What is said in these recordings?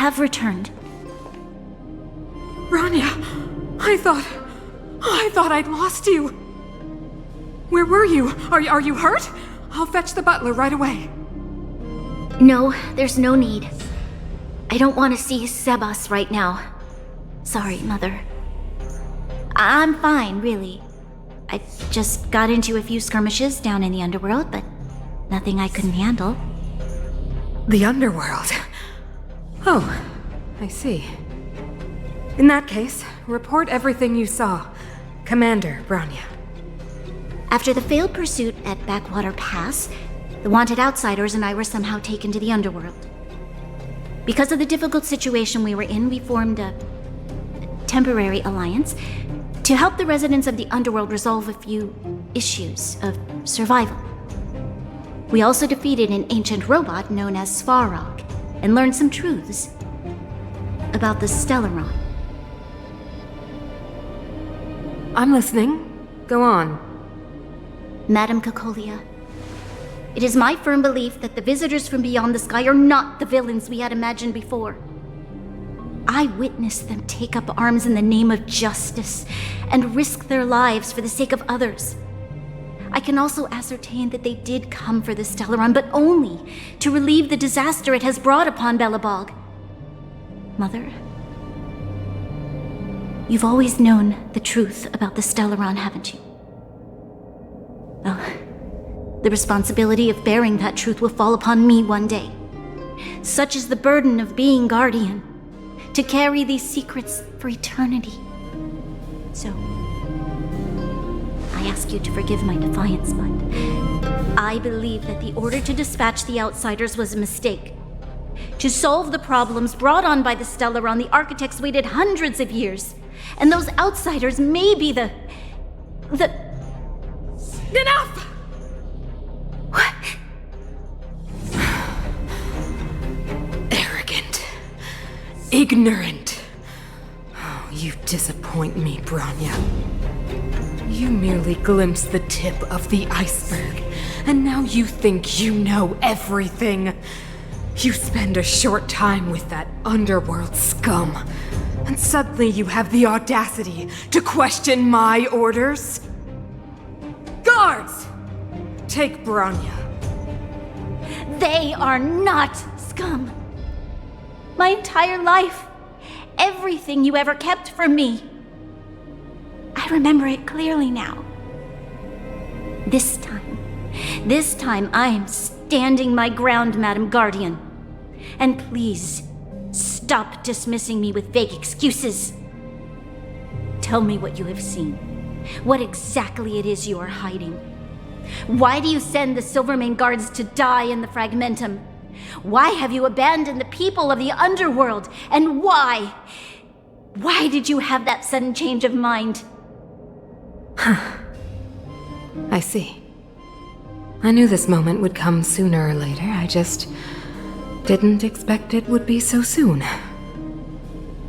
have returned. Bronya, I thought I'd lost you. Where were you? Are you hurt? I'll fetch the butler right away. No, there's no need. I don't want to see Sebas right now. Sorry, Mother. I'm fine, really. I just got into a few skirmishes down in the underworld, but nothing I couldn't handle. The underworld? Oh, I see. In that case, report everything you saw. Commander Bronya. After the failed pursuit at Backwater Pass, the wanted outsiders and I were somehow taken to the underworld. Because of the difficult situation we were in, we formed a temporary alliance to help the residents of the underworld resolve a few issues of survival. We also defeated an ancient robot known as Svarog and learned some truths about the Stellaron. I'm listening. Go on. Madam Cocolia, it is my firm belief that the visitors from beyond the sky are not the villains we had imagined before. I witnessed them take up arms in the name of justice and risk their lives for the sake of others. I can also ascertain that they did come for the Stellaron, but only to relieve the disaster it has brought upon Belobog. Mother, you've always known the truth about the Stellaron, haven't you? Well, the responsibility of bearing that truth will fall upon me one day. Such is the burden of being guardian, to carry these secrets for eternity. So, I ask you to forgive my defiance, but I believe that the order to dispatch the outsiders was a mistake. To solve the problems brought on by the Stellaron, the architects waited hundreds of years, and those outsiders may be the... Enough! What? Arrogant. Ignorant. Oh, you disappoint me, Bronya. You merely glimpsed the tip of the iceberg, and now you think you know everything. You spend a short time with that underworld scum, and suddenly you have the audacity to question my orders? Guards! Take Bronya. They are not scum. My entire life, everything you ever kept from me. I remember it clearly now. This time I am standing my ground, Madam Guardian. And please, stop dismissing me with vague excuses. Tell me what you have seen. What exactly it is you are hiding. Why do you send the Silvermane guards to die in the Fragmentum? Why have you abandoned the people of the underworld? And why? Why did you have that sudden change of mind? I see. I knew this moment would come sooner or later. I just didn't expect it would be so soon.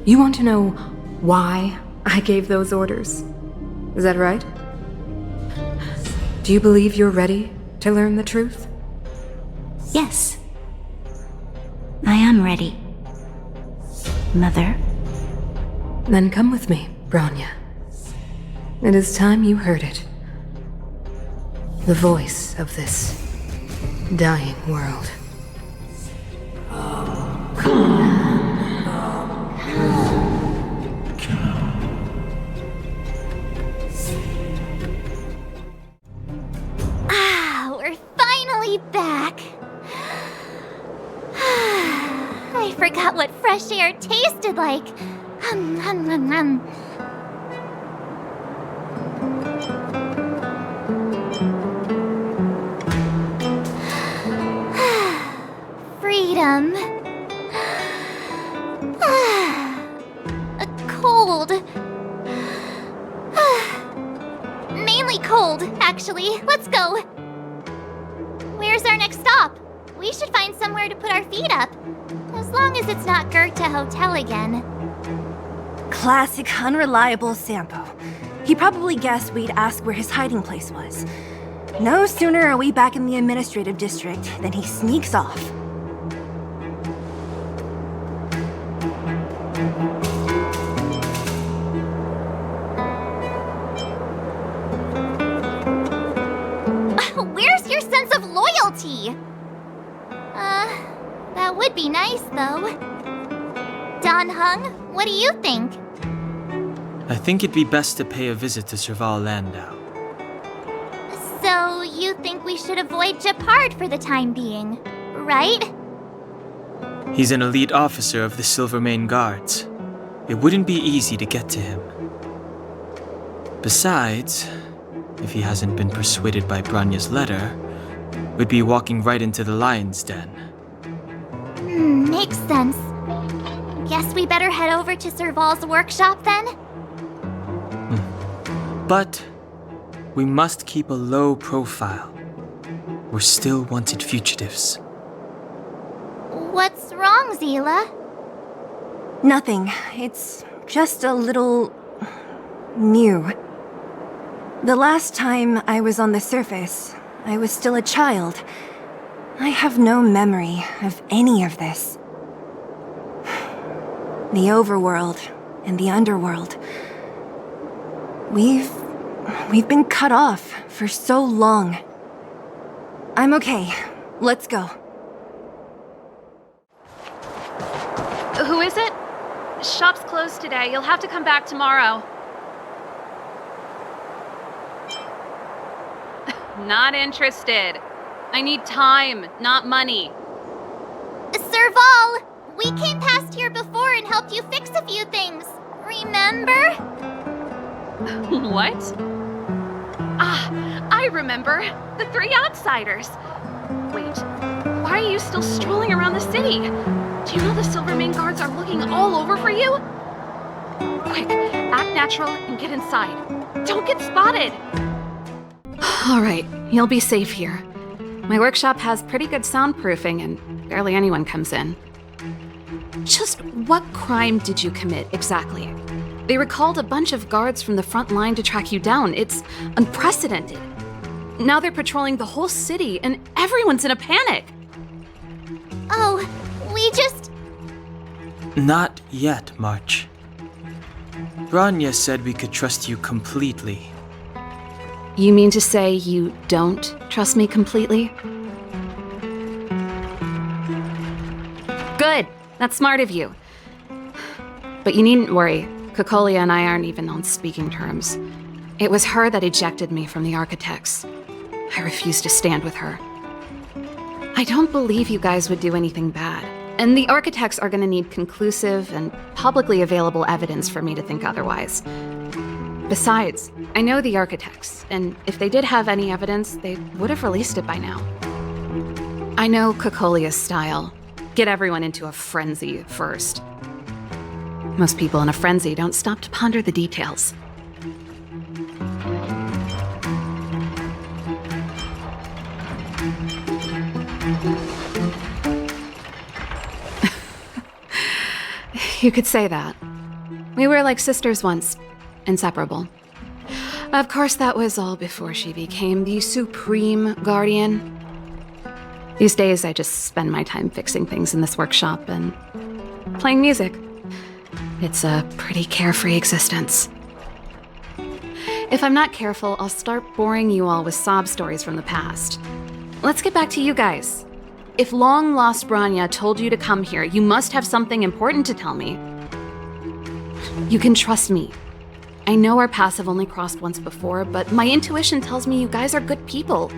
You want to know why I gave those orders? Is that right? Do you believe you're ready to learn the truth? Yes. I am ready. Mother? Then come with me, Bronya. It is time you heard it. The voice of this dying world. We're finally back. I forgot what fresh air tasted like. Freedom. A cold. Mainly cold, actually. Let's go. Where's our next stop? We should find somewhere to put our feet up. As long as it's not Goethe Hotel again. Classic unreliable Sampo. He probably guessed we'd ask where his hiding place was. No sooner are we back in the administrative district than he sneaks off. party. That would be nice, though. Don Hung, what do you think? I think it'd be best to pay a visit to Serval Landau. So, you think we should avoid Japard for the time being, right? He's an elite officer of the Silvermane Guards. It wouldn't be easy to get to him. Besides, if he hasn't been persuaded by Branya's letter, we'd be walking right into the lion's den. Makes sense. Guess we better head over to Serval's workshop then? But we must keep a low profile. We're still wanted fugitives. What's wrong, Zila? Nothing. It's just a little... new. The last time I was on the surface, I was still a child. I have no memory of any of this. The overworld and the underworld. We've been cut off for so long. I'm okay. Let's go. Who is it? Shop's closed today. You'll have to come back tomorrow. Not interested. I need time, not money. Serval! We came past here before and helped you fix a few things. Remember? What? Ah, I remember. The three outsiders. Wait, why are you still strolling around the city? Do you know the Silvermane Guards are looking all over for you? Quick, act natural and get inside. Don't get spotted! All right, you'll be safe here. My workshop has pretty good soundproofing and barely anyone comes in. Just what crime did you commit exactly? They recalled a bunch of guards from the front line to track you down. It's unprecedented. Now they're patrolling the whole city and everyone's in a panic. Oh, we just... Not yet, March. Branya said we could trust you completely. You mean to say you don't trust me completely? Good. That's smart of you. But you needn't worry. Kokolia and I aren't even on speaking terms. It was her that ejected me from the Architects. I refused to stand with her. I don't believe you guys would do anything bad. And the Architects are going to need conclusive and publicly available evidence for me to think otherwise. Besides, I know the Architects, and if they did have any evidence, they would have released it by now. I know Kokolia's style. Get everyone into a frenzy first. Most people in a frenzy don't stop to ponder the details. You could say that. We were like sisters once, inseparable. Of course, that was all before she became the Supreme Guardian. These days, I just spend my time fixing things in this workshop and playing music. It's a pretty carefree existence. If I'm not careful, I'll start boring you all with sob stories from the past. Let's get back to you guys. If long-lost Branya told you to come here, you must have something important to tell me. You can trust me. I know our paths have only crossed once before, but my intuition tells me you guys are good people.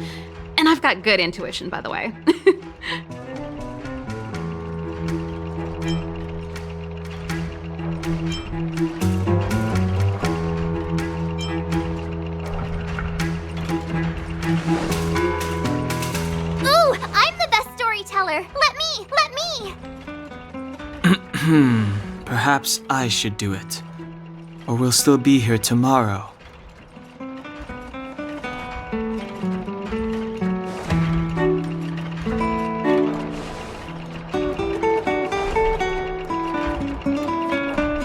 And I've got good intuition, by the way. Ooh, I'm the best storyteller. Let me. Perhaps I should do it. Or we'll still be here tomorrow.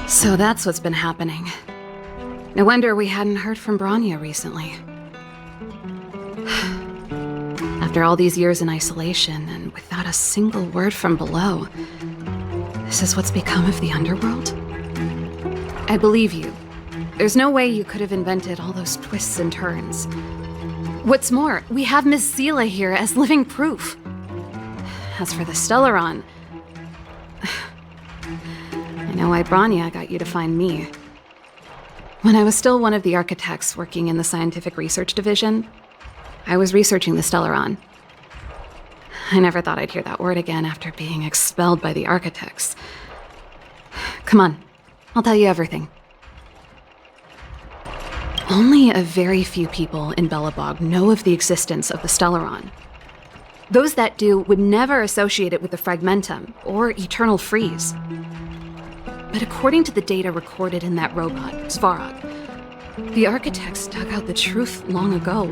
So that's what's been happening. No wonder we hadn't heard from Branya recently. After all these years in isolation and without a single word from below, this is what's become of the underworld? I believe you. There's no way you could have invented all those twists and turns. What's more, we have Miss Zila here as living proof. As for the Stellaron, I know why Branya got you to find me. When I was still one of the architects working in the scientific research division, I was researching the Stellaron. I never thought I'd hear that word again after being expelled by the architects. Come on, I'll tell you everything. Only a very few people in Belobog know of the existence of the Stellaron. Those that do would never associate it with the Fragmentum or Eternal Freeze. But according to the data recorded in that robot, Svarog, the architects dug out the truth long ago.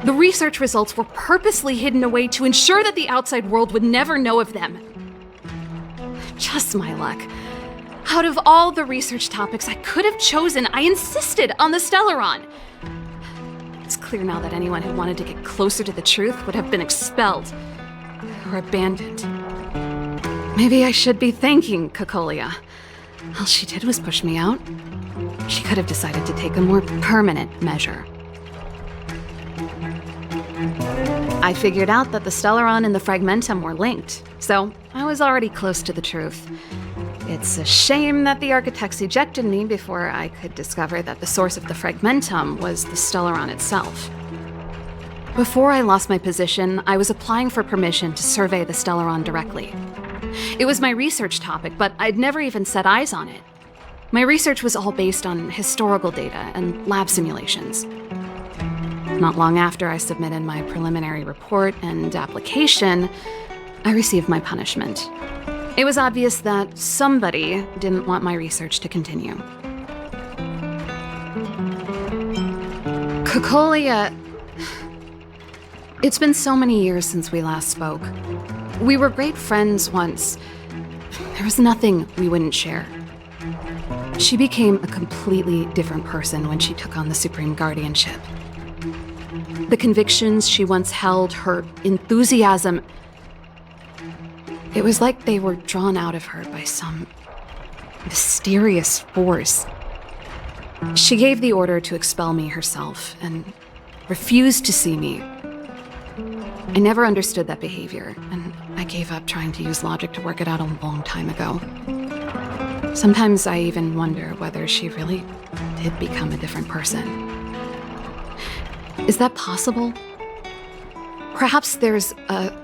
The research results were purposely hidden away to ensure that the outside world would never know of them. Just my luck. Out of all the research topics I could have chosen, I insisted on the Stellaron. It's clear now that anyone who wanted to get closer to the truth would have been expelled or abandoned. Maybe I should be thanking Cocolia. All she did was push me out. She could have decided to take a more permanent measure. I figured out that the Stellaron and the Fragmentum were linked, so I was already close to the truth. It's a shame that the architects ejected me before I could discover that the source of the Fragmentum was the Stellaron itself. Before I lost my position, I was applying for permission to survey the Stellaron directly. It was my research topic, but I'd never even set eyes on it. My research was all based on historical data and lab simulations. Not long after I submitted my preliminary report and application, I received my punishment. It was obvious that somebody didn't want my research to continue. Cocolia... It's been so many years since we last spoke. We were great friends once. There was nothing we wouldn't share. She became a completely different person when she took on the Supreme Guardianship. The convictions she once held, her enthusiasm... It was like they were drawn out of her by some mysterious force. She gave the order to expel me herself and refused to see me. I never understood that behavior, and I gave up trying to use logic to work it out a long time ago. Sometimes I even wonder whether she really did become a different person. Is that possible? Perhaps there's a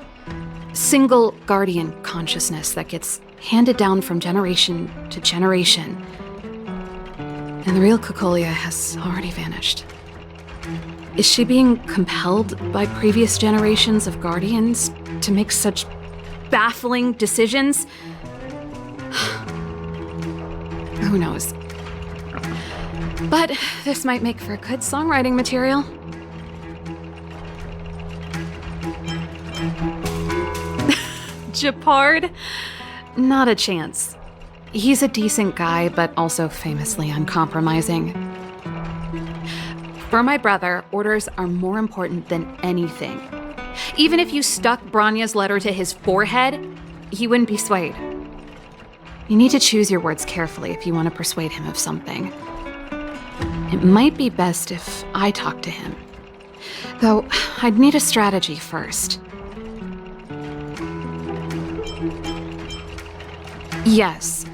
single guardian consciousness that gets handed down from generation to generation, and the real Cocolia has already vanished. Is she being compelled by previous generations of guardians to make such baffling decisions? Who knows? But this might make for good songwriting material. Japard? Not a chance. He's a decent guy, but also famously uncompromising. For my brother, orders are more important than anything. Even if you stuck Branya's letter to his forehead, he wouldn't be swayed. You need to choose your words carefully if you want to persuade him of something. It might be best if I talk to him. Though, I'd need a strategy first. Yes.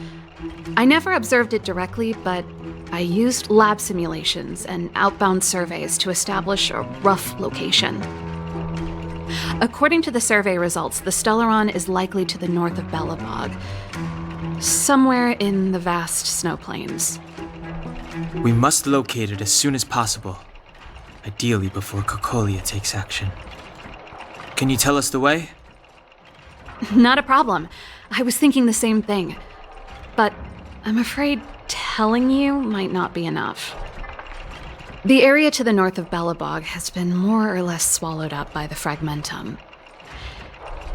I never observed it directly, but I used lab simulations and outbound surveys to establish a rough location. According to the survey results, the Stellaron is likely to the north of Belobog, somewhere in the vast snow plains. We must locate it as soon as possible, ideally before Cocolia takes action. Can you tell us the way? Not a problem. I was thinking the same thing. But I'm afraid telling you might not be enough. The area to the north of Belobog has been more or less swallowed up by the Fragmentum.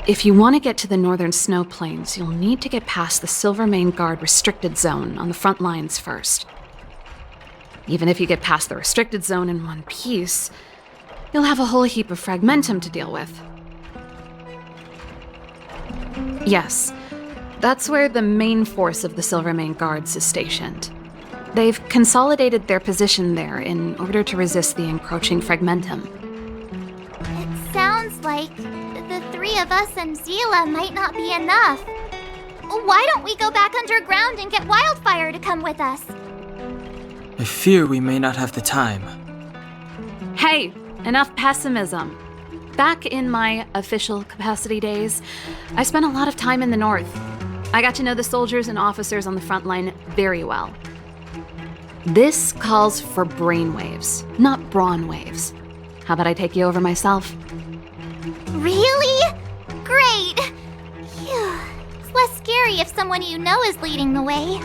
If you want to get to the northern snow plains, you'll need to get past the Silvermane Guard restricted zone on the front lines first. Even if you get past the restricted zone in one piece, you'll have a whole heap of Fragmentum to deal with. Yes, that's where the main force of the Silvermane Guards is stationed. They've consolidated their position there in order to resist the encroaching fragmentum. It sounds like the three of us and Zila might not be enough. Why don't we go back underground and get Wildfire to come with us? I fear we may not have the time. Hey, enough pessimism. Back in my official capacity days, I spent a lot of time in the north. I got to know the soldiers and officers on the front line very well. This calls for brainwaves, not brawn waves. How about I take you over myself? Really? Great! Phew. It's less scary if someone you know is leading the way.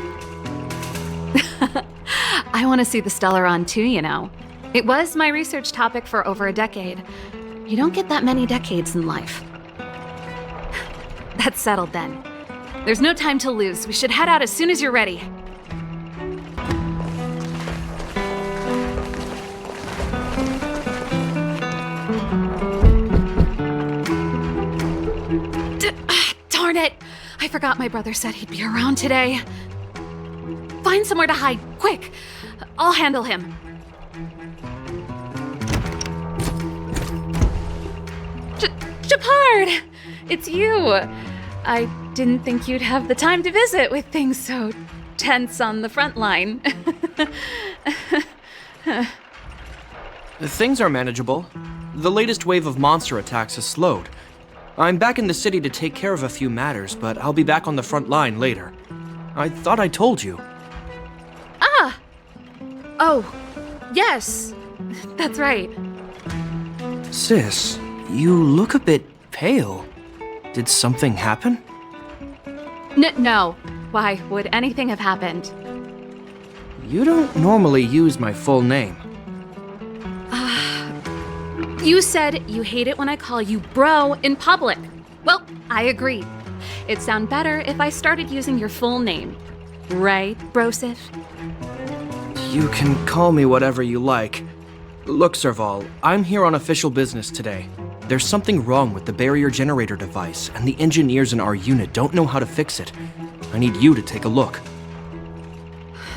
I want to see the Stellaron too, you know. It was my research topic for over a decade. You don't get that many decades in life. That's settled then. There's no time to lose. We should head out as soon as you're ready. Darn it! I forgot my brother said he'd be around today. Find somewhere to hide, quick! I'll handle him. Japard! It's you! I didn't think you'd have the time to visit with things so tense on the front line. Things are manageable. The latest wave of monster attacks has slowed. I'm back in the city to take care of a few matters, but I'll be back on the front line later. I thought I told you. Ah! Oh, yes. That's right. Sis, you look a bit pale. Did something happen? No. Why would anything have happened? You don't normally use my full name. You said you hate it when I call you bro in public. Well, I agree. It'd sound better if I started using your full name. Right, Brosif? You can call me whatever you like. Look, Serval, I'm here on official business today. There's something wrong with the barrier generator device, and the engineers in our unit don't know how to fix it. I need you to take a look.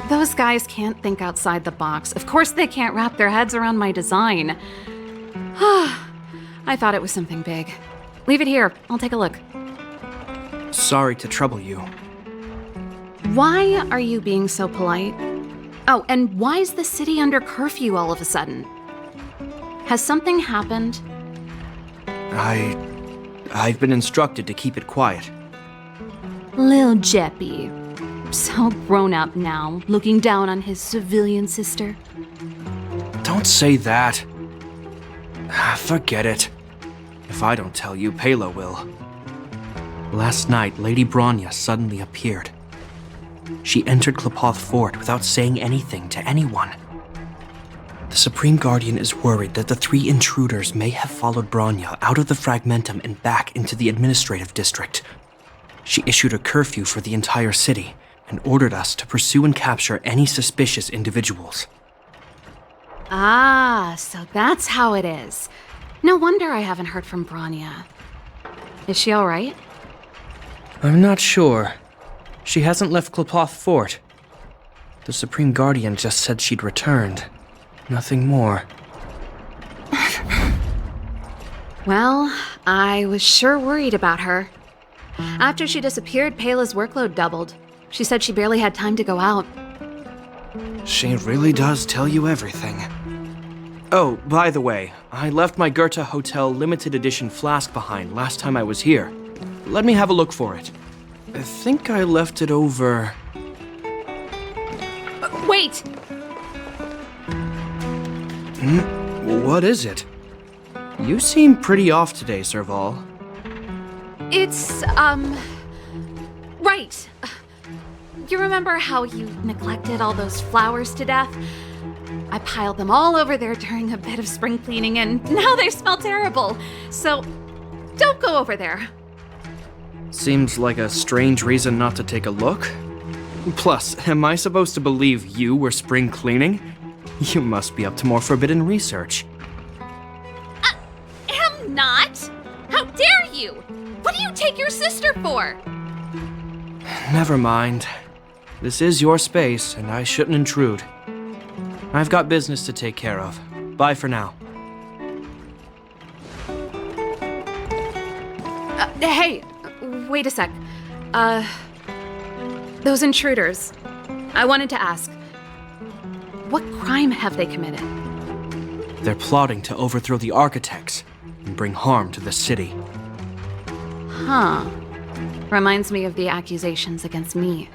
Those guys can't think outside the box. Of course they can't wrap their heads around my design. I thought it was something big. Leave it here. I'll take a look. Sorry to trouble you. Why are you being so polite? Oh, and why is the city under curfew all of a sudden? Has something happened? I've been instructed to keep it quiet. Lil Jeppy. So grown up now, looking down on his civilian sister. Don't say that. Forget it. If I don't tell you, Pela will. Last night, Lady Bronya suddenly appeared. She entered Klapoth Fort without saying anything to anyone. The Supreme Guardian is worried that the three intruders may have followed Bronya out of the Fragmentum and back into the administrative district. She issued a curfew for the entire city and ordered us to pursue and capture any suspicious individuals. Ah, so that's how it is. No wonder I haven't heard from Bronya. Is she all right? I'm not sure. She hasn't left Klapoth Fort. The Supreme Guardian just said she'd returned. Nothing more. Well, I was sure worried about her. After she disappeared, Pela's workload doubled. She said she barely had time to go out. She really does tell you everything. Oh, by the way, I left my Goethe Hotel limited edition flask behind last time I was here. Let me have a look for it. I think I left it over... Wait! What is it? You seem pretty off today, Serval. It's, right. You remember how you neglected all those flowers to death? I piled them all over there during a bit of spring cleaning, and now they smell terrible. So, don't go over there. Seems like a strange reason not to take a look. Plus, am I supposed to believe you were spring cleaning? You must be up to more forbidden research. Am not! How dare you! What do you take your sister for? Never mind. This is your space, and I shouldn't intrude. I've got business to take care of. Bye for now. Hey, wait a sec. Those intruders. I wanted to ask, what crime have they committed? They're plotting to overthrow the architects and bring harm to the city. Huh. Reminds me of the accusations against me.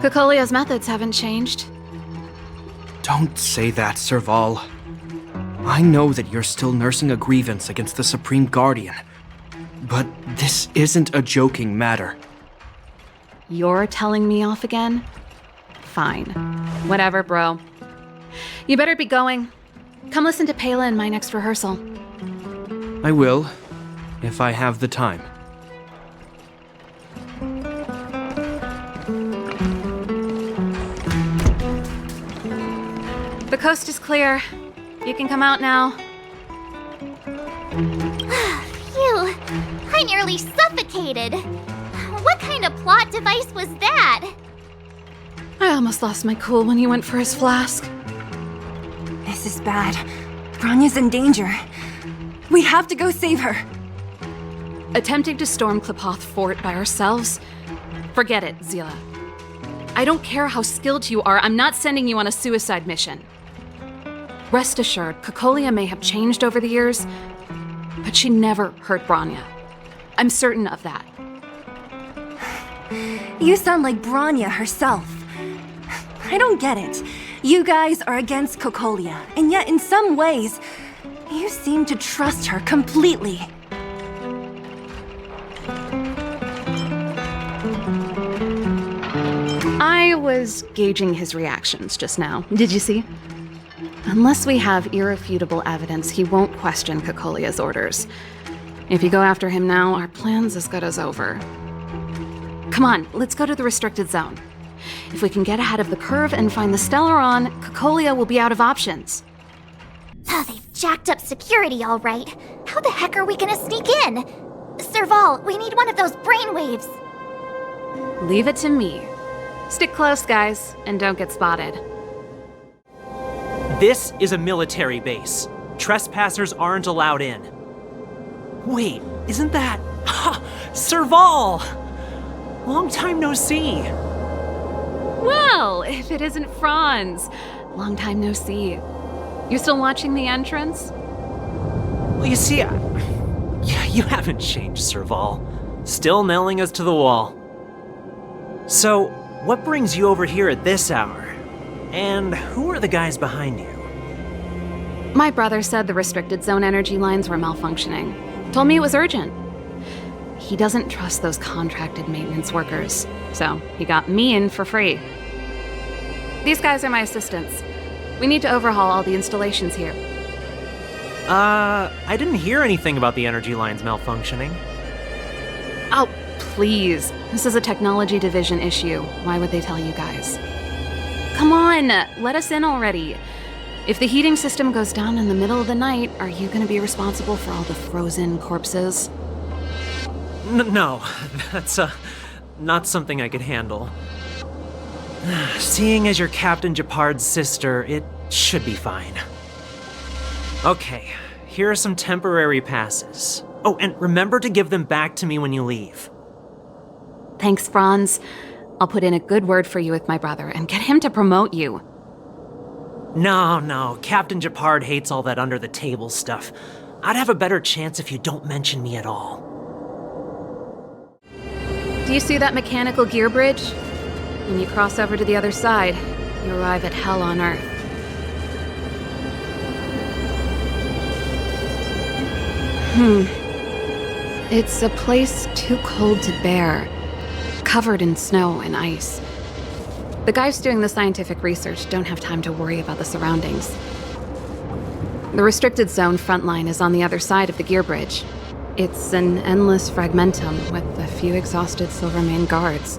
Cocolia's methods haven't changed. Don't say that, Serval. I know that you're still nursing a grievance against the Supreme Guardian, but this isn't a joking matter. You're telling me off again? Fine. Whatever, bro. You better be going. Come listen to Pela in my next rehearsal. I will, if I have the time. The coast is clear. You can come out now. Phew, I nearly suffocated. What kind of plot device was that? I almost lost my cool when he went for his flask. This is bad. Bronya's in danger. We have to go save her. Attempting to storm Klipoth Fort by ourselves? Forget it, Zila. I don't care how skilled you are, I'm not sending you on a suicide mission. Rest assured, Cocolia may have changed over the years, but she never hurt Bronya. I'm certain of that. You sound like Bronya herself. I don't get it. You guys are against Cocolia, and yet in some ways, you seem to trust her completely. I was gauging his reactions just now. Did you see? Unless we have irrefutable evidence, he won't question Cocolia's orders. If you go after him now, our plan's as good as over. Come on, let's go to the restricted zone. If we can get ahead of the curve and find the Stellaron, Cocolia will be out of options. Oh, they've jacked up security all right. How the heck are we gonna sneak in? Serval, we need one of those brainwaves. Leave it to me. Stick close, guys, and don't get spotted. This is a military base. Trespassers aren't allowed in. Wait, isn't that... Ha! Serval! Long time no see. Well, if it isn't Franz. Long time no see. You still watching the entrance? Well, you see, you haven't changed, Serval. Still nailing us to the wall. So, what brings you over here at this hour? And who are the guys behind you? My brother said the restricted zone energy lines were malfunctioning. Told me it was urgent. He doesn't trust those contracted maintenance workers, so he got me in for free. These guys are my assistants. We need to overhaul all the installations here. I didn't hear anything about the energy lines malfunctioning. Oh, please. This is a technology division issue. Why would they tell you guys? Come on, let us in already. If the heating system goes down in the middle of the night, are you going to be responsible for all the frozen corpses? No, that's not something I could handle. Seeing as you're Captain Japard's sister, it should be fine. Okay, here are some temporary passes. Oh, and remember to give them back to me when you leave. Thanks, Franz. I'll put in a good word for you with my brother and get him to promote you. No, Captain Japard hates all that under-the-table stuff. I'd have a better chance if you don't mention me at all. Do you see that mechanical gear bridge? When you cross over to the other side, you arrive at Hell on Earth. It's a place too cold to bear, covered in snow and ice. The guys doing the scientific research don't have time to worry about the surroundings. The restricted zone front line is on the other side of the gear bridge. It's an endless fragmentum with a few exhausted Silvermane guards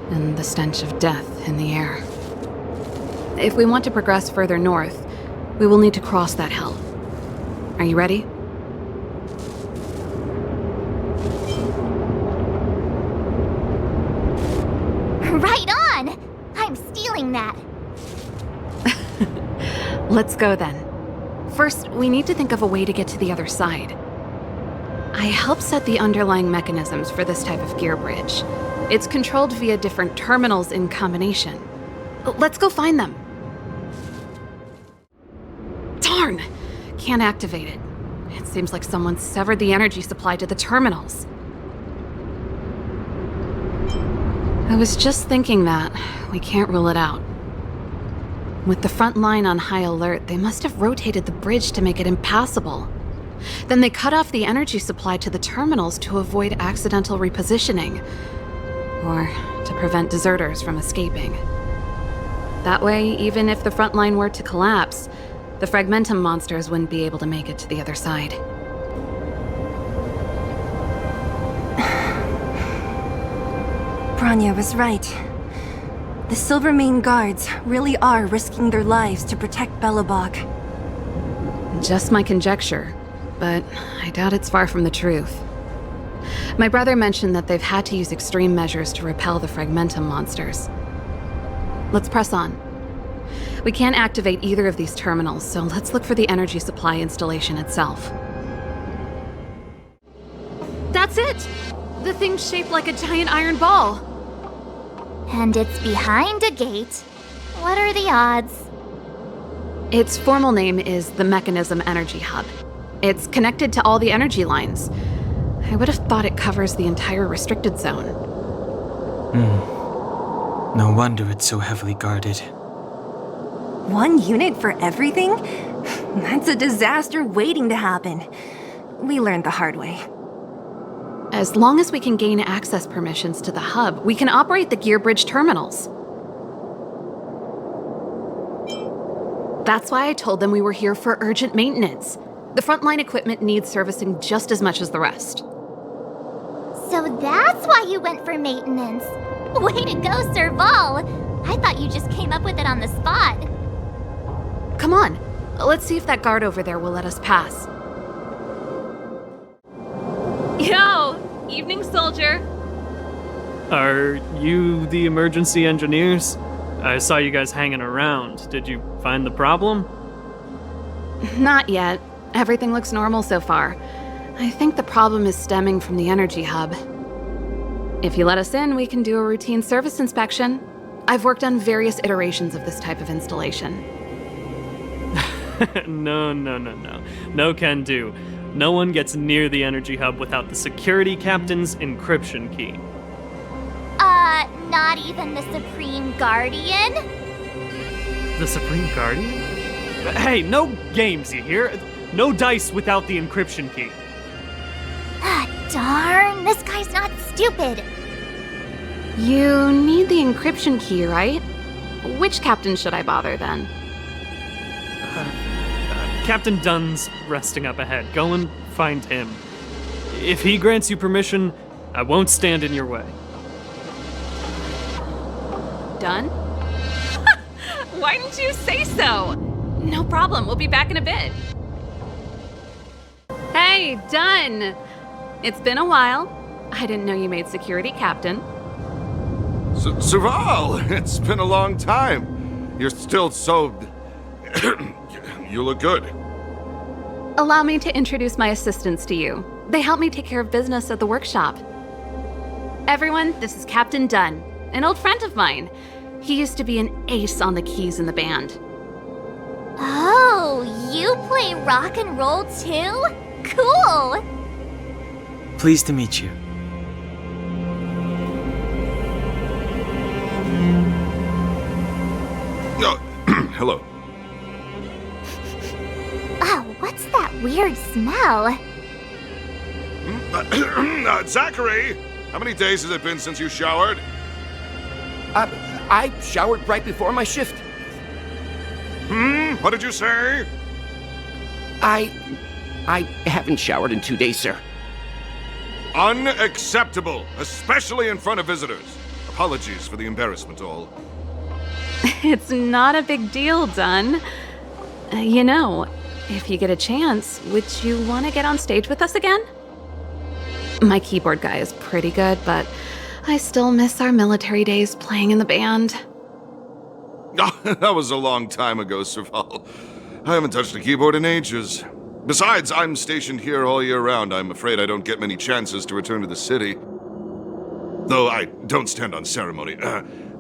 and the stench of death in the air. If we want to progress further north, we will need to cross that hell. Are you ready? Right on! Let's go then. First, we need to think of a way to get to the other side. I helped set the underlying mechanisms for this type of gear bridge. It's controlled via different terminals in combination. Let's go find them. Darn! Can't activate it. It seems like someone severed the energy supply to the terminals. I was just thinking that. We can't rule it out. With the front line on high alert, they must have rotated the bridge to make it impassable. Then they cut off the energy supply to the terminals to avoid accidental repositioning, or to prevent deserters from escaping. That way, even if the front line were to collapse, the Fragmentum monsters wouldn't be able to make it to the other side. Bronya was right. The Silvermane guards really are risking their lives to protect Belobog. Just my conjecture, but I doubt it's far from the truth. My brother mentioned that they've had to use extreme measures to repel the Fragmentum monsters. Let's press on. We can't activate either of these terminals, so let's look for the energy supply installation itself. That's it! The thing's shaped like a giant iron ball. And it's behind a gate. What are the odds? Its formal name is the Mechanism Energy Hub. It's connected to all the energy lines. I would have thought it covers the entire restricted zone. No wonder it's so heavily guarded. One unit for everything? That's a disaster waiting to happen. We learned the hard way. As long as we can gain access permissions to the hub, we can operate the gear bridge terminals. That's why I told them we were here for urgent maintenance. The frontline equipment needs servicing just as much as the rest. So that's why you went for maintenance. Way to go, Serval! I thought you just came up with it on the spot. Come on, let's see if that guard over there will let us pass. Yo! Evening, soldier. Are you the emergency engineers? I saw you guys hanging around. Did you find the problem? Not yet. Everything looks normal so far. I think the problem is stemming from the energy hub. If you let us in, we can do a routine service inspection. I've worked on various iterations of this type of installation. No. No can do. No one gets near the energy hub without the security captain's encryption key. Not even the Supreme Guardian? The Supreme Guardian? Hey, no games, you hear? No dice without the encryption key. Ah, darn, this guy's not stupid. You need the encryption key, right? Which captain should I bother then? Captain Dunn's resting up ahead. Go and find him. If he grants you permission, I won't stand in your way. Done? Why didn't you say so? No problem, we'll be back in a bit. Hey, Dunn! It's been a while. I didn't know you made security captain. Serval, it's been a long time. You're still so... You look good. Allow me to introduce my assistants to you. They help me take care of business at the workshop. Everyone, this is Captain Dunn, an old friend of mine. He used to be an ace on the keys in the band. Oh, you play rock and roll too? Cool! Pleased to meet you. Hello. Oh, what's that weird smell? Zachary! How many days has it been since you showered? I showered right before my shift. What did you say? I haven't showered in 2 days, sir. Unacceptable, especially in front of visitors. Apologies for the embarrassment, all. It's not a big deal, Dunn. You know, if you get a chance, would you want to get on stage with us again? My keyboard guy is pretty good, but I still miss our military days playing in the band. That was a long time ago, Serval. I haven't touched a keyboard in ages. Besides, I'm stationed here all year round. I'm afraid I don't get many chances to return to the city. Though I don't stand on ceremony.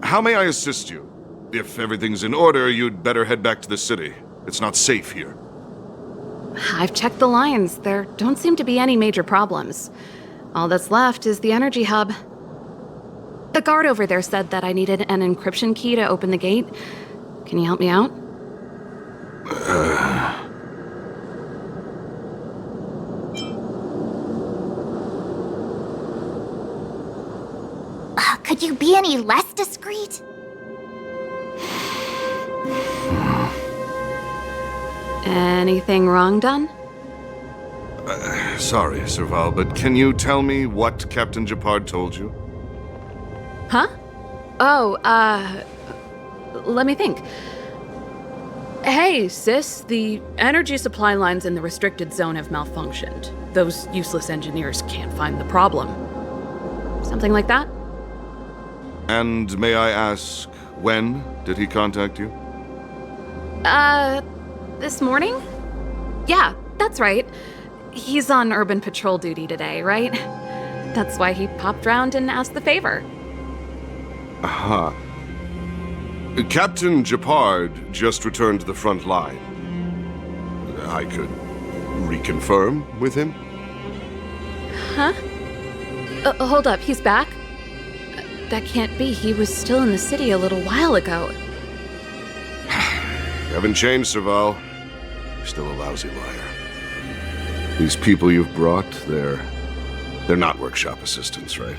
How may I assist you? If everything's in order, you'd better head back to the city. It's not safe here. I've checked the lines. There don't seem to be any major problems. All that's left is the energy hub. The guard over there said that I needed an encryption key to open the gate. Can you help me out? Could you be any less discreet? Anything wrong done? Sorry, Serval, but can you tell me what Captain Japard told you? Huh? Oh, let me think. Hey, sis, the energy supply lines in the restricted zone have malfunctioned. Those useless engineers can't find the problem. Something like that? And may I ask, when did he contact you? This morning? Yeah, that's right. He's on urban patrol duty today, right? That's why he popped round and asked the favor. Aha. Captain Japard just returned to the front line. I could reconfirm with him? Huh? Hold up, he's back? That can't be. He was still in the city a little while ago. You haven't changed, Serval. You're still a lousy liar. These people you've brought, they're not workshop assistants, right?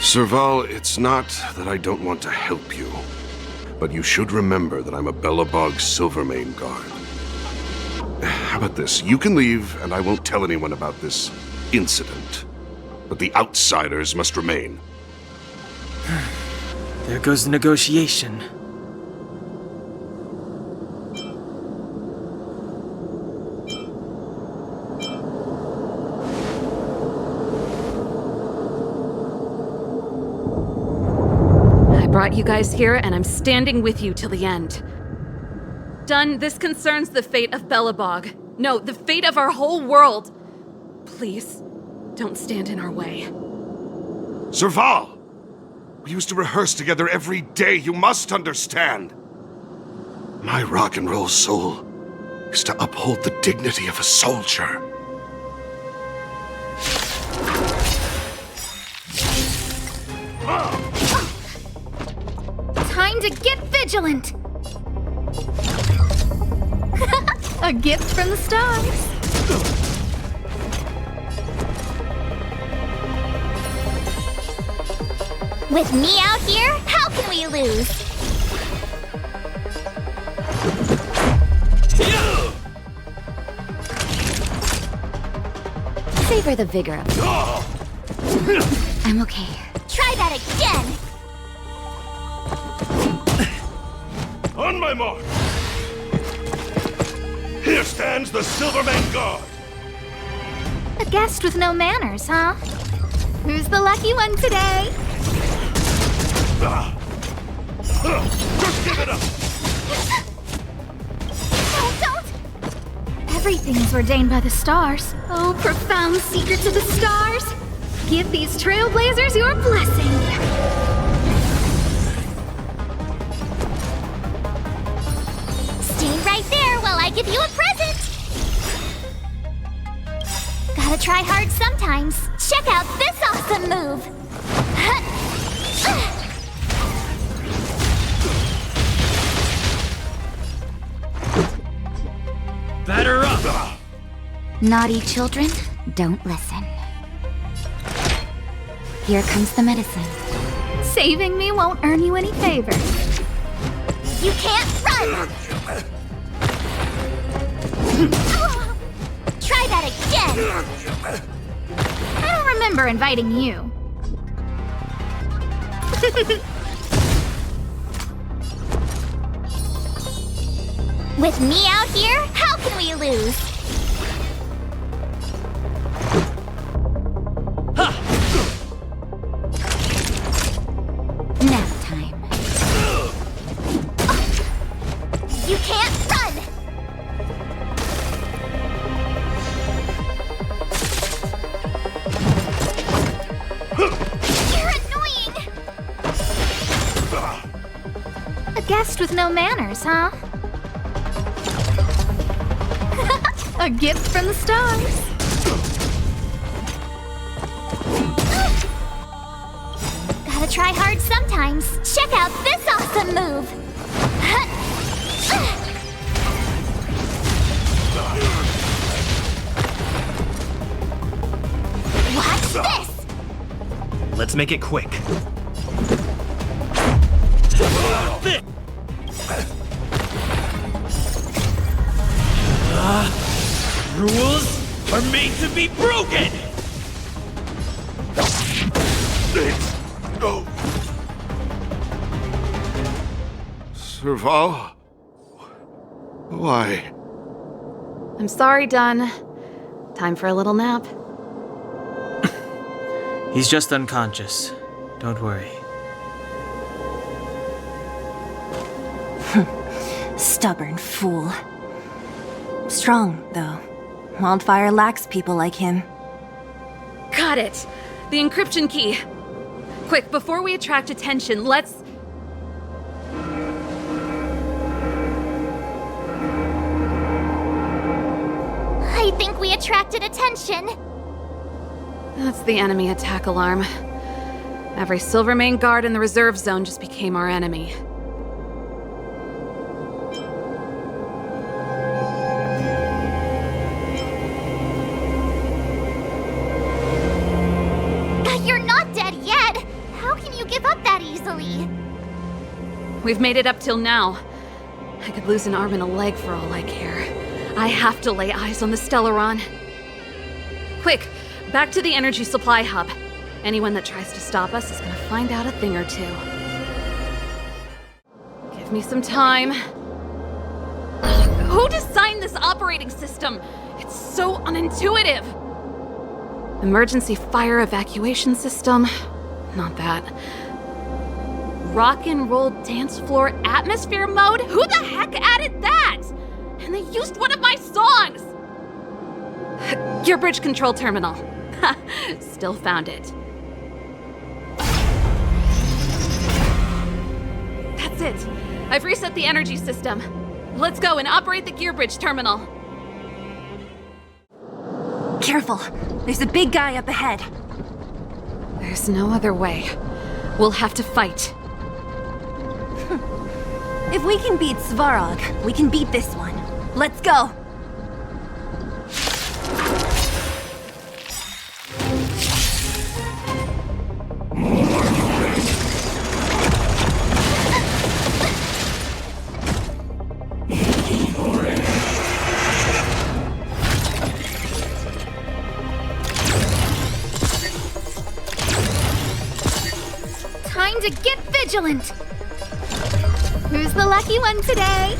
Serval, it's not that I don't want to help you, but you should remember that I'm a Belobog Silvermane guard. How about this? You can leave, and I won't tell anyone about this incident. But the outsiders must remain. There goes the negotiation. I brought you guys here, and I'm standing with you till the end. Done, this concerns the fate of Belobog. No, the fate of our whole world. Please, don't stand in our way. Serval! We used to rehearse together every day, you must understand. My rock and roll soul is to uphold the dignity of a soldier. Time to get vigilant! A gift from the stars. With me out here, how can we lose? Savor the vigor of it. I'm okay. Try that again! On my mark! Here stands the Silvermane Guard! A guest with no manners, huh? Who's the lucky one today? Just give it up! Don't! Everything is ordained by the stars. Oh, profound secrets of the stars! Give these trailblazers your blessing! Stay right there while I give you a present! Gotta try hard sometimes. Check out this awesome move! Batter up! Naughty children, don't listen. Here comes the medicine. Saving me won't earn you any favors. You can't run! Try that again! I don't remember inviting you. With me out here, how can we lose? Nap time. guest with no manners, huh? A gift from the stars. Gotta try hard sometimes. Check out this awesome move! Watch this! Let's make it quick. Rules are made to be broken! Serval? Why? I'm sorry, Dunn. Time for a little nap. He's just unconscious. Don't worry. Stubborn fool. Strong, though. Wildfire lacks people like him. Got it! The encryption key. Quick, before we attract attention, let's... I think we attracted attention. That's the enemy attack alarm. Every Silvermane guard in the reserve zone just became our enemy. You're not dead yet! How can you give up that easily? We've made it up till now. I could lose an arm and a leg for all I care. I have to lay eyes on the Stellaron. Quick, back to the energy supply hub. Anyone that tries to stop us is gonna find out a thing or two. Give me some time. Who designed this operating system? It's so unintuitive. Emergency fire evacuation system? Not that. Rock and roll dance floor atmosphere mode? Who the heck added that? And they used one of my songs! Gear bridge control terminal. Still found it. That's it. I've reset the energy system. Let's go and operate the gear bridge terminal. Careful! There's a big guy up ahead. There's no other way. We'll have to fight. If we can beat Svarog, we can beat this one. Let's go! Time to get vigilant! Who's the lucky one today?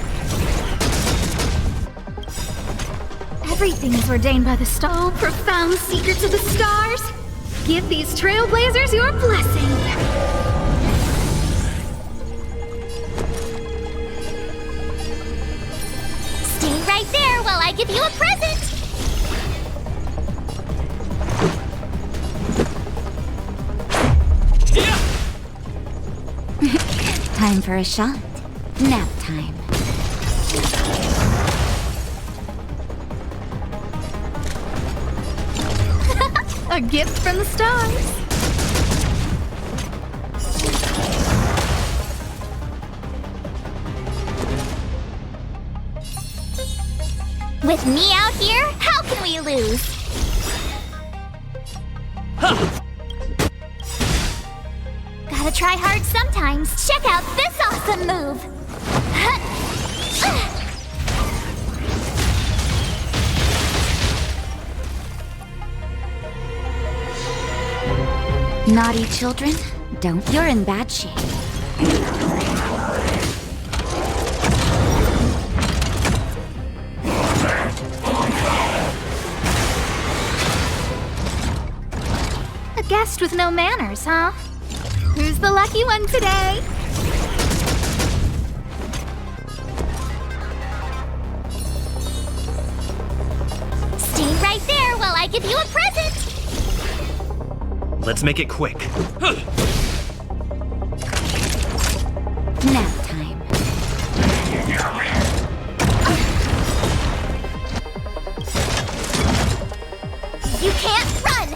Everything is ordained by the star. Oh, profound secrets of the stars! Give these trailblazers your blessing! Stay right there while I give you a present! Time for a shot. Nap time. A gift from the stars. With me out here, how can we lose? Gotta try hard sometimes. Check out this awesome move! Naughty children, don't. You're in bad shape. A guest with no manners, huh? Who's the lucky one today? Stay right there while I give you a present! Let's make it quick. Nap time. You can't run!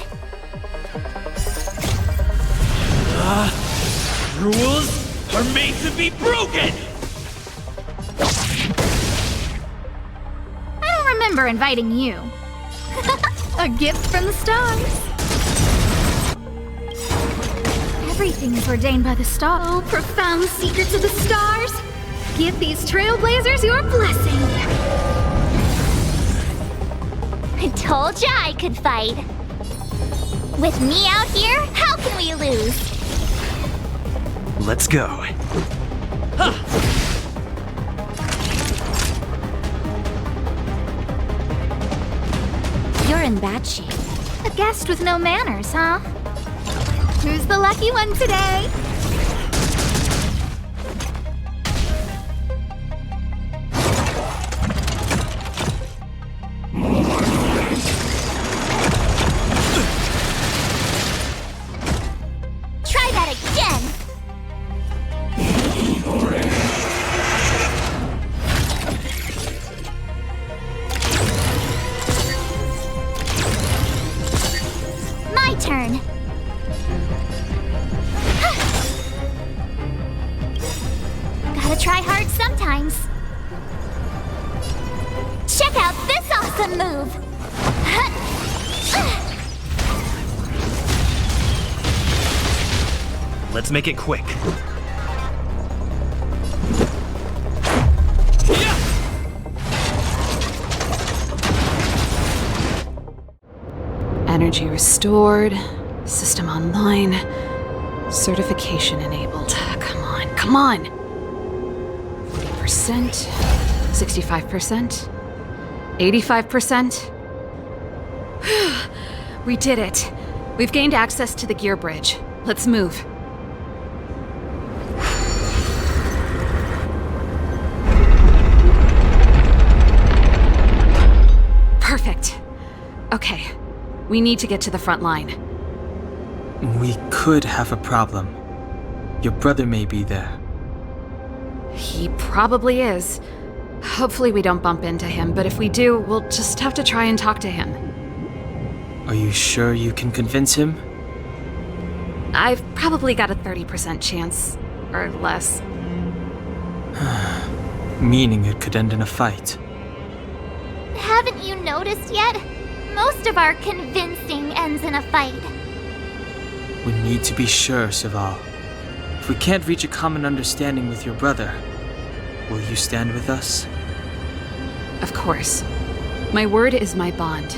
Rules are made to be broken! I don't remember inviting you. A gift from the stars. Everything is ordained by the stars. Oh, profound secrets of the stars. Give these trailblazers your blessing. I told ya I could fight. With me out here, how can we lose? Let's go. You're in bad shape. A guest with no manners, huh? Who's the lucky one today? Try that again! My turn. Gotta try hard sometimes. Check out this awesome move! Let's make it quick. Energy restored. System online. Certification enabled. Come on, come on! 40%. 65%. 85%. We did it. We've gained access to the gear bridge. Let's move. Perfect. Okay. We need to get to the front line. We could have a problem. Your brother may be there. He probably is. Hopefully we don't bump into him, but if we do, we'll just have to try and talk to him. Are you sure you can convince him? I've probably got a 30% chance, or less. Meaning it could end in a fight. Haven't you noticed yet? Most of our convincing ends in a fight. We need to be sure, Sival. If we can't reach a common understanding with your brother, will you stand with us? Of course. My word is my bond.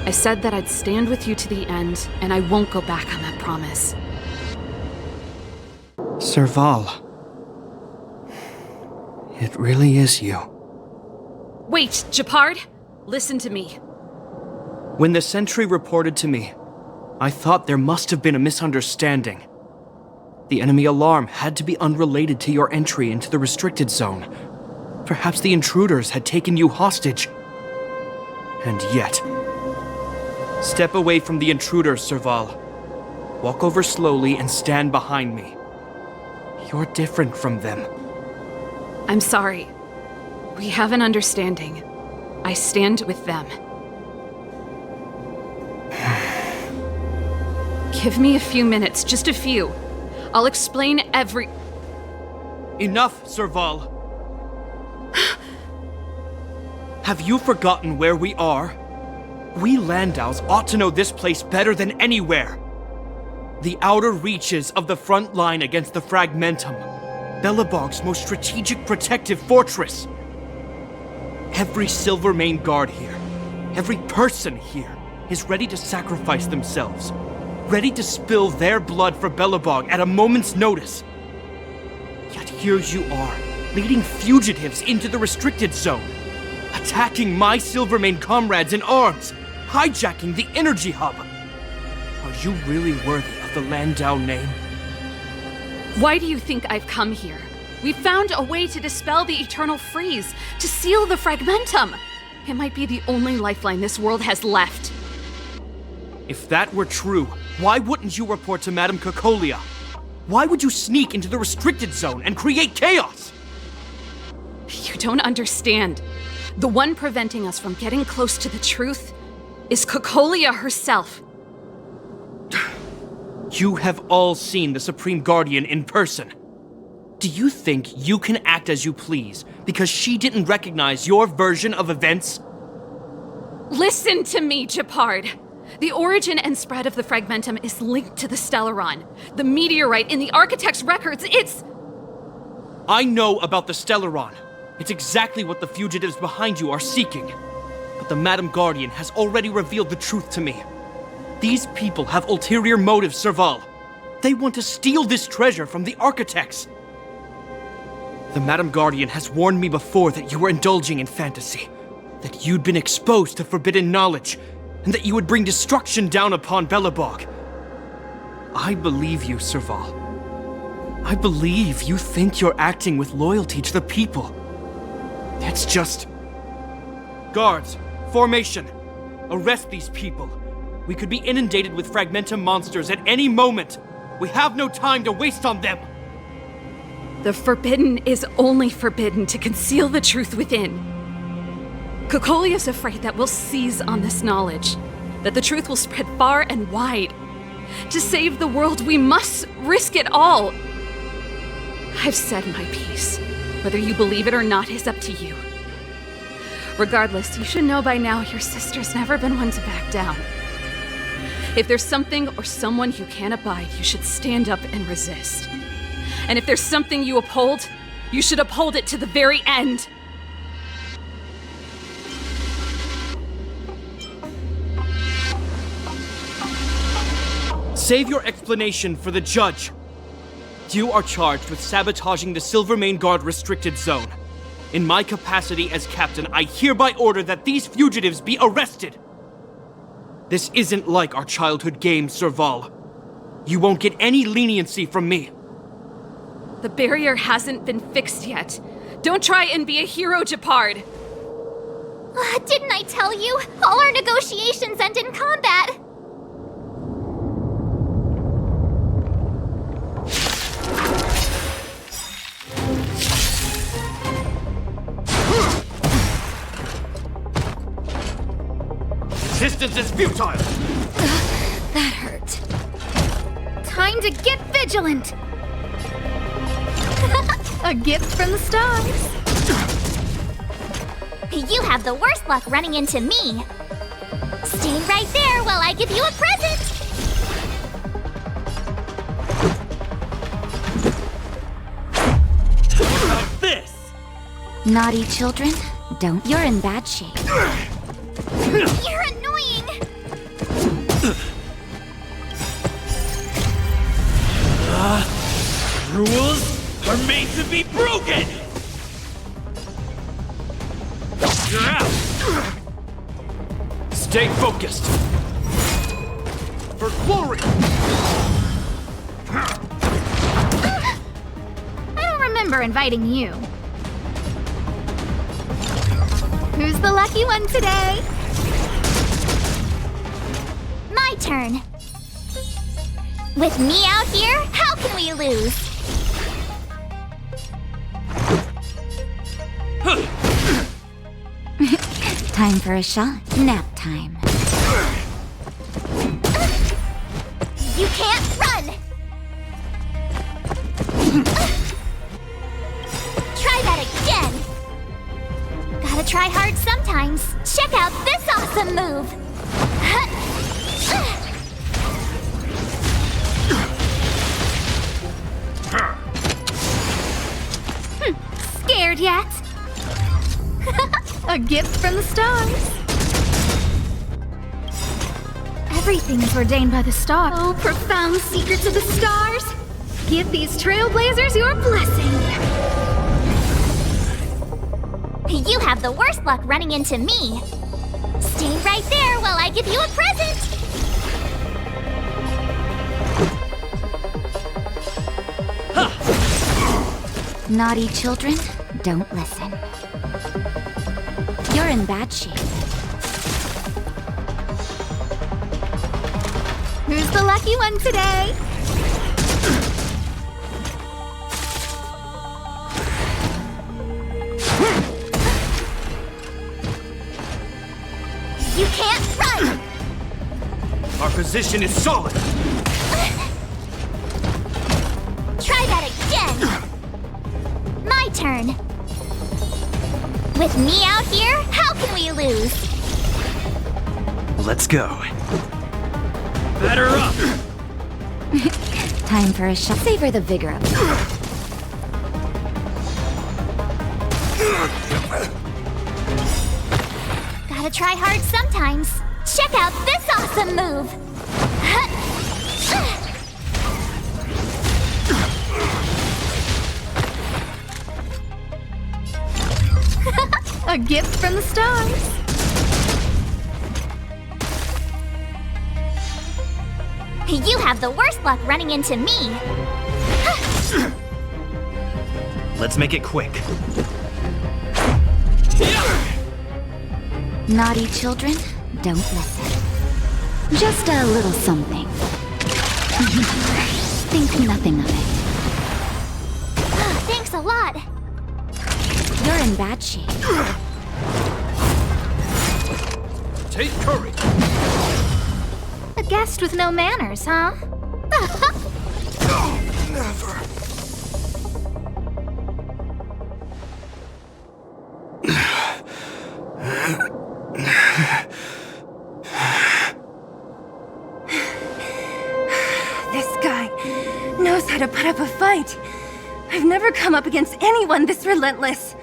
I said that I'd stand with you to the end, and I won't go back on that promise. Serval. It really is you. Wait, Japard! Listen to me. When the sentry reported to me, I thought there must have been a misunderstanding. The enemy alarm had to be unrelated to your entry into the restricted zone. Perhaps the intruders had taken you hostage. And yet... Step away from the intruders, Serval. Walk over slowly and stand behind me. You're different from them. I'm sorry. We have an understanding. I stand with them. Give me a few minutes, just a few. I'll explain every... Enough, Serval. Have you forgotten where we are? We Landaus ought to know this place better than anywhere. The outer reaches of the front line against the Fragmentum. Belobog's most strategic protective fortress. Every Silvermane guard here, every person here, is ready to sacrifice themselves. Ready to spill their blood for Belobog at a moment's notice. Yet here you are, leading fugitives into the restricted zone. Attacking my Silvermane comrades in arms. Hijacking the energy hub. Are you really worthy of the Landau name? Why do you think I've come here? We found a way to dispel the eternal freeze, to seal the Fragmentum. It might be the only lifeline this world has left. If that were true, why wouldn't you report to Madame Cocolia? Why would you sneak into the restricted zone and create chaos? You don't understand. The one preventing us from getting close to the truth is Cocolia herself. You have all seen the Supreme Guardian in person. Do you think you can act as you please because she didn't recognize your version of events? Listen to me, Gepard. The origin and spread of the Fragmentum is linked to the Stellaron. The meteorite in the Architect's records, it's... I know about the Stellaron. It's exactly what the fugitives behind you are seeking. But the Madam Guardian has already revealed the truth to me. These people have ulterior motives, Serval. They want to steal this treasure from the Architects. The Madam Guardian has warned me before that you were indulging in fantasy, that you'd been exposed to forbidden knowledge, and that you would bring destruction down upon Belobog. I believe you, Serval. I believe you think you're acting with loyalty to the people. It's just... Guards, formation. Arrest these people. We could be inundated with Fragmentum monsters at any moment. We have no time to waste on them. The forbidden is only forbidden to conceal the truth within. Cocolia's afraid that we'll seize on this knowledge, that the truth will spread far and wide. To save the world, we must risk it all. I've said my piece. Whether you believe it or not is up to you. Regardless, you should know by now your sister's never been one to back down. If there's something or someone you can't abide, you should stand up and resist. And if there's something you uphold, you should uphold it to the very end. Save your explanation for the judge. You are charged with sabotaging the Silvermane Guard restricted zone. In my capacity as captain, I hereby order that these fugitives be arrested. This isn't like our childhood game, Serval. You won't get any leniency from me. The barrier hasn't been fixed yet. Don't try and be a hero, Gepard. Didn't I tell you? All our negotiations end in combat. Resistance is futile! That hurt. Time to get vigilant! A gift from the stars. You have the worst luck running into me. Stay right there while I give you a present! How about this? Naughty children, don't. You're in bad shape. You're annoying! Rules are made to be broken! You're out! Stay focused. For glory! I don't remember inviting you. Who's the lucky one today? My turn. With me out here, how can we lose? Time for a shot. Nap time. You can't run! Try that again! Gotta try hard sometimes. Check out this awesome move! Scared yet? A gift from the stars. Everything is ordained by the stars. Oh, profound secrets of the stars. Give these trailblazers your blessing. You have the worst luck running into me. Stay right there while I give you a present. Naughty children, don't listen. You're in bad shape. Who's the lucky one today? You can't run! Our position is solid. Try that again! My turn. With me out here, how can we lose? Let's go. Batter up! Time for a shot. Savor the vigor of it. Gotta try hard sometimes. Check out this awesome move! A gift from the stars. You have the worst luck running into me. Let's make it quick. Naughty children, don't listen. Just a little something. Think nothing of it. Thanks a lot. You're in bad shape. Take courage. A guest with no manners, huh? Never. This guy knows how to put up a fight. I've never come up against anyone this relentless.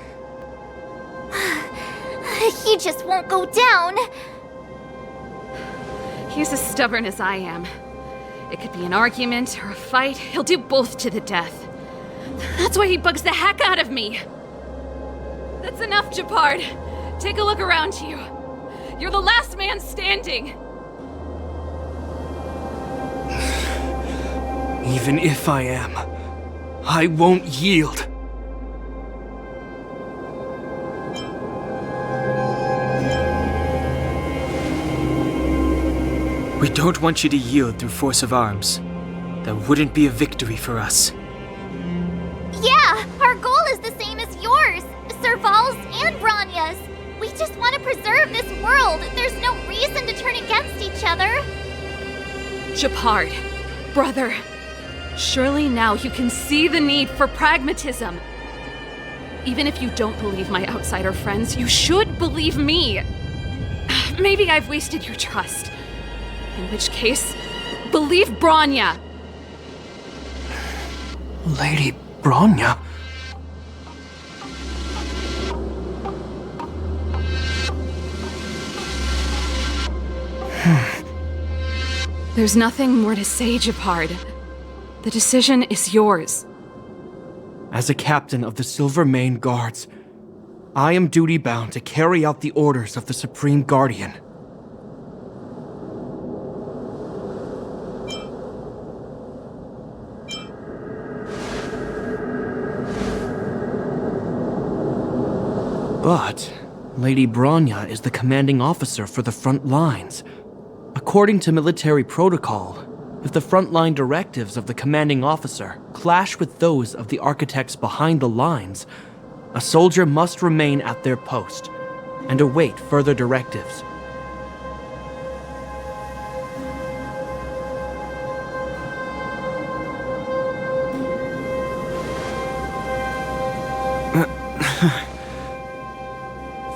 He just won't go down. He's as stubborn as I am. It could be an argument or a fight. He'll do both to the death. That's why he bugs the heck out of me. That's enough, Japard. Take a look around you. You're the last man standing. Even if I am, I won't yield. We don't want you to yield through force of arms. That wouldn't be a victory for us. Yeah, our goal is the same as yours, Serval's and Branya's. We just want to preserve this world. There's no reason to turn against each other. Japard, brother, surely now you can see the need for pragmatism. Even if you don't believe my outsider friends, you should believe me. Maybe I've wasted your trust. In which case, believe Branya. Lady Branya? There's nothing more to say, Japard. The decision is yours. As a captain of the Silvermane Guards, I am duty-bound to carry out the orders of the Supreme Guardian. But Lady Branya is the commanding officer for the front lines. According to military protocol, if the frontline directives of the commanding officer clash with those of the architects behind the lines, a soldier must remain at their post and await further directives.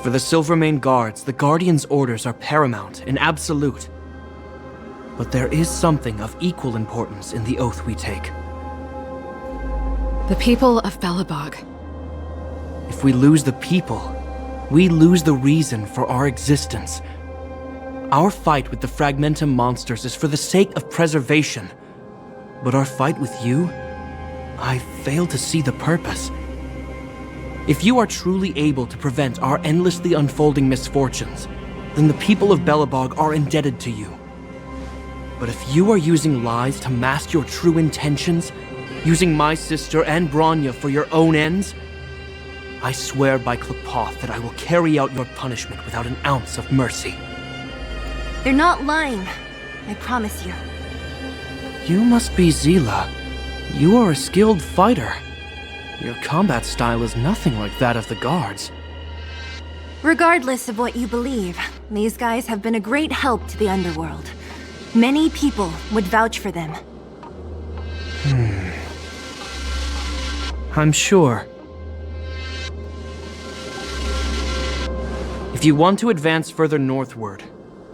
For the Silvermane Guards, the Guardian's orders are paramount and absolute. But there is something of equal importance in the oath we take. The people of Belobog. If we lose the people, we lose the reason for our existence. Our fight with the Fragmentum monsters is for the sake of preservation. But our fight with you, I fail to see the purpose. If you are truly able to prevent our endlessly unfolding misfortunes, then the people of Belobog are indebted to you. But if you are using lies to mask your true intentions, using my sister and Branya for your own ends, I swear by Klepoth that I will carry out your punishment without an ounce of mercy. They're not lying. I promise you. You must be Zila. You are a skilled fighter. Your combat style is nothing like that of the guards. Regardless of what you believe, these guys have been a great help to the underworld. Many people would vouch for them. I'm sure. If you want to advance further northward,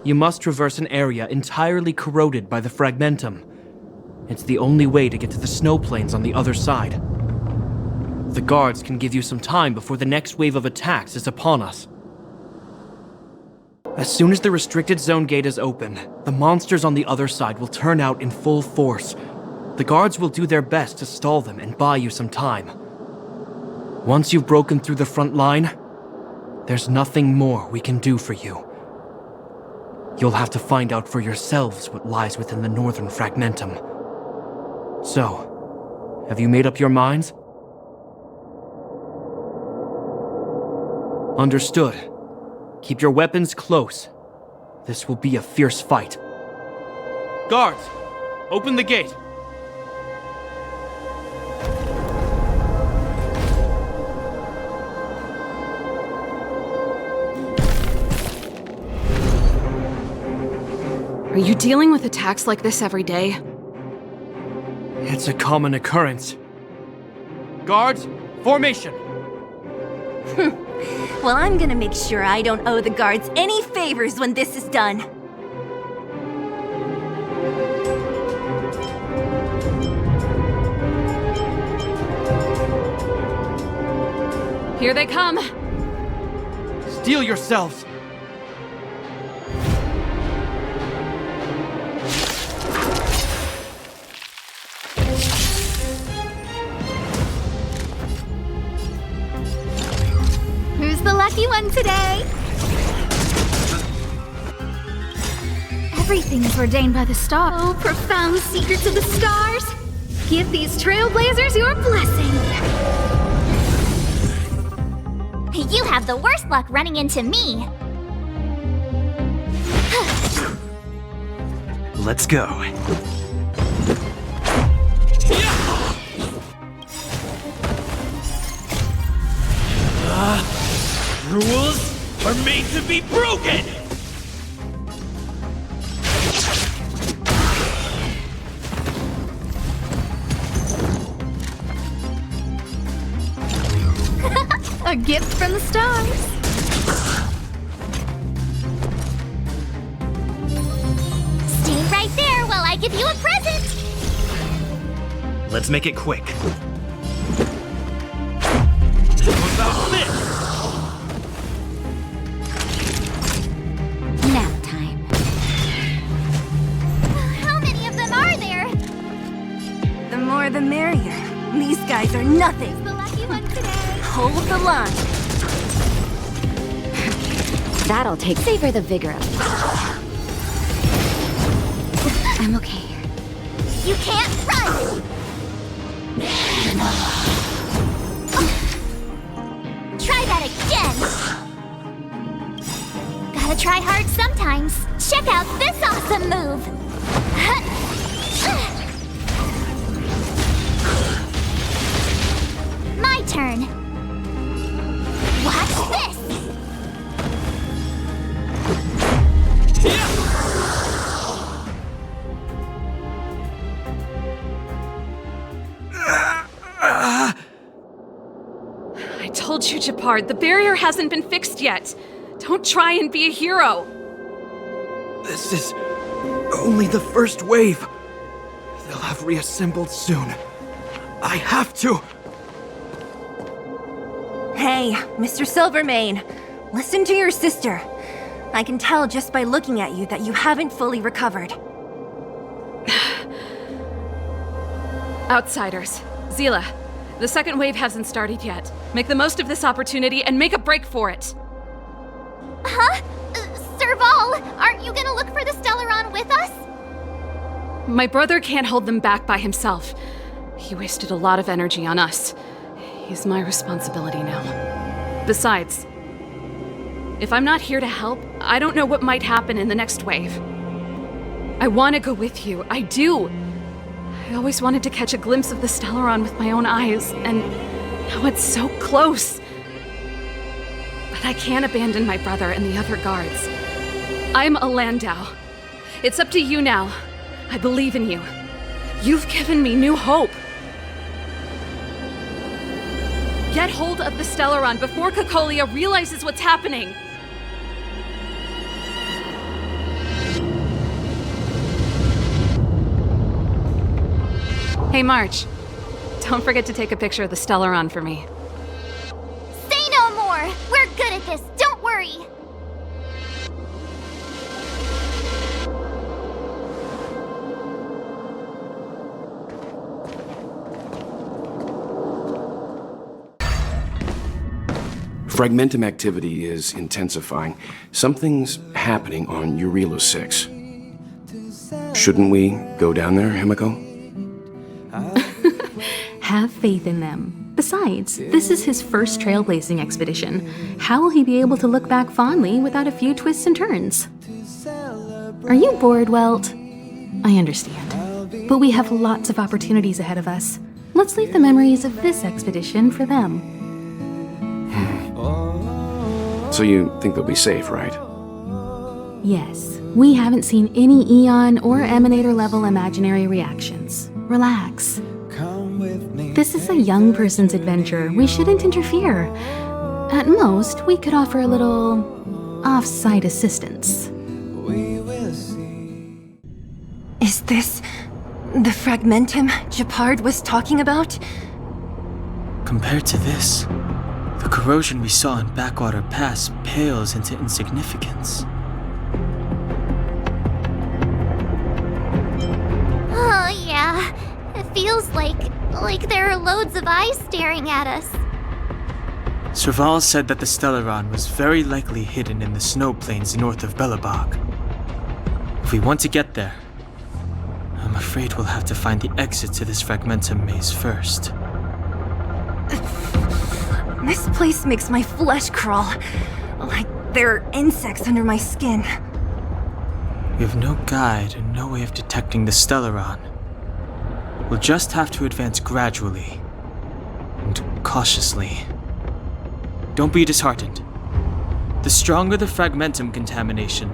you must traverse an area entirely corroded by the fragmentum. It's the only way to get to the snow plains on the other side. The guards can give you some time before the next wave of attacks is upon us. As soon as the restricted zone gate is open, the monsters on the other side will turn out in full force. The guards will do their best to stall them and buy you some time. Once you've broken through the front line, there's nothing more we can do for you. You'll have to find out for yourselves what lies within the northern fragmentum. So, have you made up your minds? Understood. Keep your weapons close. This will be a fierce fight. Guards, open the gate. Are you dealing with attacks like this every day? It's a common occurrence. Guards, formation! Well, I'm gonna make sure I don't owe the guards any favors when this is done. Here they come! Steel yourselves! Who's the lucky one today? Everything is ordained by the stars. Oh, profound secrets of the stars. Give these trailblazers your blessing. You have the worst luck running into me. Let's go. Rules are made to be broken! A gift from the stars. Stay right there while I give you a present. Let's make it quick. How about this? Nap time. How many of them are there? The more the merrier. These guys are nothing. The lucky one today. Hold the line. That'll take. Savor the vigor of it. I'm okay here. You can't run! Try that again! Gotta try hard sometimes. Check out this awesome move! My turn. Watch this! I told you, Japard, the barrier hasn't been fixed yet. Don't try and be a hero. This is only the first wave. They'll have reassembled soon. I have to. Hey, Mr. Silvermane, listen to your sister. I can tell just by looking at you that you haven't fully recovered. Outsiders. Zila, the second wave hasn't started yet. Make the most of this opportunity and make a break for it. Huh? Serval, aren't you gonna look for the Stellaron with us? My brother can't hold them back by himself. He wasted a lot of energy on us. He's my responsibility now. Besides, if I'm not here to help, I don't know what might happen in the next wave. I want to go with you. I do. I always wanted to catch a glimpse of the Stellaron with my own eyes, and now it's so close. But But I can't abandon my brother and the other guards. I'm a Landau. It's up to you now. I believe in you. You've given me new hope. Get hold of the Stellaron before Cocolia realizes what's happening. Hey, March. Don't forget to take a picture of the Stellaron for me. Say no more! We're good at this, don't worry! Fragmentum activity is intensifying. Something's happening on Eurilo 6. Shouldn't we go down there, Himiko? Have faith in them. Besides, this is his first trailblazing expedition. How will he be able to look back fondly without a few twists and turns? Are you bored, Welt? I understand. But we have lots of opportunities ahead of us. Let's leave the memories of this expedition for them. So you think they'll be safe, right? Yes. We haven't seen any Eon or Emanator level imaginary reactions. Relax. This is a young person's adventure. We shouldn't interfere. At most, we could offer a little off-site assistance. Is this the Fragmentum Gepard was talking about? Compared to this, the corrosion we saw in Backwater Pass pales into insignificance. Oh, yeah. It feels like there are loads of eyes staring at us. Serval said that the Stellaron was very likely hidden in the snow plains north of Belobog. If we want to get there, I'm afraid we'll have to find the exit to this Fragmentum maze first. This place makes my flesh crawl. Like there are insects under my skin. We have no guide and no way of detecting the Stellaron. We'll just have to advance gradually and cautiously. Don't be disheartened. The stronger the Fragmentum contamination,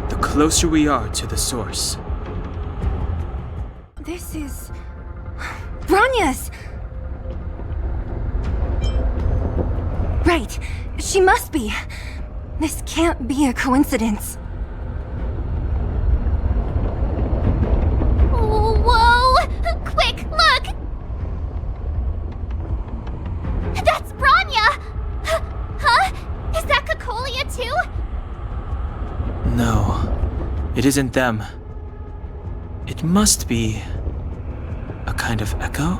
the closer we are to the source. This is... Bronya's! Right. She must be. This can't be a coincidence. Whoa! Quick, look! That's Bronya! Huh? Is that Cocolia too? No, it isn't them. It must be a kind of echo?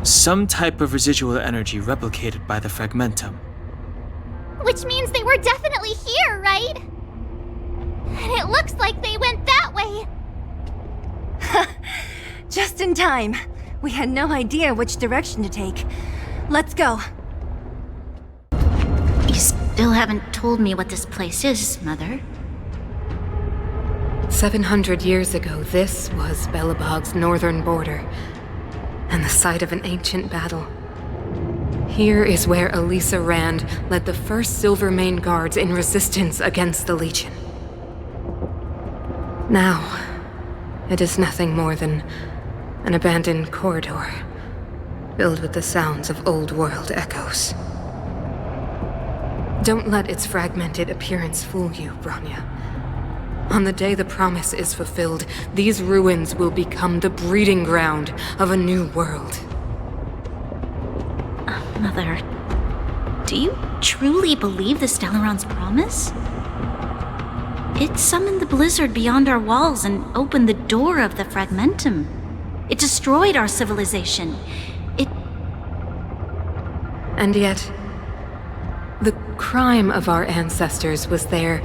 Some type of residual energy replicated by the Fragmentum. Which means they were definitely here, right? And it looks like they went that way. Just in time. We had no idea which direction to take. Let's go. You still haven't told me what this place is, Mother. 700 years ago, this was Belobog's northern border, and the site of an ancient battle. Here is where Elisa Rand led the first Silvermane Guards in resistance against the Legion. Now, it is nothing more than an abandoned corridor, filled with the sounds of old-world echoes. Don't let its fragmented appearance fool you, Bronya. On the day the promise is fulfilled, these ruins will become the breeding ground of a new world. Mother, do you truly believe the Stellaron's promise? It summoned the blizzard beyond our walls and opened the door of the Fragmentum. It destroyed our civilization. And yet, the crime of our ancestors was their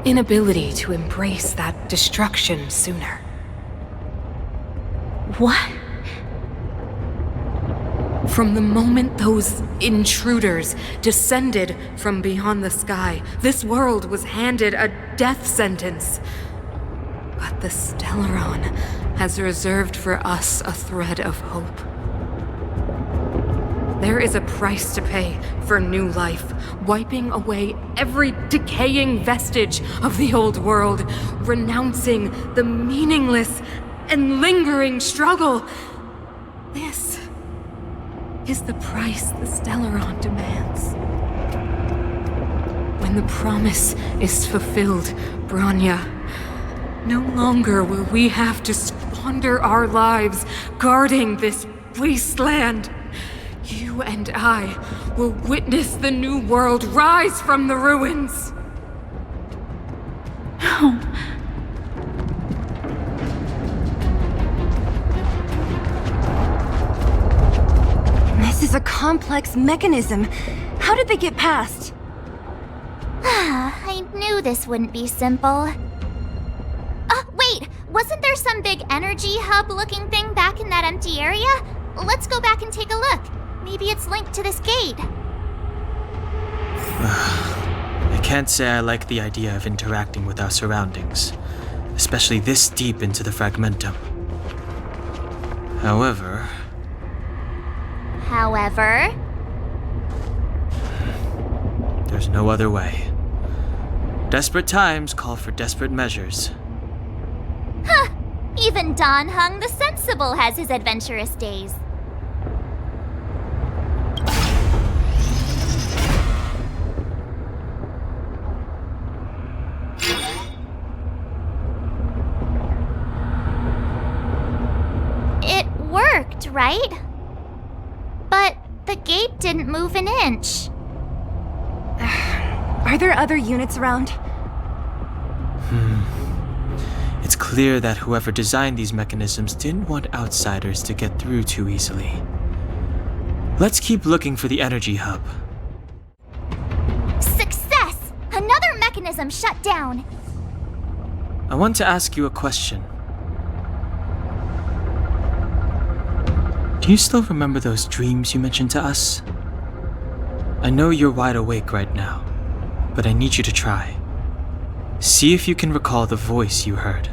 inability to embrace that destruction sooner. What? From the moment those intruders descended from beyond the sky, this world was handed a death sentence. But the Stellaron has reserved for us a thread of hope. There is a price to pay for new life, wiping away every decaying vestige of the old world, renouncing the meaningless and lingering struggle. This is the price the Stellaron demands. When the promise is fulfilled, Bronya, no longer will we have to squander our lives guarding this wasteland. You and I will witness the new world rise from the ruins. No. This is a complex mechanism. How did they get past? I knew this wouldn't be simple. Wait! Wasn't there some big energy hub-looking thing back in that empty area? Let's go back and take a look. Maybe it's linked to this gate. I can't say I like the idea of interacting with our surroundings, especially this deep into the fragmentum. However, there's no other way. Desperate times call for desperate measures. Huh! Even Dan Heng the Sensible has his adventurous days. It worked, right? But the gate didn't move an inch. Are there other units around? It's clear that whoever designed these mechanisms didn't want outsiders to get through too easily. Let's keep looking for the energy hub. Success! Another mechanism shut down. I want to ask you a question. Do you still remember those dreams you mentioned to us? I know you're wide awake right now, but I need you to try. See if you can recall the voice you heard.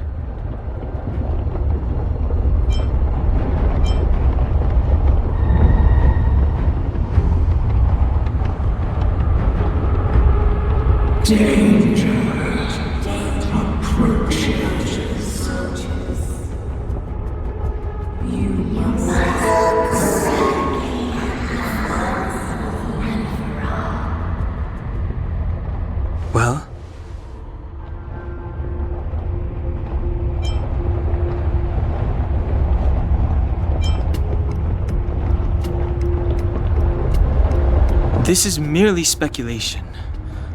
Danger approaches. You must Well? This is merely speculation,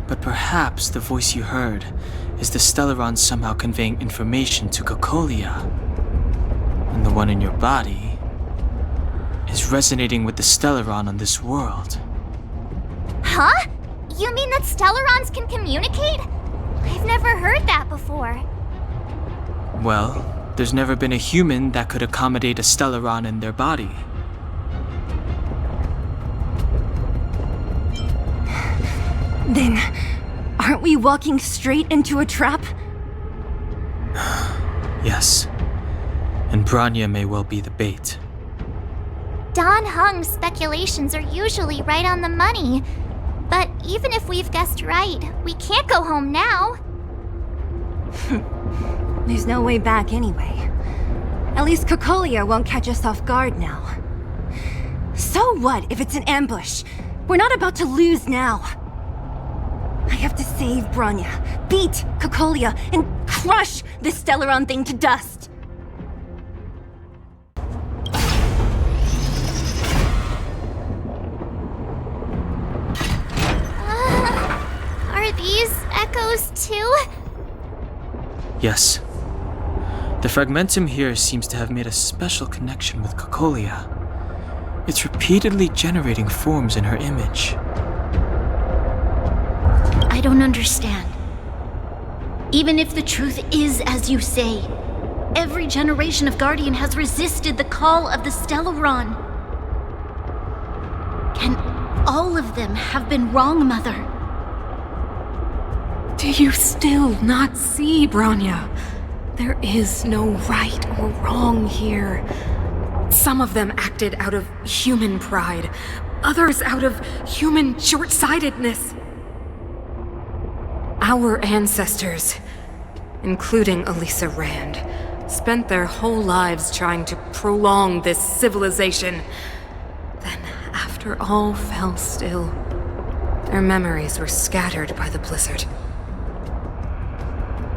but perhaps the voice you heard is the Stellaron somehow conveying information to Cocolia. And the one in your body is resonating with the Stellaron on this world. Huh? You mean that Stellarons can communicate? I've never heard that before. Well, there's never been a human that could accommodate a Stellaron in their body. Then, aren't we walking straight into a trap? Yes. And Bronya may well be the bait. Dan Heng's speculations are usually right on the money. But even if we've guessed right, we can't go home now. There's no way back anyway. At least Cocolia won't catch us off guard now. So what if it's an ambush? We're not about to lose now. I have to save Bronya, beat Cocolia, and crush this Stellaron thing to dust. Are these echoes too? Yes. The fragmentum here seems to have made a special connection with Cocolia. It's repeatedly generating forms in her image. I don't understand. Even if the truth is as you say, every generation of Guardian has resisted the call of the Stellaron. Can all of them have been wrong, Mother? Do you still not see, Bronya? There is no right or wrong here. Some of them acted out of human pride, others out of human short-sightedness. Our ancestors, including Elisa Rand, spent their whole lives trying to prolong this civilization. Then, after all fell still, their memories were scattered by the blizzard.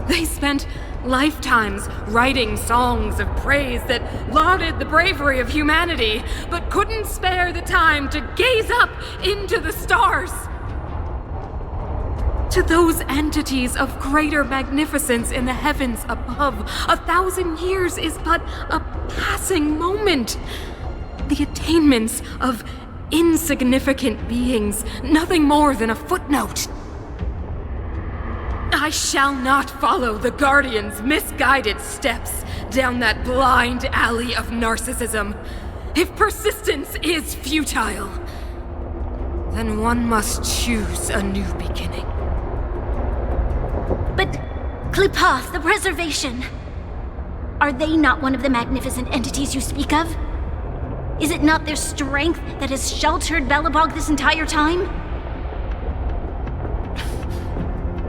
They spent lifetimes writing songs of praise that lauded the bravery of humanity, but couldn't spare the time to gaze up into the stars. To those entities of greater magnificence in the heavens above, 1,000 years is but a passing moment. The attainments of insignificant beings, nothing more than a footnote. I shall not follow the Guardian's misguided steps down that blind alley of narcissism. If persistence is futile, then one must choose a new beginning. But Klipoth, the Preservation, are they not one of the magnificent entities you speak of? Is it not their strength that has sheltered Belobog this entire time?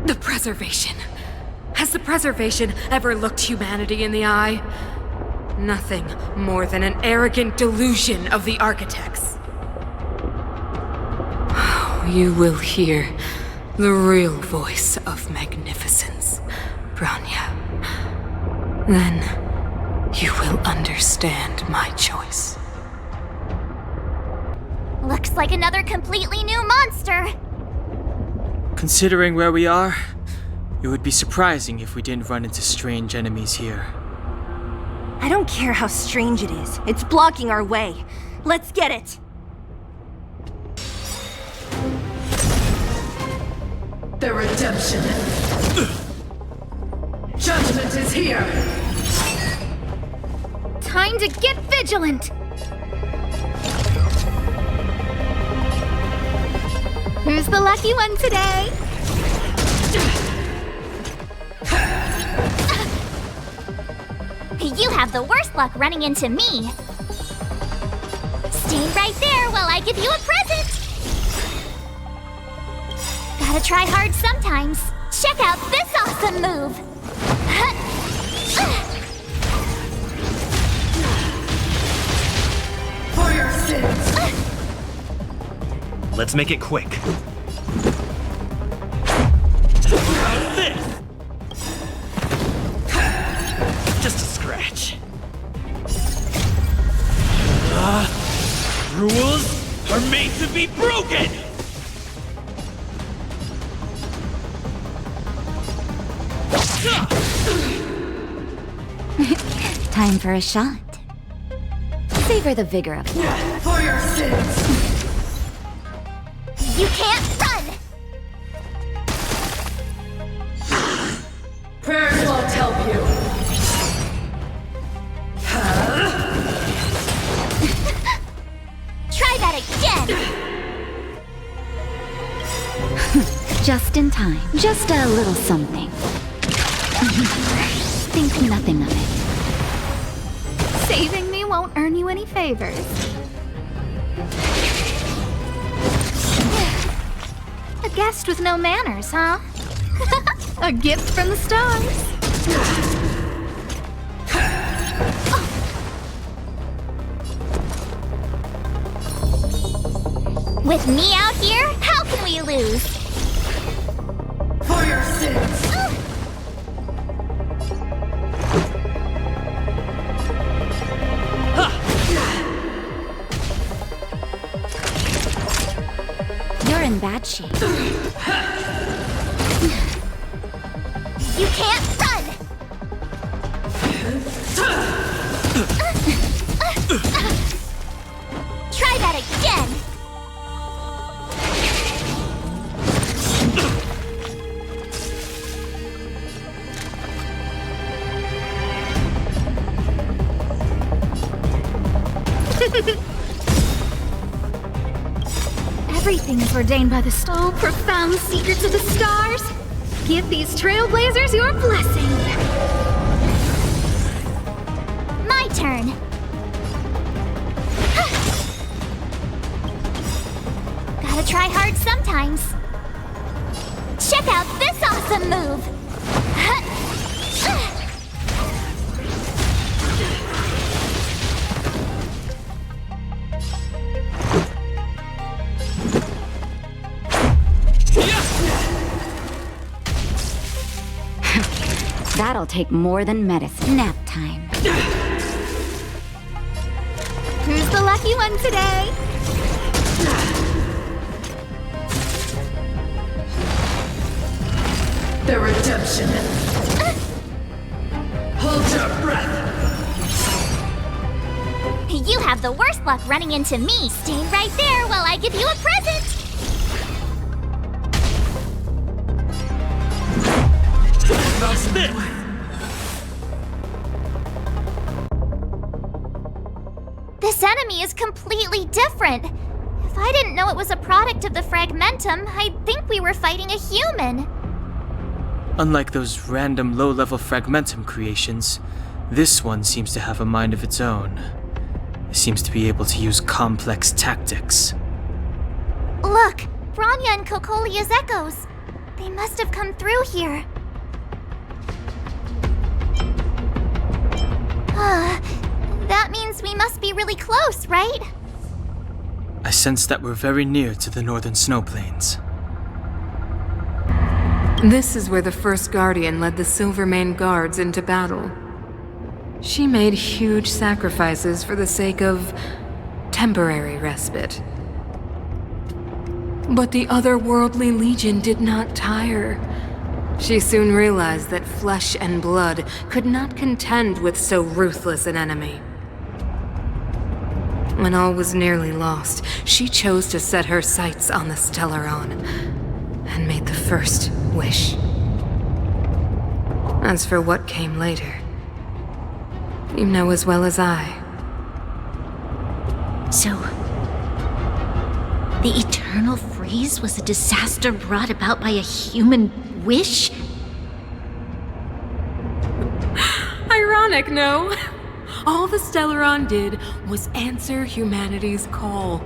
The Preservation. Has the Preservation ever looked humanity in the eye? Nothing more than an arrogant delusion of the architects. You will hear the real voice of magnificence, Bronya. Then you will understand my choice. Looks like another completely new monster. Considering where we are, it would be surprising if we didn't run into strange enemies here. I don't care how strange it is. It's blocking our way. Let's get it! The redemption. Judgment is here. Time to get vigilant! Who's the lucky one today? You have the worst luck running into me. Stay right there while I give you a present. Gotta try hard sometimes. Check out this awesome move. For your sins. Let's make it quick. How's this? Just a scratch. Rules are made to be broken! Time for a shot. Savor the vigor of it. For your sins. You can't run! Prayers won't help you. Try that again! Just in time. Just a little something. Think nothing of it. Saving me won't earn you any favors. A guest with no manners, huh? A gift from the stars. With me out here, how can we lose? For your sins. You're in bad shape. You can't run! Try that again! Everything is ordained by the stars. Profound secrets of the stars. Give these trailblazers your blessing. My turn. try hard sometimes. Check out this awesome move! That'll take more than medicine. Nap time. Who's the lucky one today? The redemption. Hold your breath. You have the worst luck running into me. Stay right there while I give you a present. How's this? This enemy is completely different. If I didn't know it was a product of the Fragmentum, I'd think we were fighting a human. Unlike those random low-level Fragmentum creations, this one seems to have a mind of its own. It seems to be able to use complex tactics. Look, Bronya and Kokolia's echoes. They must have come through here. That means we must be really close, right? I sense that we're very near to the northern snow plains. This is where the first Guardian led the Silvermane Guards into battle. She made huge sacrifices for the sake of temporary respite. But the otherworldly Legion did not tire. She soon realized that flesh and blood could not contend with so ruthless an enemy. When all was nearly lost, she chose to set her sights on the Stellaron and made the first wish. As for what came later, you know as well as I. So, the eternal freeze was a disaster brought about by a human wish? Ironic, no? All the Stellaron did was answer humanity's call,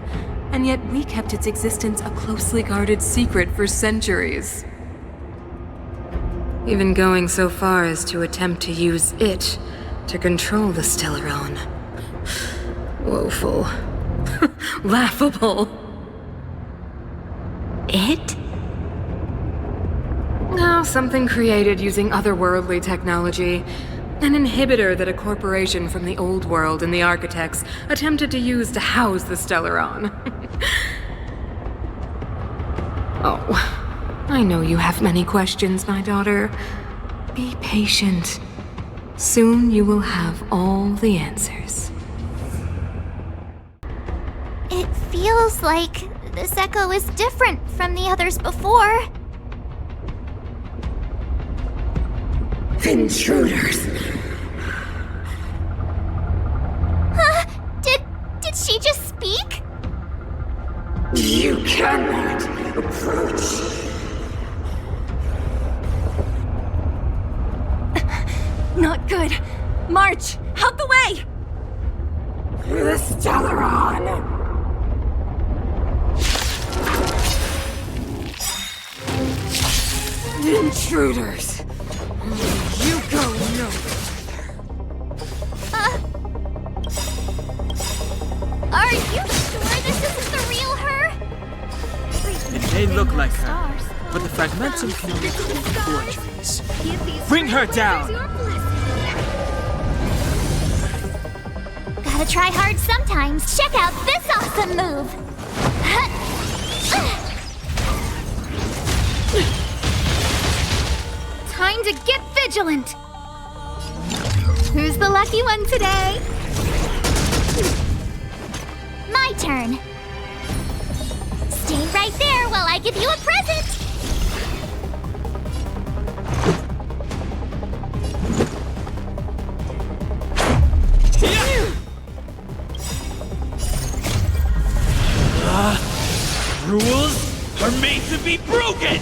and yet we kept its existence a closely guarded secret for centuries. Even going so far as to attempt to use it to control the Stellaron. Woeful. Laughable. It? No, something created using otherworldly technology. An inhibitor that a corporation from the old world and the architects attempted to use to house the Stellaron. Oh, I know you have many questions, my daughter. Be patient. Soon you will have all the answers. It feels like this echo is different from the others before. Intruders! Huh? Did she just speak? You cannot approach. Not good. March! Out the way! The Stellaron! Intruders! You go nowhere. Are you sure this isn't the real her? It may look like her, but the Fragmentum can only create forgeries. Bring her down! Gotta try hard sometimes. Check out this awesome move! Time to get vigilant! Who's the lucky one today? My turn. Stay right there while I give you a present! Rules are made to be broken!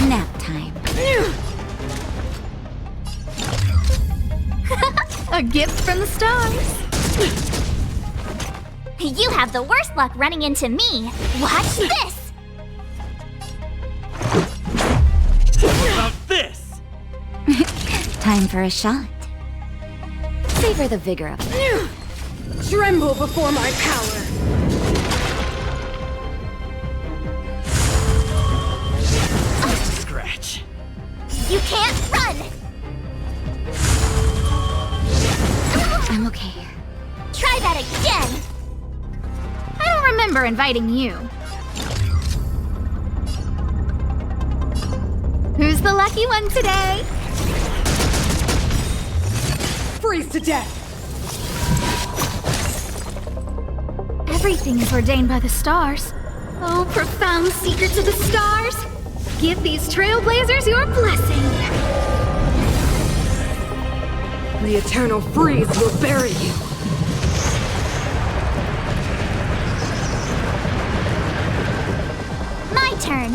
Nap time. A gift from the stars. You have the worst luck running into me. Watch this! What about this? Time for a shot. Savor the vigor of it. Tremble before my power! Scratch. You can't run! I'm okay. Try that again! I don't remember inviting you. Who's the lucky one today? Freeze to death! Everything is ordained by the stars. Oh, profound secrets of the stars! Give these trailblazers your blessing! The eternal freeze will bury you. My turn.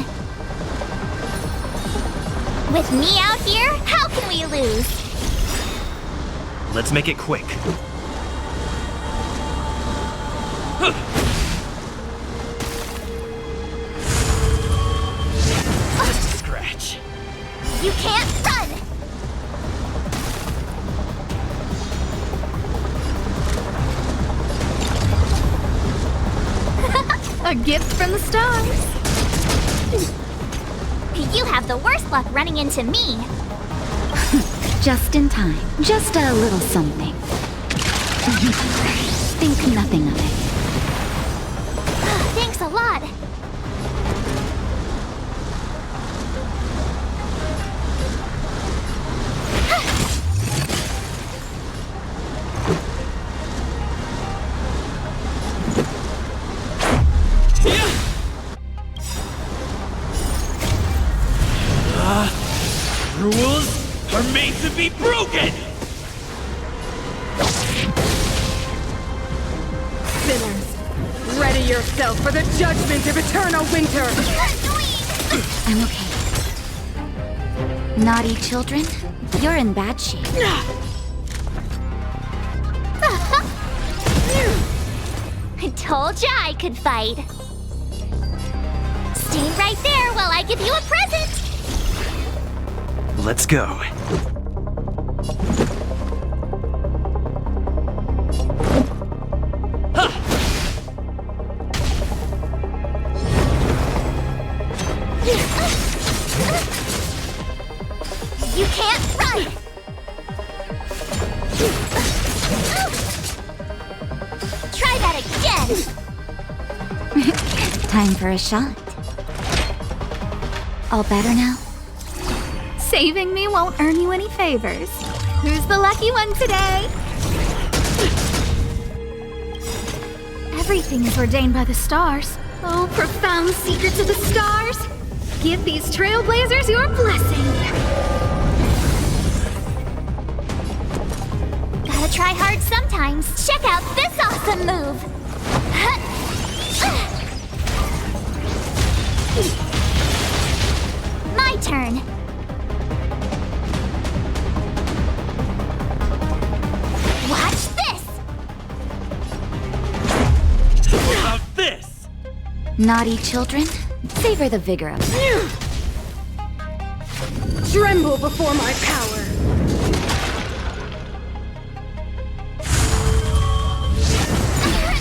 With me out here, how can we lose? Let's make it quick. Scratch. You can't run! A gift from the stars. You have the worst luck running into me. Just in time. Just a little something. Think nothing of it. Thanks a lot. Rules are made to be broken! Sinners, ready yourself for the judgment of eternal winter! I'm okay. Naughty children, you're in bad shape. I told ya I could fight. Stay right there while I give you a present! Let's go. You can't run! Try that again! Time for a shot. All better now? Saving me won't earn you any favors. Who's the lucky one today? Everything is ordained by the stars. Oh, profound secrets of the stars! Give these trailblazers your blessing! Gotta try hard sometimes. Check out this awesome move! My turn. Watch this! What about this? Naughty children, savor the vigor of it. Tremble before my power!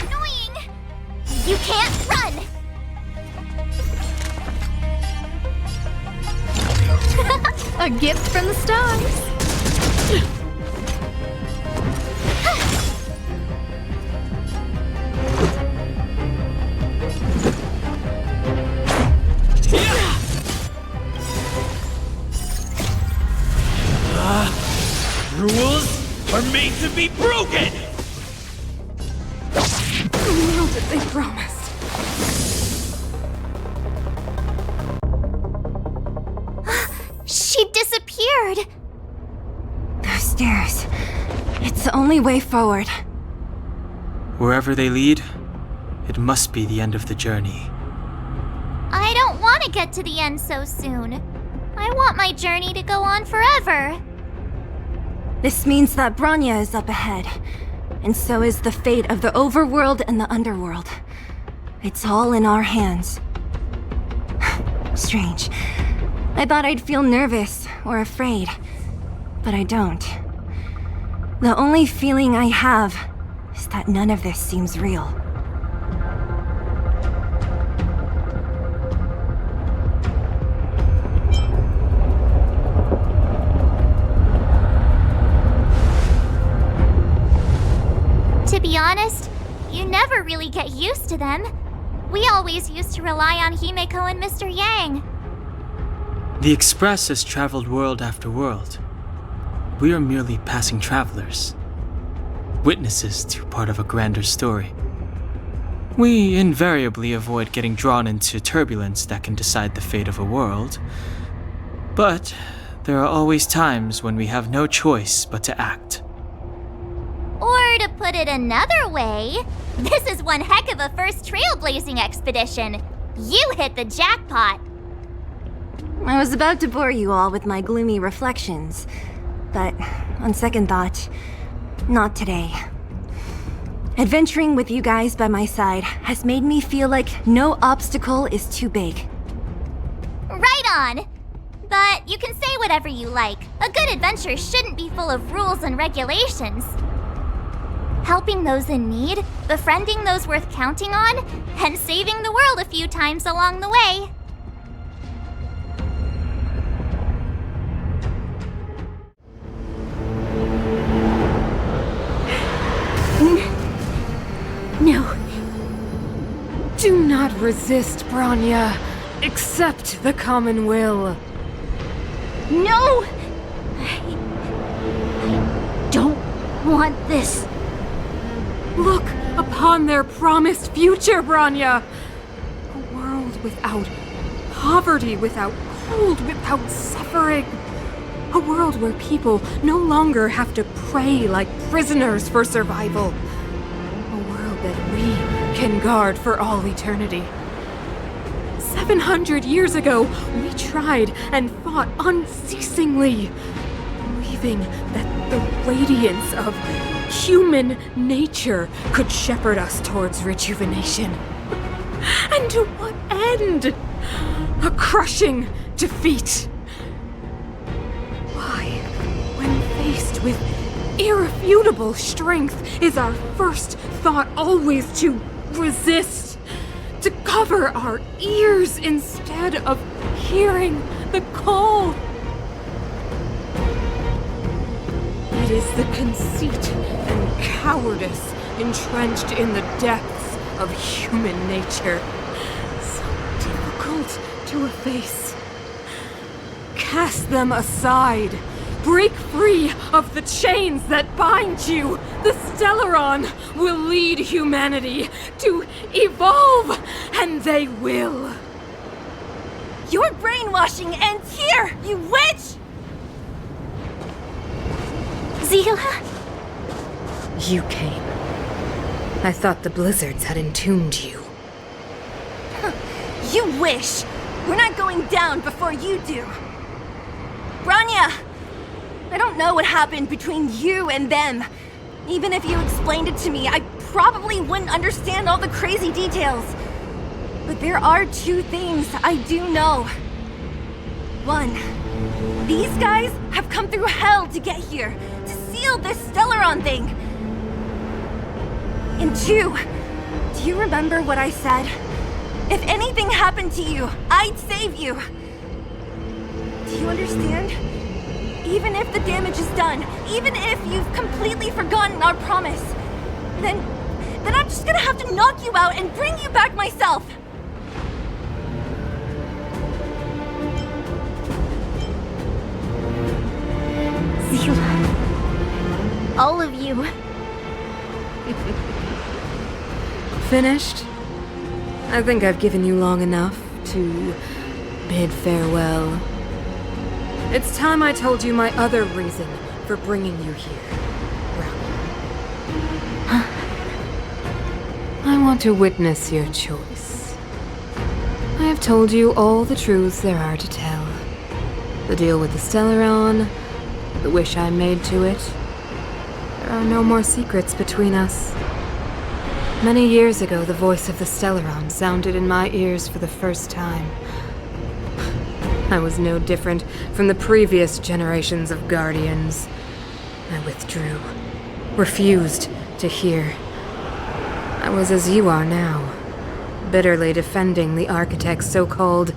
Annoying! You can't run! A gift from the stars. Rules are made to be broken! Now that they promised. She disappeared. Those stairs. It's the only way forward. Wherever they lead, it must be the end of the journey. I don't want to get to the end so soon. I want my journey to go on forever. This means that Bronya is up ahead. and so is the fate of the overworld and the underworld. It's all in our hands. Strange. I thought I'd feel nervous or afraid, but I don't. The only feeling I have is that none of this seems real. To be honest, you never really get used to them. We always used to rely on Himeko and Mr. Yang. The Express has traveled world after world. We are merely passing travelers, witnesses to part of a grander story. We invariably avoid getting drawn into turbulence that can decide the fate of a world, but there are always times when we have no choice but to act. Or to put it another way, this is one heck of a first trailblazing expedition. You hit the jackpot. I was about to bore you all with my gloomy reflections, but on second thought, not today. Adventuring with you guys by my side has made me feel like no obstacle is too big. Right on. But you can say whatever you like. A good adventure shouldn't be full of rules and regulations. Helping those in need, befriending those worth counting on, and saving the world a few times along the way. No. Do not resist, Bronya. Accept the common will. No! I don't want this. Look upon their promised future, Bronya! A world without poverty, without cold, without suffering. A world where people no longer have to pray like prisoners for survival. A world that we can guard for all eternity. 700 years ago, we tried and fought unceasingly, believing that the radiance of human nature could shepherd us towards rejuvenation. And to what end? A crushing defeat. Why, when faced with irrefutable strength, is our first thought always to resist? To cover our ears instead of hearing the call? It is the conceit and cowardice entrenched in the depths of human nature, so difficult to efface. Cast them aside. Break free of the chains that bind you. The Stellaron will lead humanity to evolve, and they will. Your brainwashing ends here, you witch! Zila? You came. I thought the blizzards had entombed you. You wish! We're not going down before you do. Bronya! I don't know what happened between you and them. Even if you explained it to me, I probably wouldn't understand all the crazy details. But there are two things I do know. One, these guys have come through hell to get here, to seal this Stellaron thing. And two, do you remember what I said? If anything happened to you, I'd save you. Do you understand? Even if the damage is done, even if you've completely forgotten our promise, then I'm just gonna have to knock you out and bring you back myself. Zila. All of you. Finished? I think I've given you long enough to bid farewell. It's time I told you my other reason for bringing you here, Brown. I want to witness your choice. I have told you all the truths there are to tell. The deal with the Stellaron, the wish I made to it. There are no more secrets between us. Many years ago, the voice of the Stellaron sounded in my ears for the first time. I was no different from the previous generations of Guardians. I withdrew, refused to hear. I was as you are now, bitterly defending the Architect's so-called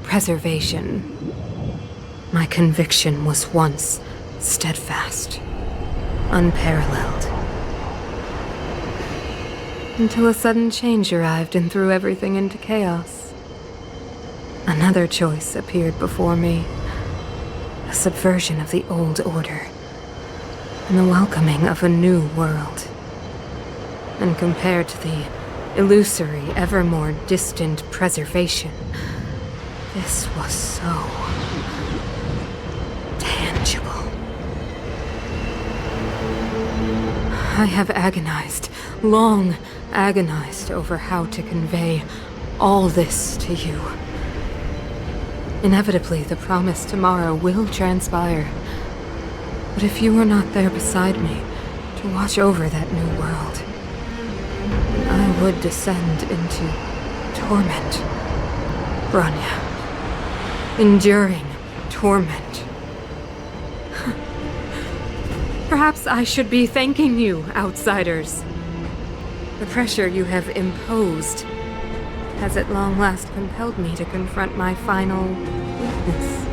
preservation. My conviction was once steadfast, unparalleled. Until a sudden change arrived and threw everything into chaos. Another choice appeared before me. A subversion of the old order. And the welcoming of a new world. And compared to the illusory, ever more distant preservation, this was so tangible. I have agonized, long agonized over how to convey all this to you. Inevitably, the promised tomorrow will transpire. But if you were not there beside me to watch over that new world, I would descend into torment. Bronya. Enduring torment. Perhaps I should be thanking you, outsiders. The pressure you have imposed has at long last compelled me to confront my final weakness.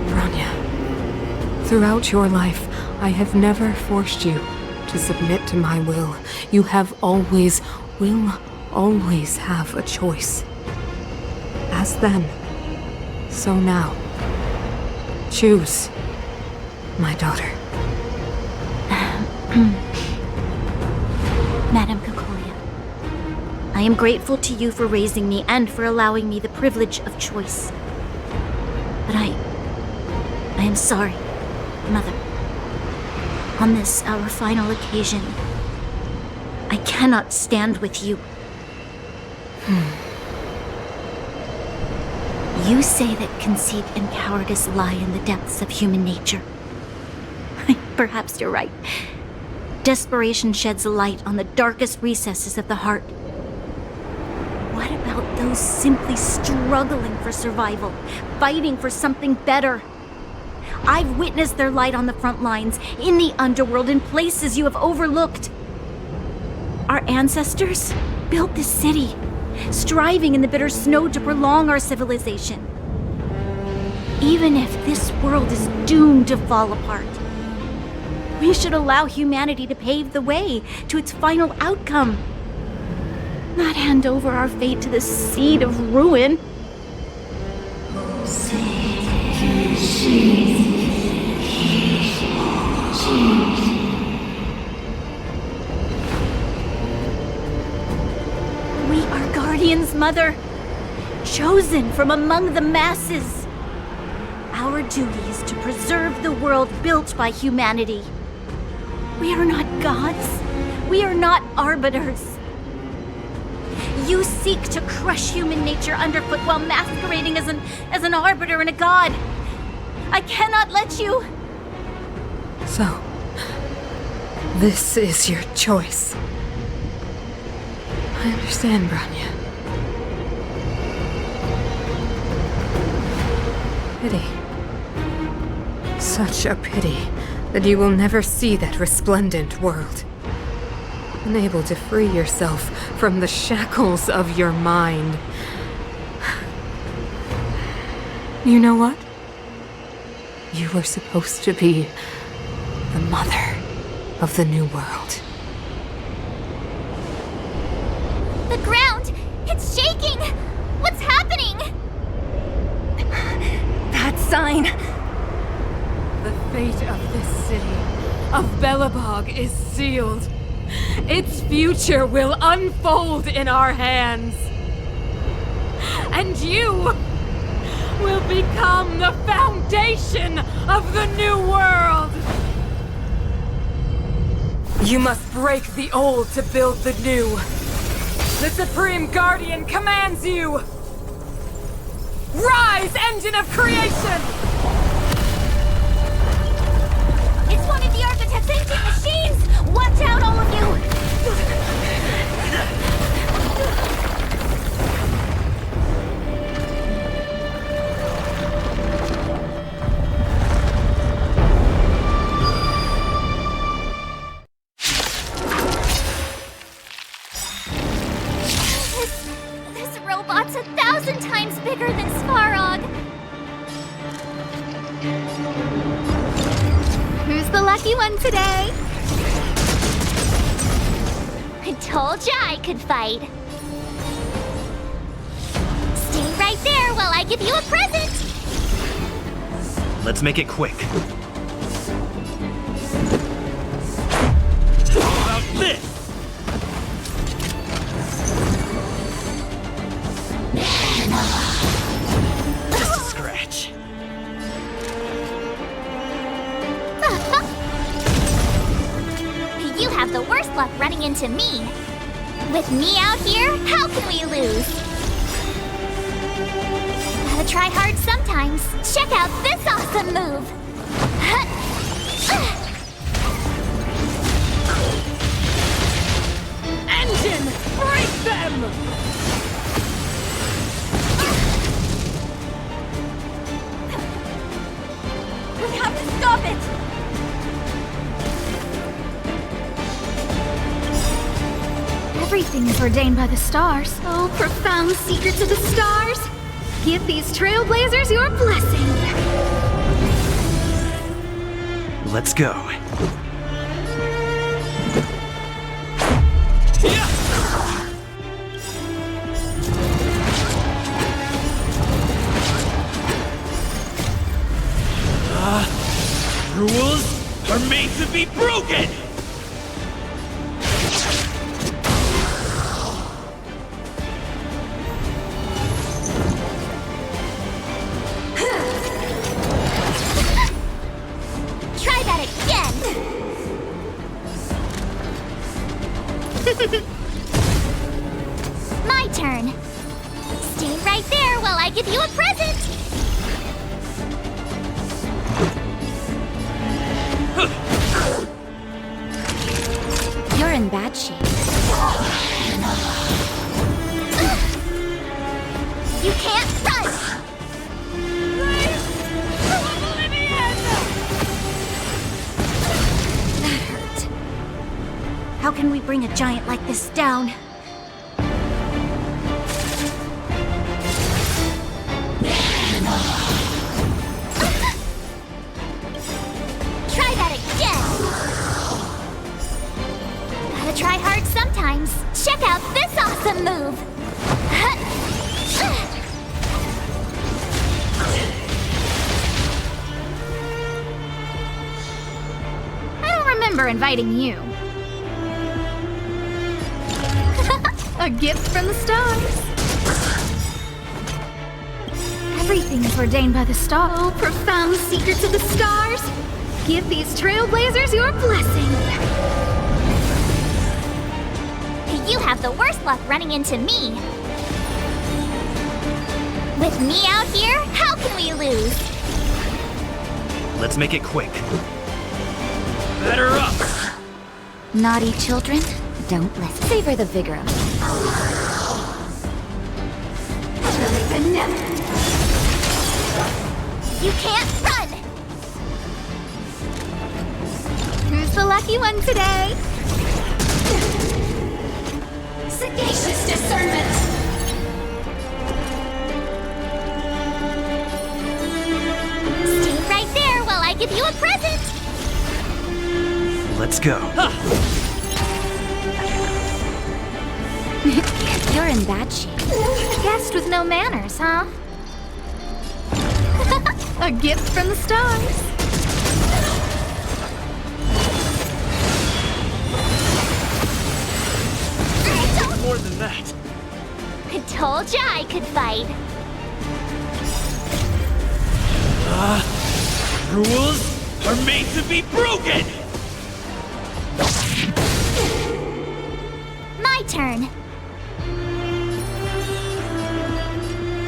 Bronya, throughout your life, I have never forced you to submit to my will. You have always, will always have a choice. As then, so now. Choose, my daughter. Madame Kokolia, I am grateful to you for raising me and for allowing me the privilege of choice. But I am sorry, Mother. On this, our final occasion, I cannot stand with you. You say that conceit and cowardice lie in the depths of human nature. Perhaps you're right. Desperation sheds a light on the darkest recesses of the heart. What about those simply struggling for survival, fighting for something better? I've witnessed their light on the front lines, in the underworld, in places you have overlooked. Our ancestors built this city, striving in the bitter snow to prolong our civilization. Even if this world is doomed to fall apart, we should allow humanity to pave the way to its final outcome. Not hand over our fate to the seed of ruin. We are guardians, Mother, chosen from among the masses. Our duty is to preserve the world built by humanity. We are not gods. We are not arbiters. You seek to crush human nature underfoot while masquerading as an arbiter and a god. I cannot let you. So, this is your choice. I understand, Bronya. Pity. Such a pity that you will never see that resplendent world. Unable to free yourself from the shackles of your mind. You know what? You were supposed to be the mother of the new world. The ground! It's shaking! What's happening? That sign! The fate of this city, of Belobog, is sealed. Its future will unfold in our hands. And you will become the foundation of the new world. You must break the old to build the new. The Supreme Guardian commands you! Rise, engine of creation! It's one of the Architect's Sentient machines! Watch out, all of you! This robot's 1,000 times bigger than Svarog. Who's the lucky one today? I told ya I could fight. Stay right there while I give you a present. Let's make it quick. How about this? Just a scratch. You have the worst luck running into me. With me out here, how can we lose? Gotta try hard sometimes. Check out this awesome move. Engine! Break them! We have to stop it! Everything is ordained by the stars. Oh, profound secrets of the stars! Give these trailblazers your blessing! Let's go. Rules are made to be broken! Try that again. My turn. Stay right there while I give you a present. You're in bad shape. You can't run. That hurt. How can we bring a giant like this down? Try that again. Gotta try hard sometimes. Check out this awesome move. I don't remember inviting you. A gift from the stars. Everything is ordained by the stars. Oh, profound secrets of the stars. Give these trailblazers your blessing. You have the worst luck running into me. With me out here, how can we lose? Let's make it quick. Better up! Naughty children, don't listen. Savor the vigor of it. You can't run! Who's the lucky one today? Sagacious discernment! Stay right there while I give you a present! Let's go. You're in bad shape. Guest with no manners, huh? A gift from the stars. More than that. I told ya I could fight. Rules are made to be broken! My turn.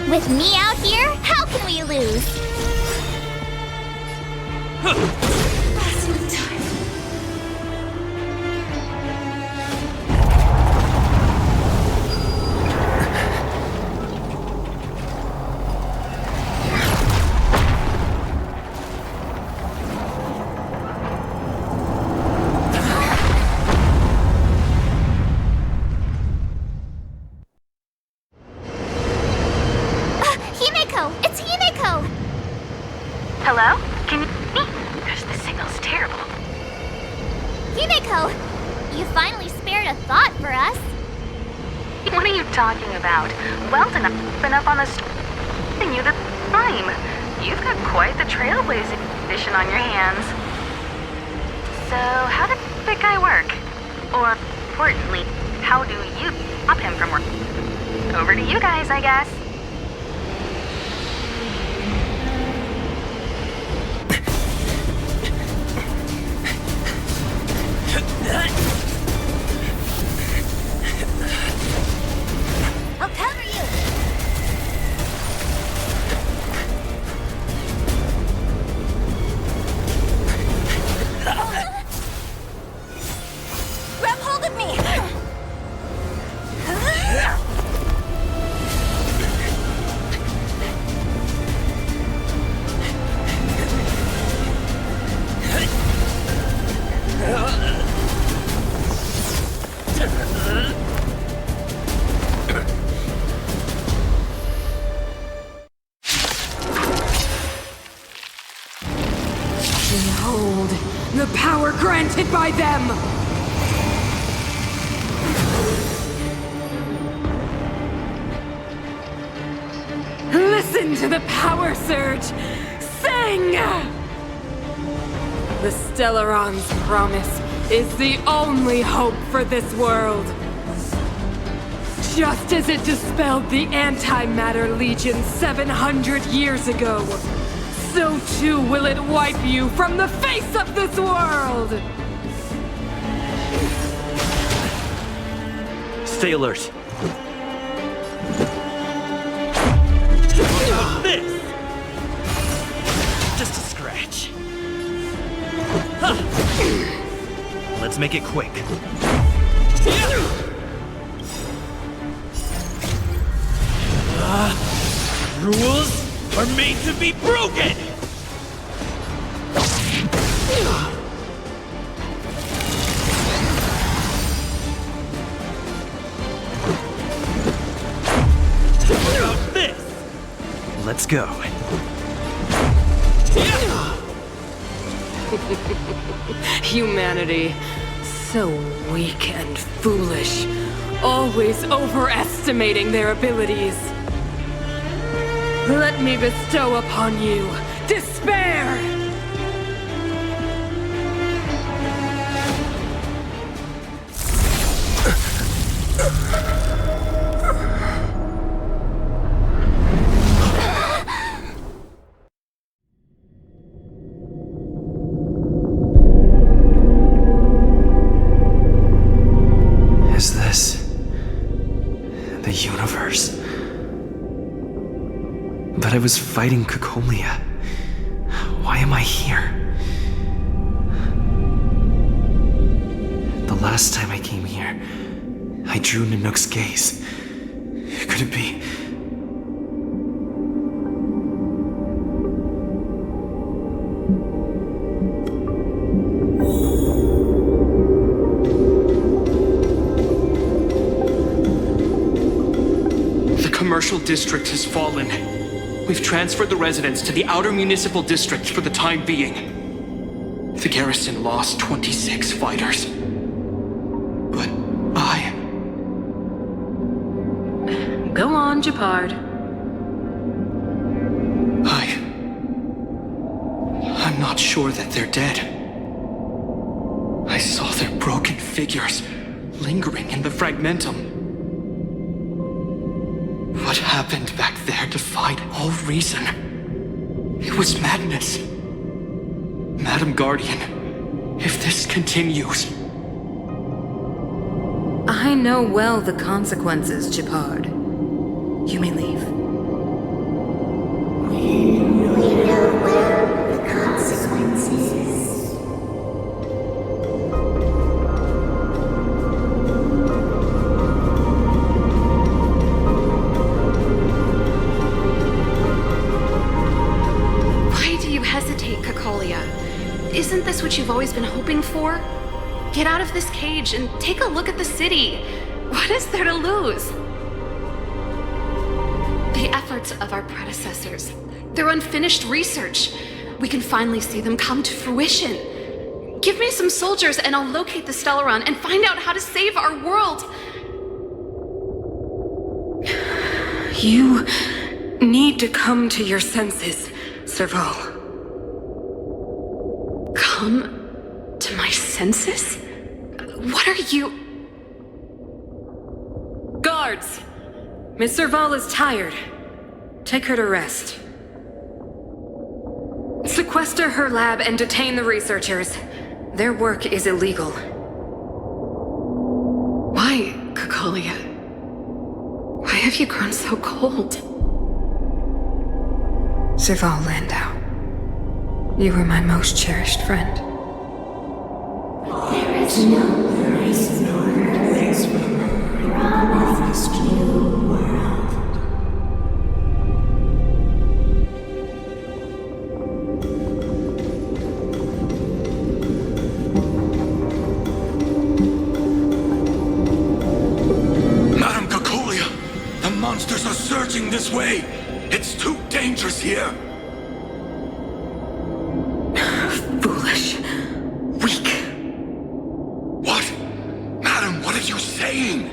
With me out here, how can we lose? Hello? Can you hear me? Gosh, the signal's terrible. Himeko! You finally spared a thought for us. What are you talking about? Weldon, I've been up on the and you the time. You've got quite the trailblazing mission on your hands. So, how did that guy work? Or, importantly, how do you stop him from work? Over to you guys, I guess. I'll cover you! Grab hold of me! Behold, the power granted by them! Listen to the power surge! Sing! The Stellaron's promise is the only hope for this world. Just as it dispelled the Antimatter Legion 700 years ago, so too will it wipe you from the face of this world! Stay alert. This! Just a scratch. Huh. Let's make it quick. Rules are made to be broken! About this! Let's go. Humanity, so weak and foolish, always overestimating their abilities. Let me bestow upon you despair! Is this the universe? But I was fighting Kokolia. Why am I here? The last time I came here, I drew Nanook's gaze. Could it be? The commercial district has fallen. We've transferred the residents to the outer municipal district for the time being. The garrison lost 26 fighters. But Go on, Japard. I'm not sure that they're dead. I saw their broken figures lingering in the fragmentum. What happened back there defied all reason. It was madness. Madam Guardian, if this continues... I know well the consequences, Japard. You may leave. We know well the consequences. Why do you hesitate, Kokolia? Isn't this what you've always been hoping for? Get out of this cage and take a look at the city. What is there to lose? The efforts of our predecessors, their unfinished research. we can finally see them come to fruition. Give me some soldiers and I'll locate the Stellaron and find out how to save our world. You need to come to your senses, Serval. Come to my senses? What are you... Guards! Miss Serval is tired. Take her to rest. Sequester her lab and detain the researchers. Their work is illegal. Why, Cocolia? Why have you grown so cold? Serval Landau, you were my most cherished friend. There is no place nor place from this new world. Madam Cocolia, the monsters are surging this way. It's too dangerous here. Foolish. Weak. What? Madam, what are you saying?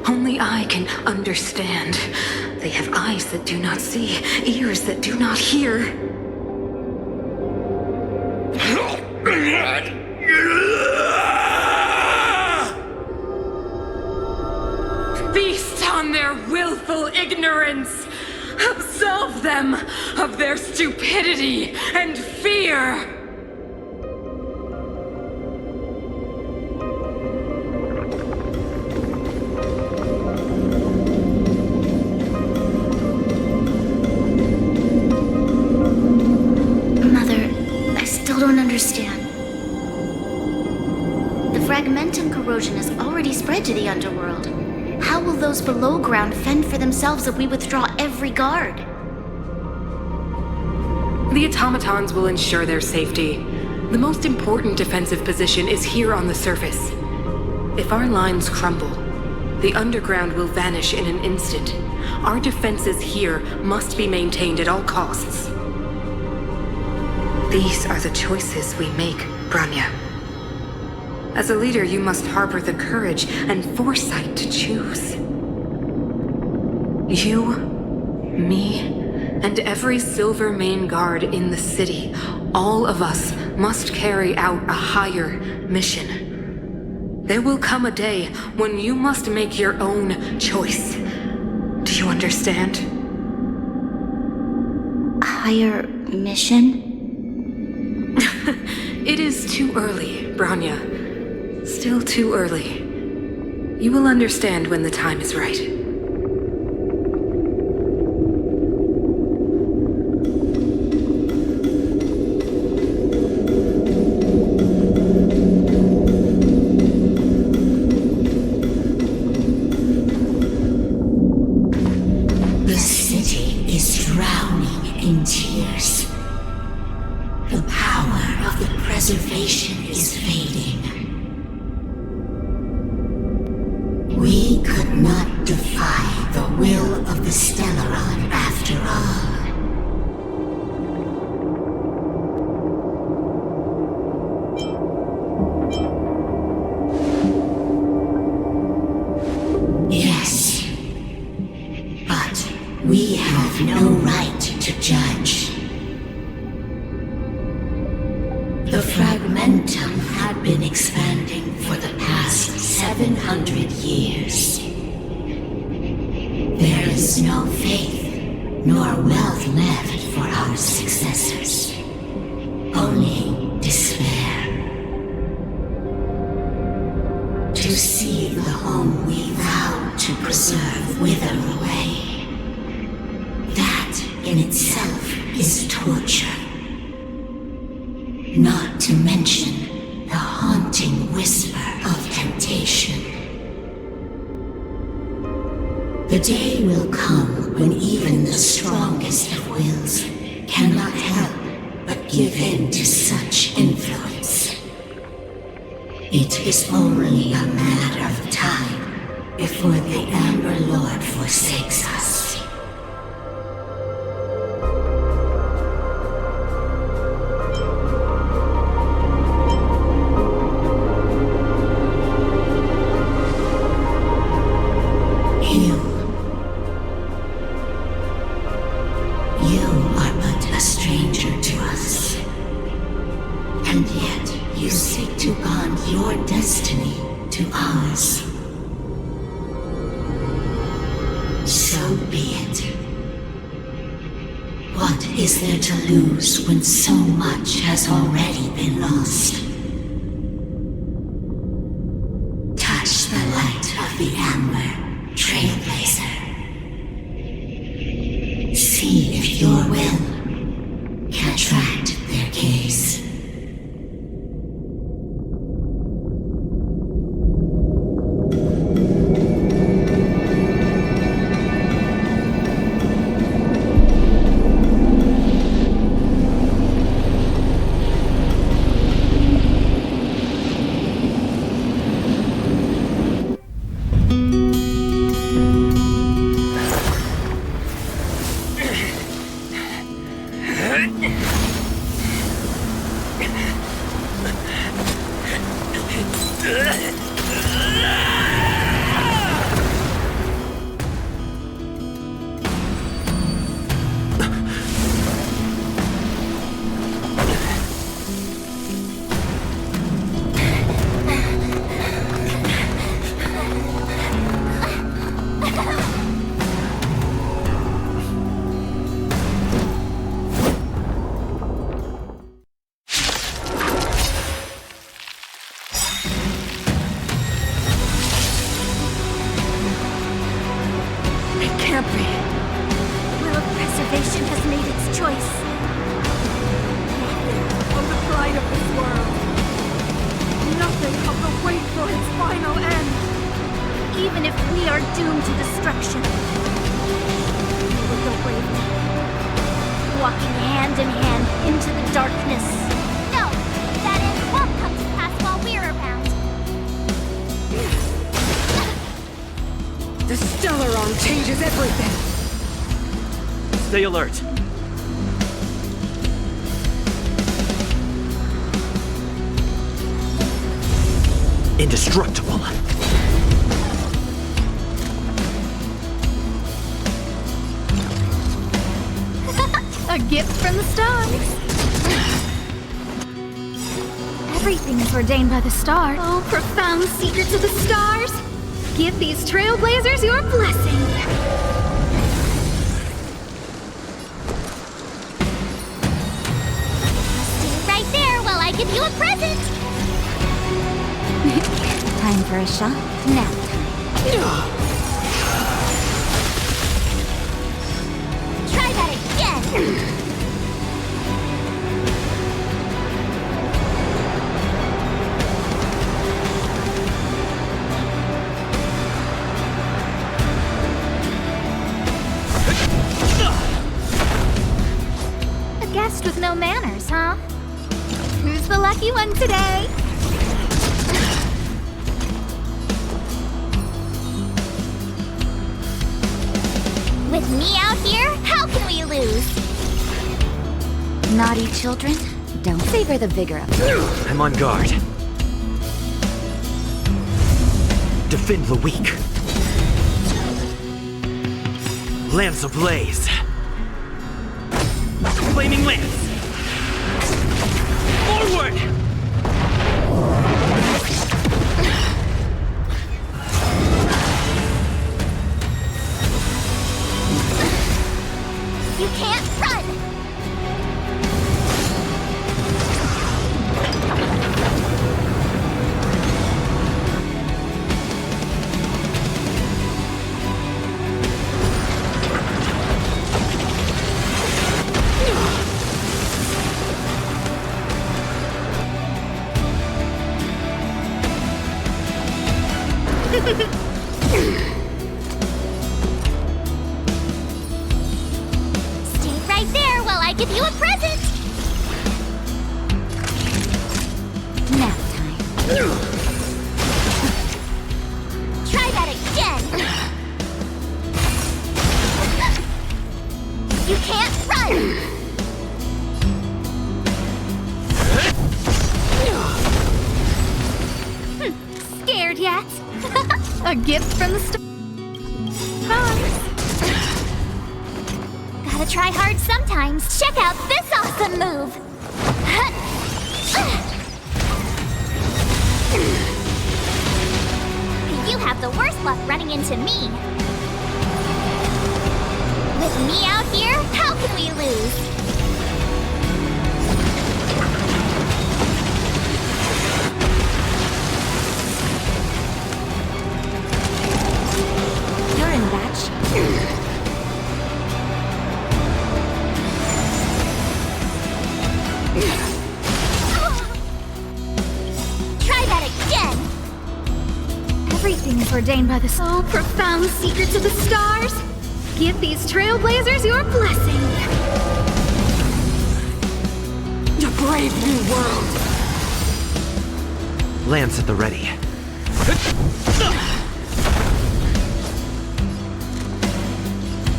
Only I can understand. They have eyes that do not see, ears that do not hear. Feast on their willful ignorance! Absolve them of their stupidity and fear! Understand. The fragmentum corrosion has already spread to the underworld. How will those below ground fend for themselves if we withdraw every guard? The automatons will ensure their safety. The most important defensive position is here on the surface. If our lines crumble, the underground will vanish in an instant. Our defenses here must be maintained at all costs. These are the choices we make, Branya. As a leader, you must harbor the courage and foresight to choose. You, me, and every Silver Main Guard in the city, all of us must carry out a higher mission. There will come a day when you must make your own choice. Do you understand? A higher mission? It is too early, Branya. Still too early. You will understand when the time is right. The city is drowning in tears. The power of the preservation is fading. We could not defy the will of the Stellaron after all. Yes, but we have no right to judge. The fragmentum had been expanding for the past 700 years. There is no faith nor wealth left for our successors. Only despair. To see the home we vowed to preserve wither away. That in itself is torture. Not to mention the haunting whisper of temptation. The day will come when even the strongest of wills cannot help but give in to such influence. It is only a matter of time before the Amber Lord forsakes us. destiny to ours. So be it. What is there to lose when so much has already been lost? Touch the light of the Amber, Trailblazer. See if your will can attract their gaze. Stay alert. Indestructible. A gift from the stars. Everything is ordained by the stars. Oh, profound secrets of the stars. Give these trailblazers your blessing. I give you a present! Time for a shot? Nap time. Try that again! A guest with no manners, huh? Who's the lucky one today? With me out here, how can we lose? Naughty children, don't savor the vigor of it. I'm on guard. Defend the weak. Lance ablaze. Flaming lance. Forward! You can't run! Stay right there while I give you a present! Nap time. Try that again! You can't run! Scared yet? A gift from the stars. Gotta try hard sometimes. Check out this awesome move! have the worst luck running into me. With me out here, how can we lose? You're in bad shape. Try that again! Everything is ordained by the so profound secrets of the stars. Give these trailblazers your blessing. A brave new world! Lance at the ready.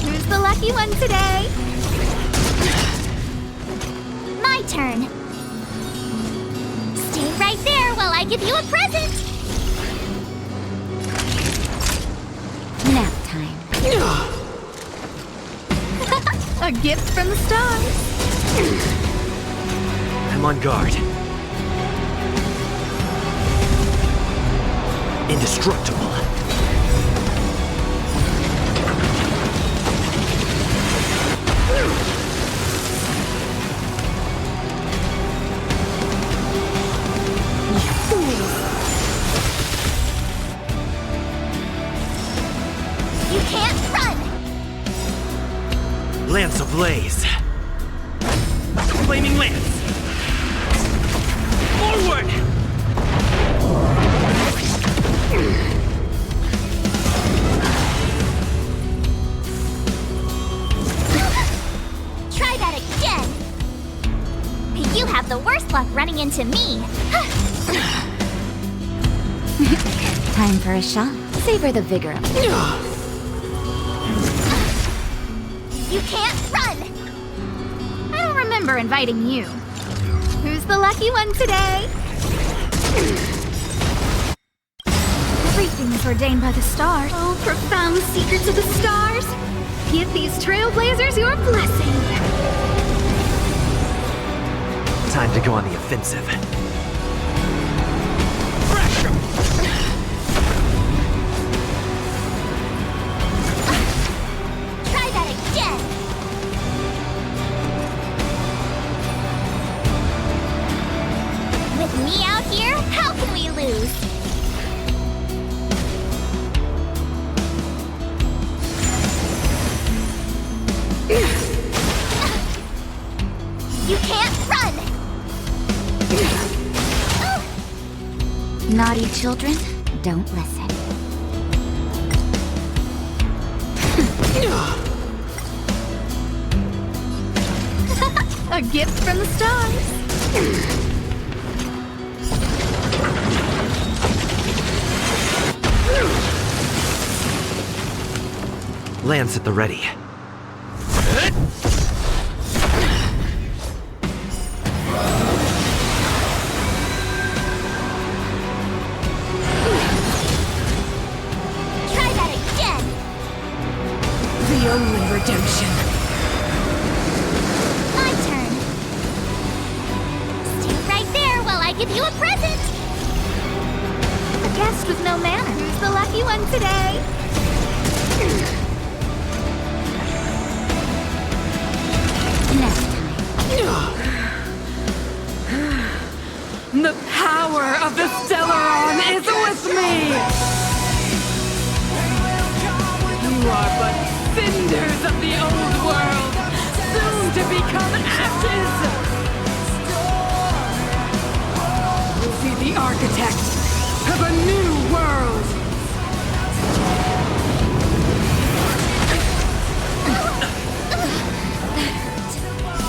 Who's the lucky one today? My turn. Stay right there while I give you a present. Nap time. A gift from the stars. I'm on guard. Indestructible. You can't run! Lance ablaze. Flaming lance. Forward! Try that again! You have the worst luck running into me. Time for a shot. Savor the vigor of it. You can't run! I don't remember inviting you. Who's the lucky one today? Everything is ordained by the stars. Oh, profound secrets of the stars. Give these trailblazers your blessing. Time to go on the offensive. Try that again! With me out here, how can we lose? You can't run! Naughty children, don't listen. A gift from the stars. Lance at the ready. Try that again! The only redemption. My turn. Stay right there while I give you a present. A guest with no manners. Who's the lucky one today? Nap The power of the Stellaron is with me! You are but cinders of the old world, soon to become ashes! You'll be the architect of a new world!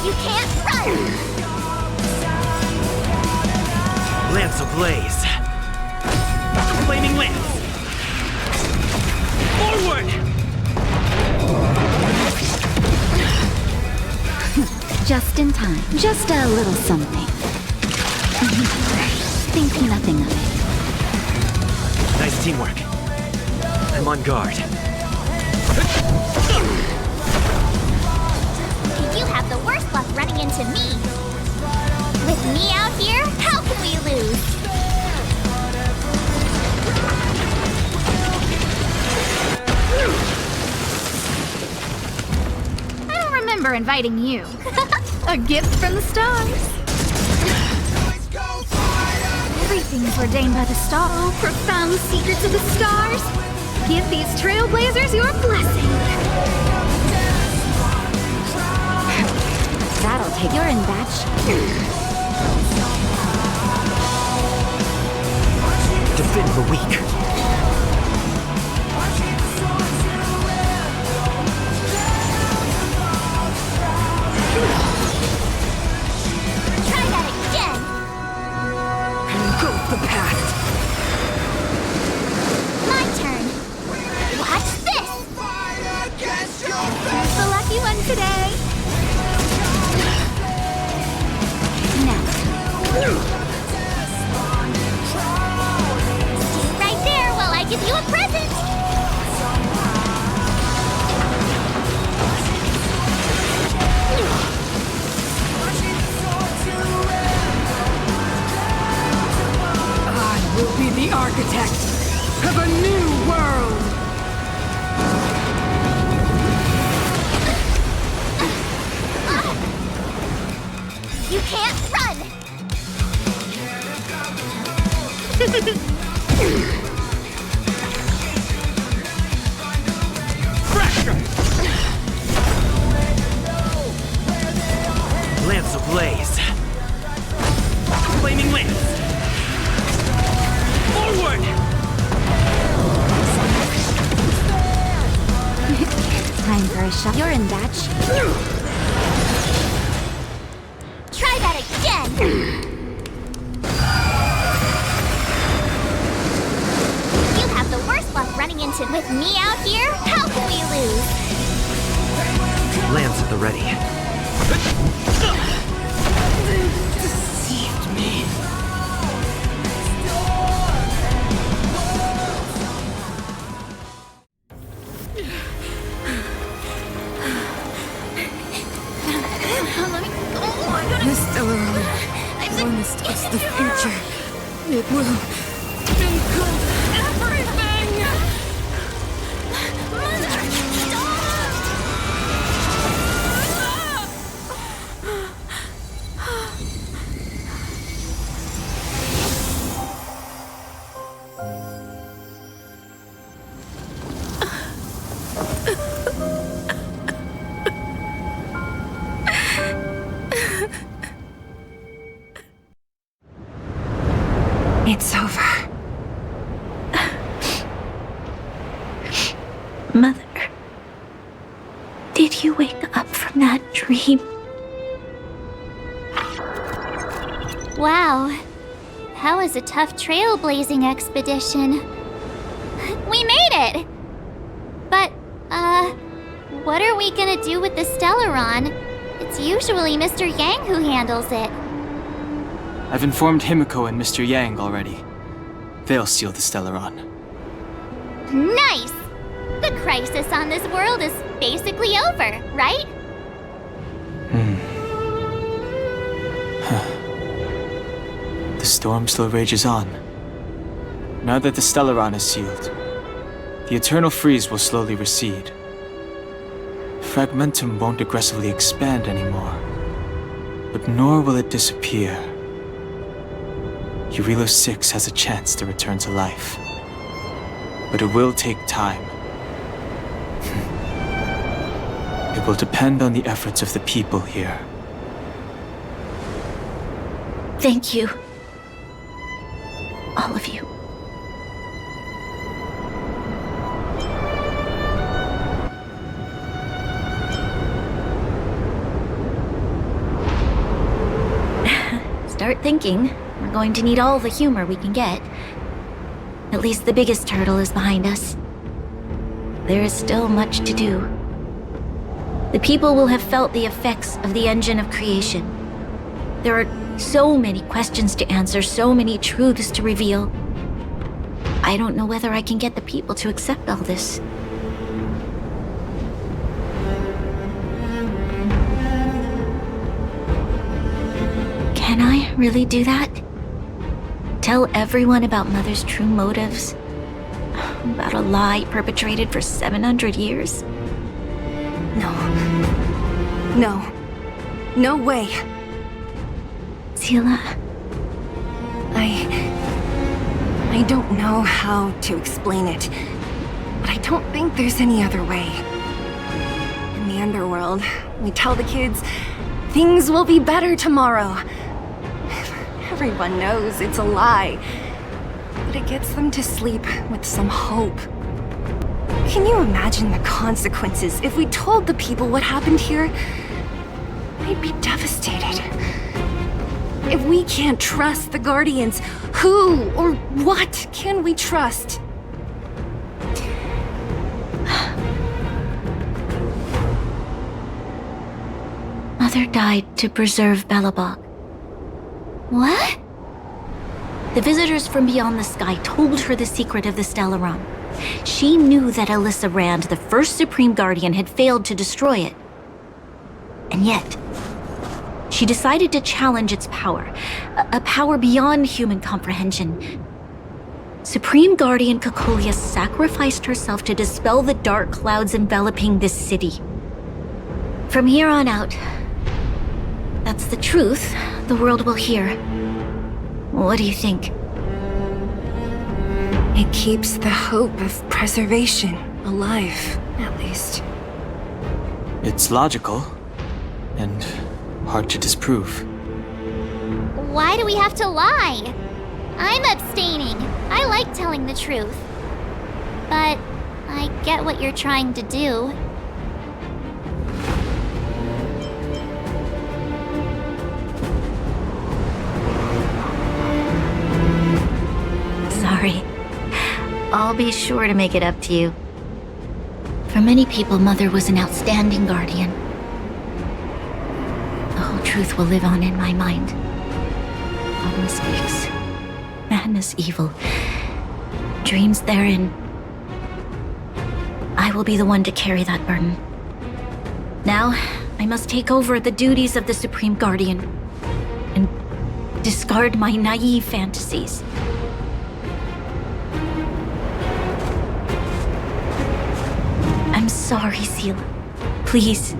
You can't run! Lance ablaze. Flaming lance. Forward! Just in time. Just a little something. Think nothing of it. Nice teamwork. I'm on guard. You have the worst luck running into me. With me out here, how can we lose? remember inviting you. A gift from the stars. Everything's ordained by the star. Oh, profound secrets of the stars. Give these trailblazers your blessing. That'll take. You're in batch. Defend the weak. Try that again. Engulf the past. My turn. Watch this. Who's the lucky one today? Stay right there while I give you a present. I will be the architect of a new world. You can't run. Lance ablaze. Flaming lance. Forward! Time for a shot. You're in batch. Try that again. You have the worst luck running into with me out here. How can we lose? Lance at the ready. Deceived me. The Stellaron. One is touch the future. It will engulf everything! It's over. Mother, did you wake up from that dream? Wow. That was a tough trailblazing expedition. We made it! But, what are we gonna do with the Stellaron? It's usually Mr. Yang who handles it. I've informed Himiko and Mr. Yang already. They'll seal the Stellaron. Nice! The crisis on this world is basically over, right? The storm still rages on. Now that the Stellaron is sealed, the eternal freeze will slowly recede. Fragmentum won't aggressively expand anymore, but nor will it disappear. Eurilo 6 has a chance to return to life, but it will take time. It will depend on the efforts of the people here. Thank you. All of you. Start thinking. We're going to need all the humor we can get. At least the biggest hurdle is behind us. There is still much to do. The people will have felt the effects of the engine of creation. There are so many questions to answer, so many truths to reveal. I don't know whether I can get the people to accept all this. Can I really do that? Tell everyone about Mother's true motives? About a lie perpetrated for 700 years? No. No. No way. Seela. I don't know how to explain it, but I don't think there's any other way. In the underworld, we tell the kids, things will be better tomorrow. Everyone knows it's a lie, but it gets them to sleep with some hope. Can you imagine the consequences if we told the people what happened here? They'd be devastated. If we can't trust the Guardians, who or what can we trust? Mother died to preserve Belobog. What? The visitors from beyond the sky told her the secret of the Stellaron. She knew that Alyssa Rand, the first Supreme Guardian, had failed to destroy it. And yet, she decided to challenge its power, a power beyond human comprehension. Supreme Guardian Cocolia sacrificed herself to dispel the dark clouds enveloping this city. From here on out, that's the truth the world will hear. What do you think? It keeps the hope of preservation alive, at least. It's logical, and hard to disprove. Why do we have to lie? I'm abstaining. I like telling the truth. But I get what you're trying to do. Sorry. I'll be sure to make it up to you. For many people, Mother was an outstanding guardian. The whole truth will live on in my mind. All mistakes, madness, evil, dreams therein. I will be the one to carry that burden. Now, I must take over the duties of the Supreme Guardian and discard my naive fantasies. I'm sorry, Seela. Please,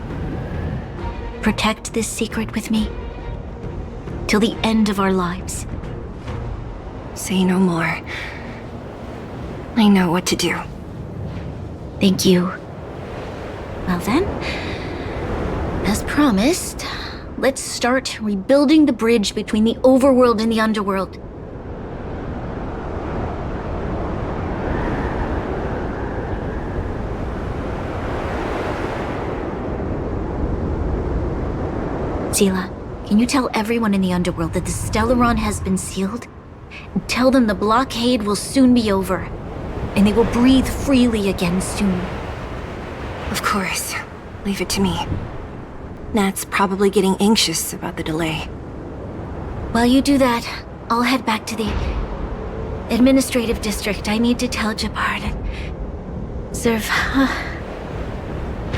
protect this secret with me till the end of our lives. Say no more. I know what to do. Thank you. Well then, as promised, let's start rebuilding the bridge between the overworld and the underworld. Seela, can you tell everyone in the underworld that the Stellaron has been sealed? And tell them the blockade will soon be over, and they will breathe freely again soon. Of course. Leave it to me. Nat's probably getting anxious about the delay. While you do that, I'll head back to the administrative district. I need to tell Jabbar and serve.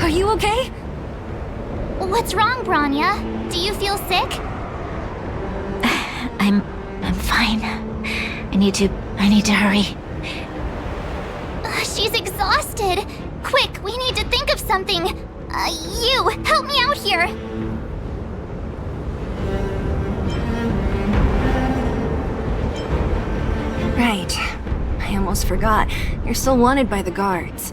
Are you okay? What's wrong, Bronya? Do you feel sick? I'm fine. I need to hurry. She's exhausted. Quick, we need to think of something. You, help me out here. Right. I almost forgot. You're still wanted by the guards.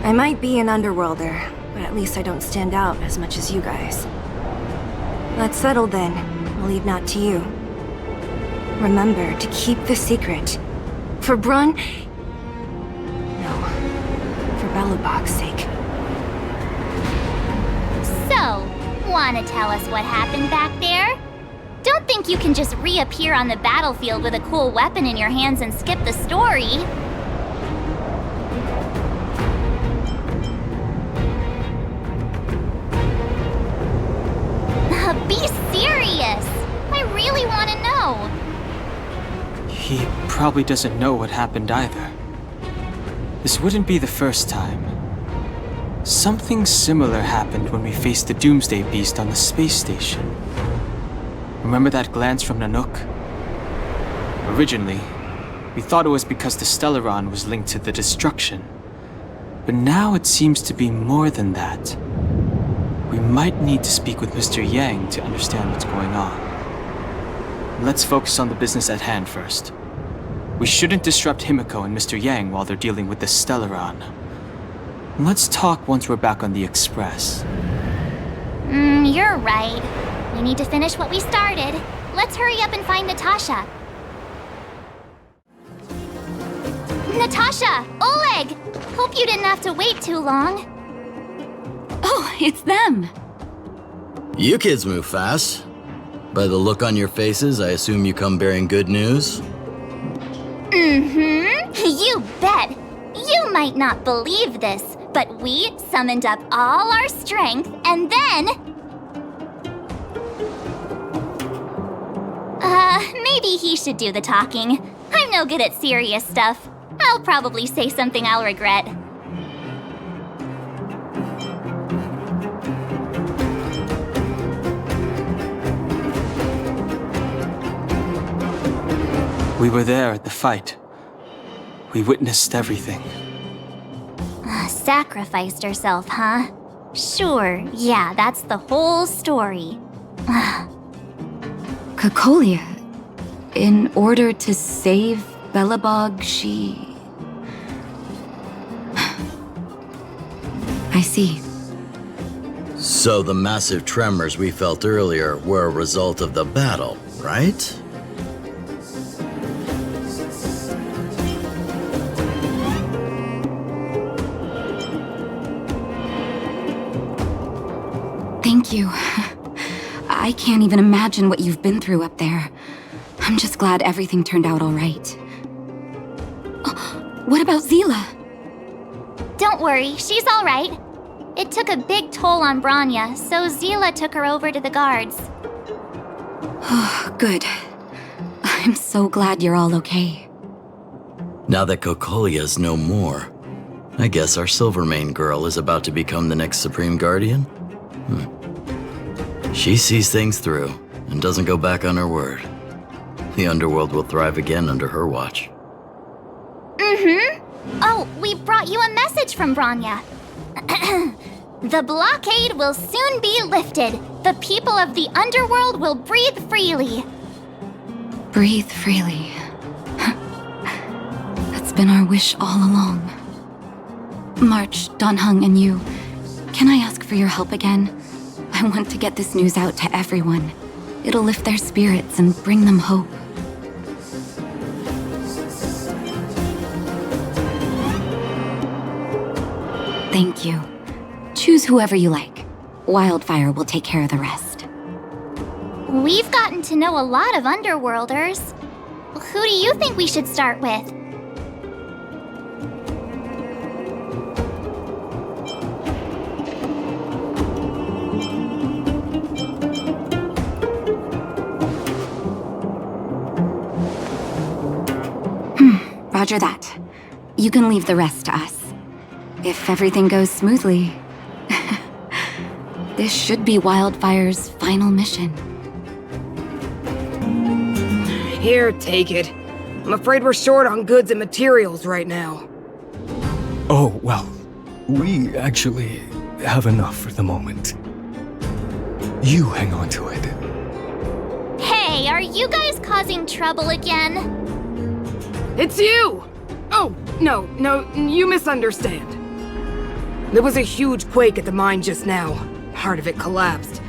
I might be an underworlder, but at least I don't stand out as much as you guys. That's settled then. I'll leave Nat to you. Remember to keep the secret. For Brun... No. For Belobog's sake. So, wanna tell us what happened back there? Don't think you can just reappear on the battlefield with a cool weapon in your hands and skip the story. Be serious! I really want to know. He probably doesn't know what happened either. This wouldn't be the first time. Something similar happened when we faced the Doomsday Beast on the space station. Remember that glance from Nanook? Originally, we thought it was because the Stellaron was linked to the destruction. But now it seems to be more than that. We might need to speak with Mr. Yang to understand what's going on. Let's focus on the business at hand first. We shouldn't disrupt Himiko and Mr. Yang while they're dealing with the Stellaron. Let's talk once we're back on the Express. You're right. We need to finish what we started. Let's hurry up and find Natasha. Natasha! Oleg! Hope you didn't have to wait too long. Oh, it's them. You kids move fast. By the look on your faces, I assume you come bearing good news? You bet. You might not believe this, but we summoned up all our strength and then... maybe he should do the talking. I'm no good at serious stuff. I'll probably say something I'll regret. We were there at the fight. We witnessed everything. Sacrificed herself, huh? Sure, yeah, that's the whole story. Cocolia, in order to save Belobog, she... I see. So the massive tremors we felt earlier were a result of the battle, right? Thank you. I can't even imagine what you've been through up there. I'm just glad everything turned out all right. Oh, what about Zila? Don't worry, she's all right. It took a big toll on Branya, so Zila took her over to the guards. Oh, good. I'm so glad you're all okay. Now that Cocolia's no more, I guess our Silvermane girl is about to become the next Supreme Guardian? She sees things through and doesn't go back on her word. The underworld will thrive again under her watch. Oh, we brought you a message from Branya. The blockade will soon be lifted. The people of the underworld will breathe freely. Breathe freely. That's been our wish all along. March, Donhung, and you, can I ask for your help again? I want to get this news out to everyone. It'll lift their spirits and bring them hope. Thank you. Choose whoever you like. Wildfire will take care of the rest. We've gotten to know a lot of Underworlders. Who do you think we should start with? Roger that. You can leave the rest to us. If everything goes smoothly, this should be Wildfire's final mission. Here, take it. I'm afraid we're short on goods and materials right now. Oh, well, we actually have enough for the moment. You hang on to it. Hey, are you guys causing trouble again? It's you! Oh, no, you misunderstand. There was a huge quake at the mine just now. Part of it collapsed.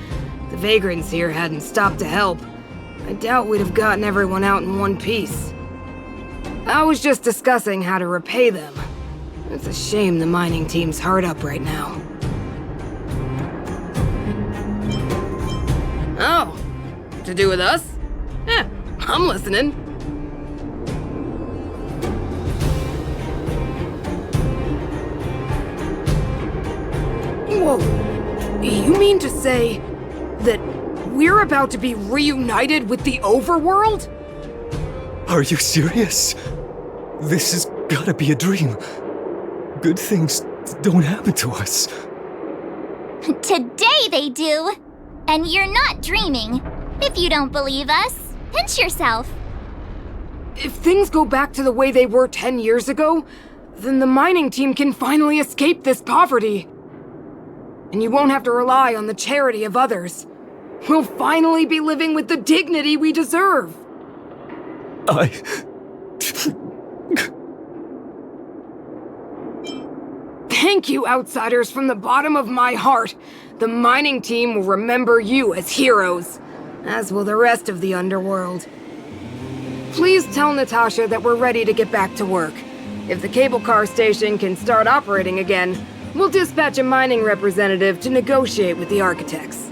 The vagrants here hadn't stopped to help. I doubt we'd have gotten everyone out in one piece. I was just discussing how to repay them. It's a shame the mining team's hard up right now. Oh, to do with us? Yeah, I'm listening. Whoa, you mean to say that we're about to be reunited with the overworld? Are you serious? This has gotta be a dream. Good things don't happen to us. Today they do! And you're not dreaming. If you don't believe us, pinch yourself. If things go back to the way they were 10 years ago, then the mining team can finally escape this poverty. and you won't have to rely on the charity of others. We'll finally be living with the dignity we deserve. Thank you, outsiders, from the bottom of my heart. The mining team will remember you as heroes, as will the rest of the underworld. Please tell Natasha that we're ready to get back to work. If the cable car station can start operating again, we'll dispatch a mining representative to negotiate with the architects.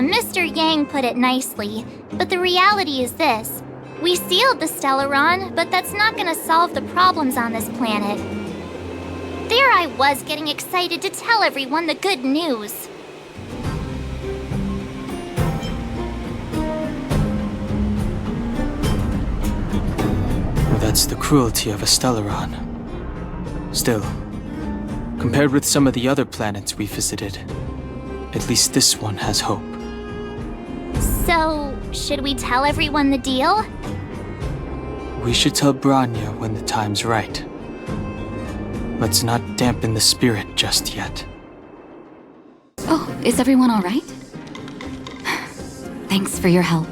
Mr. Yang put it nicely, but the reality is this. We sealed the Stellaron, but that's not gonna solve the problems on this planet. There I was getting excited to tell everyone the good news. Well, that's the cruelty of a Stellaron. Still, compared with some of the other planets we visited, at least this one has hope. So, should we tell everyone the deal? We should tell Bronya when the time's right. Let's not dampen the spirit just yet. Oh, is everyone all right? Thanks for your help.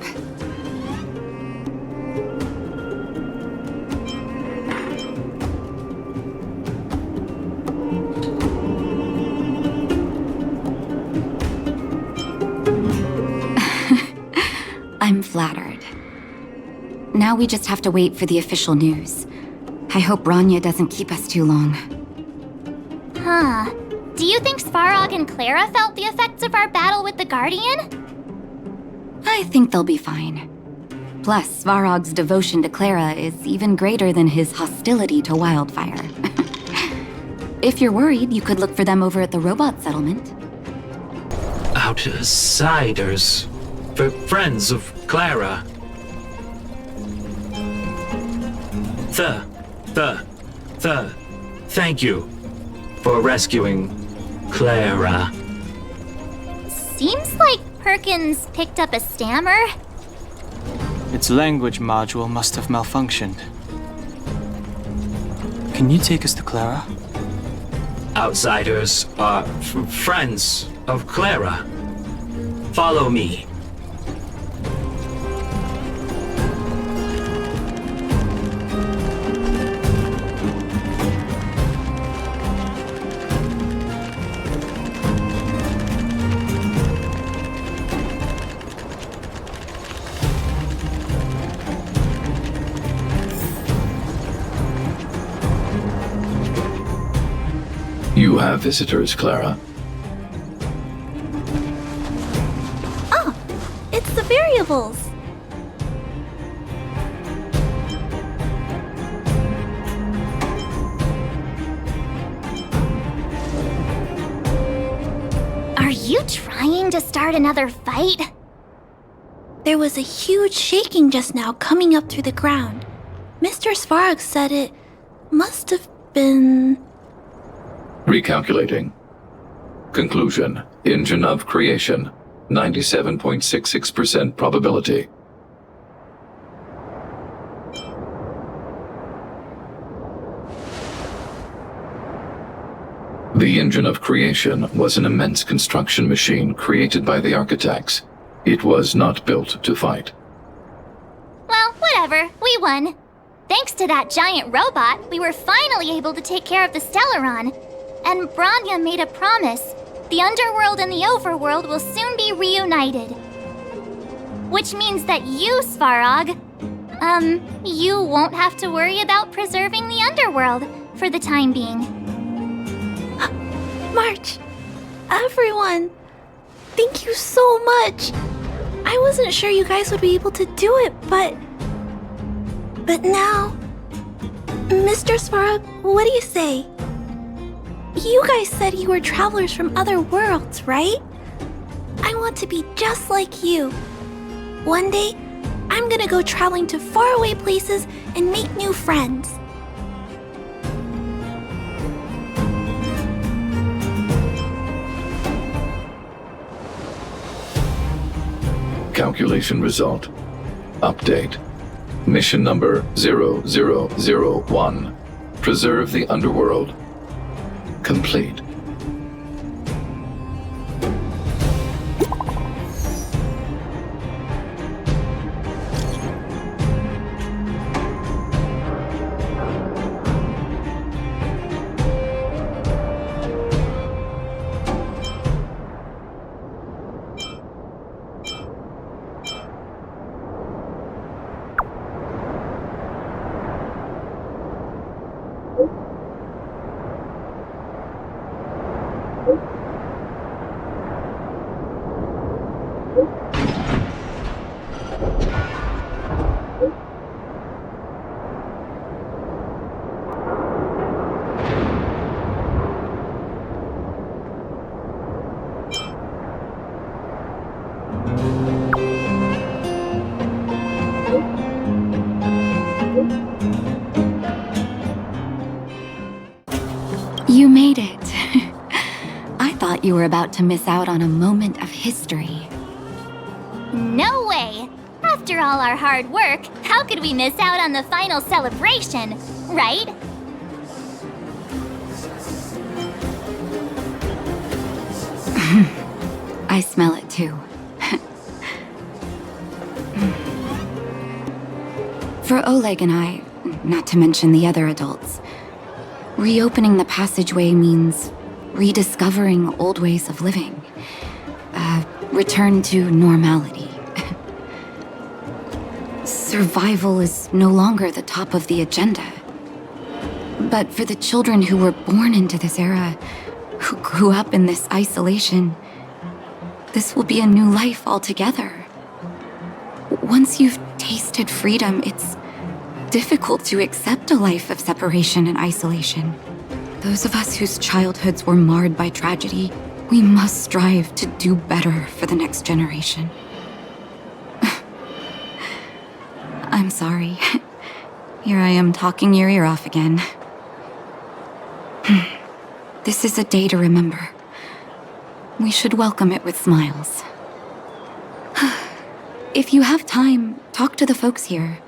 I'm flattered. Now we just have to wait for the official news. I hope Bronya doesn't keep us too long. Huh. Do you think Svarog and Clara felt the effects of our battle with the Guardian? I think they'll be fine. Plus, Svarog's devotion to Clara is even greater than his hostility to Wildfire. If you're worried, you could look for them over at the robot settlement. Outsiders. Friends of Clara. Thank you for rescuing Clara. Seems like Perkins picked up a stammer. Its language module must have malfunctioned. Can you take us to Clara? Outsiders are friends of Clara. Follow me. You have visitors, Clara. Oh, it's the variables. Are you trying to start another fight? There was a huge shaking just now coming up through the ground. Mr. Svarog said it must have been... Recalculating. Conclusion. Engine of creation. 97.66% probability. The engine of creation was an immense construction machine created by the architects. It was not built to fight. Well, whatever. We won. Thanks to that giant robot, we were finally able to take care of the Stellaron. And Bronya made a promise. The underworld and the overworld will soon be reunited. Which means that you, Svarog, you won't have to worry about preserving the underworld for the time being. March, everyone, thank you so much. I wasn't sure you guys would be able to do it, but now... Mr. Svarog, what do you say? You guys said you were travelers from other worlds, right? I want to be just like you. One day, I'm gonna go traveling to faraway places and make new friends. Calculation result. Update. Mission number 0001. Preserve the underworld. Complete. You made it. I thought you were about to miss out on a moment of history. No way! After all our hard work, how could we miss out on the final celebration, right? I smell it too. For Oleg and I, not to mention the other adults, reopening the passageway means rediscovering old ways of living. Return to normality. Survival is no longer the top of the agenda. But for the children who were born into this era, who grew up in this isolation, this will be a new life altogether. Once you've tasted freedom, it's difficult to accept a life of separation and isolation. Those of us whose childhoods were marred by tragedy, we must strive to do better for the next generation. I'm sorry. Here I am talking your ear off again. This is a day to remember. We should welcome it with smiles. If you have time, talk to the folks here.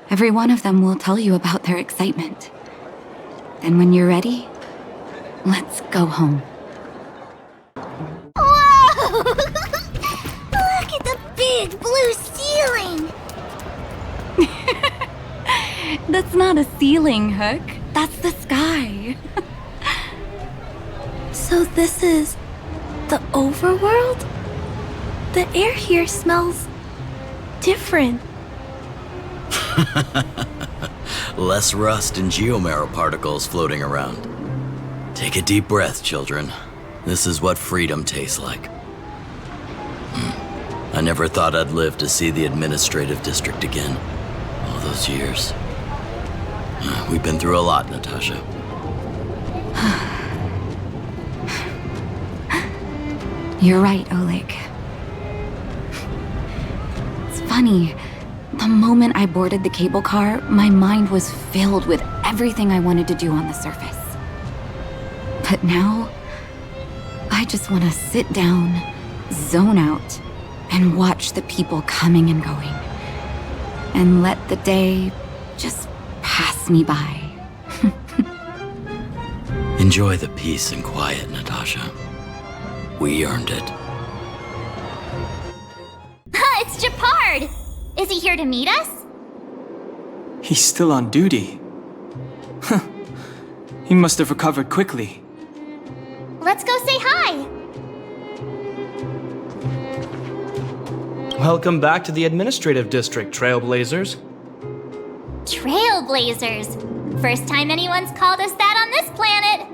Every one of them will tell you about their excitement. Then when you're ready, let's go home. Whoa! Look at the big blue ceiling! That's not a ceiling, Hook. That's the sky. So this is the overworld? The air here smells different. Less rust and geomarrow particles floating around. Take a deep breath, children. This is what freedom tastes like. I never thought I'd live to see the administrative district again. All those years. We've been through a lot, Natasha. You're right, Oleg. It's funny. The moment I boarded the cable car, my mind was filled with everything I wanted to do on the surface. But now, I just want to sit down, zone out, and watch the people coming and going. And let the day just pass me by. Enjoy the peace and quiet, Natasha. We earned it. It's Japard! Is he here to meet us? He's still on duty. Huh. He must have recovered quickly. Let's go say hi! Welcome back to the Administrative District, Trailblazers. Trailblazers. First time anyone's called us that on this planet.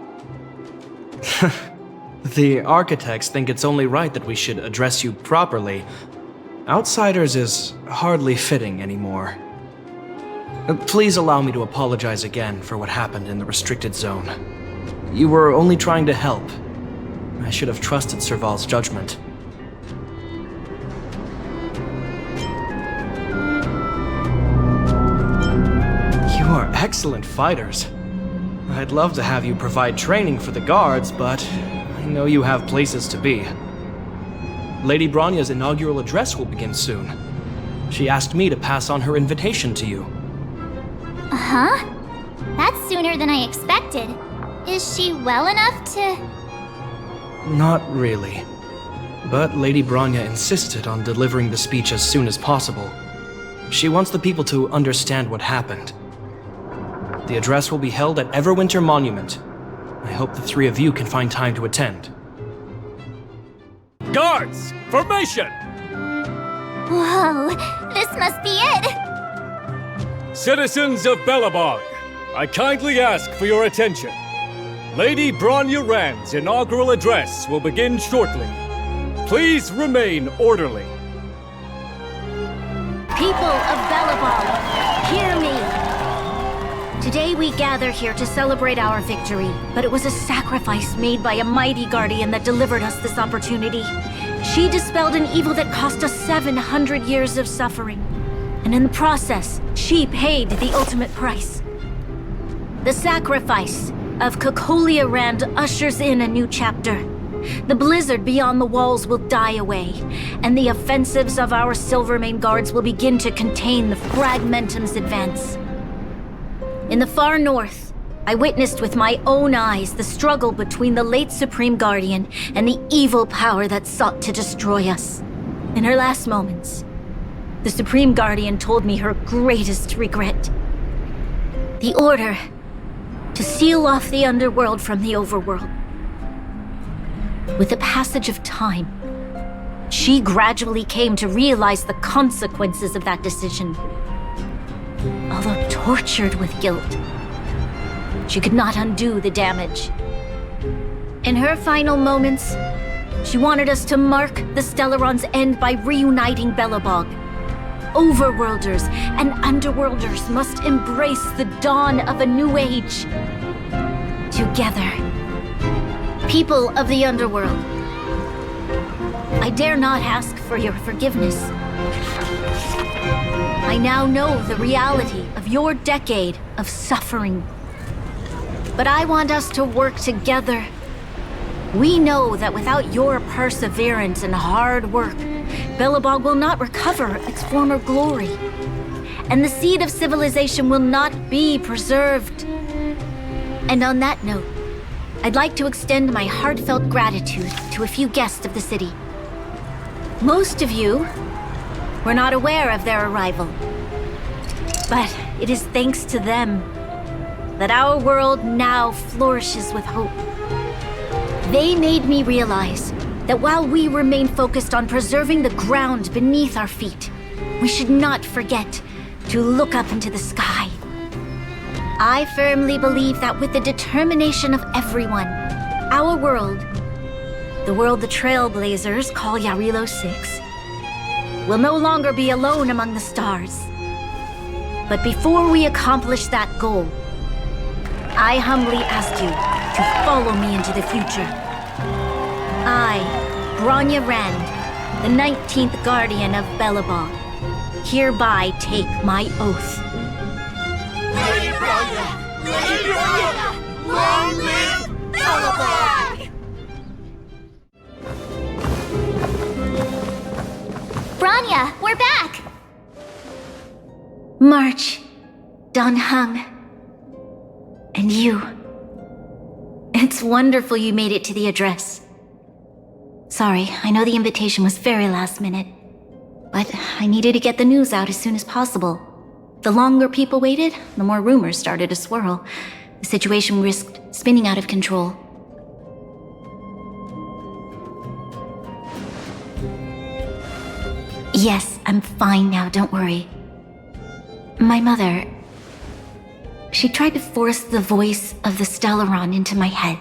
The architects think it's only right that we should address you properly. Outsiders is hardly fitting anymore. Please allow me to apologize again for what happened in the restricted zone. You were only trying to help. I should have trusted Serval's judgment. You are excellent fighters. I'd love to have you provide training for the guards, but I know you have places to be. Lady Bronya's inaugural address will begin soon. She asked me to pass on her invitation to you. Huh? That's sooner than I expected. Is she well enough to... Not really. But Lady Bronya insisted on delivering the speech as soon as possible. She wants the people to understand what happened. The address will be held at Everwinter Monument. I hope the three of you can find time to attend. Guards! Formation! Whoa, this must be it! Citizens of Belobog, I kindly ask for your attention. Lady Bronya Rand's inaugural address will begin shortly. Please remain orderly. People of Belobog, hear me! Today we gather here to celebrate our victory, but it was a sacrifice made by a mighty guardian that delivered us this opportunity. She dispelled an evil that cost us 700 years of suffering. And in the process, she paid the ultimate price. The sacrifice of Cocolia Rand ushers in a new chapter. The blizzard beyond the walls will die away, and the offensives of our Silvermane guards will begin to contain the Fragmentum's advance. In the far north, I witnessed with my own eyes the struggle between the late Supreme Guardian and the evil power that sought to destroy us. In her last moments, the Supreme Guardian told me her greatest regret. The order to seal off the underworld from the overworld. With the passage of time, she gradually came to realize the consequences of that decision. Although tortured with guilt, she could not undo the damage. In her final moments, she wanted us to mark the Stellaron's end by reuniting Belobog. Overworlders and Underworlders must embrace the dawn of a new age. Together. People of the Underworld, I dare not ask for your forgiveness. I now know the reality of your decade of suffering. But I want us to work together. We know that without your perseverance and hard work, Belobog will not recover its former glory. And the seed of civilization will not be preserved. And on that note, I'd like to extend my heartfelt gratitude to a few guests of the city. Most of you were not aware of their arrival. But it is thanks to them that our world now flourishes with hope. They made me realize that while we remain focused on preserving the ground beneath our feet, we should not forget to look up into the sky. I firmly believe that with the determination of everyone, our world, the world the Trailblazers call Yarilo 6, will no longer be alone among the stars. But before we accomplish that goal, I humbly ask you to follow me into the future. I, Bronya Rand, the 19th Guardian of Belobog, hereby take my oath. Lady Bronya! Lady Bronya! Long live Belobog! Bronya, we're back! March, Don Hung, and you. It's wonderful you made it to the address. Sorry, I know the invitation was very last minute, but I needed to get the news out as soon as possible. The longer people waited, the more rumors started to swirl. The situation risked spinning out of control. Yes, I'm fine now, don't worry. My mother... She tried to force the voice of the Stellaron into my head.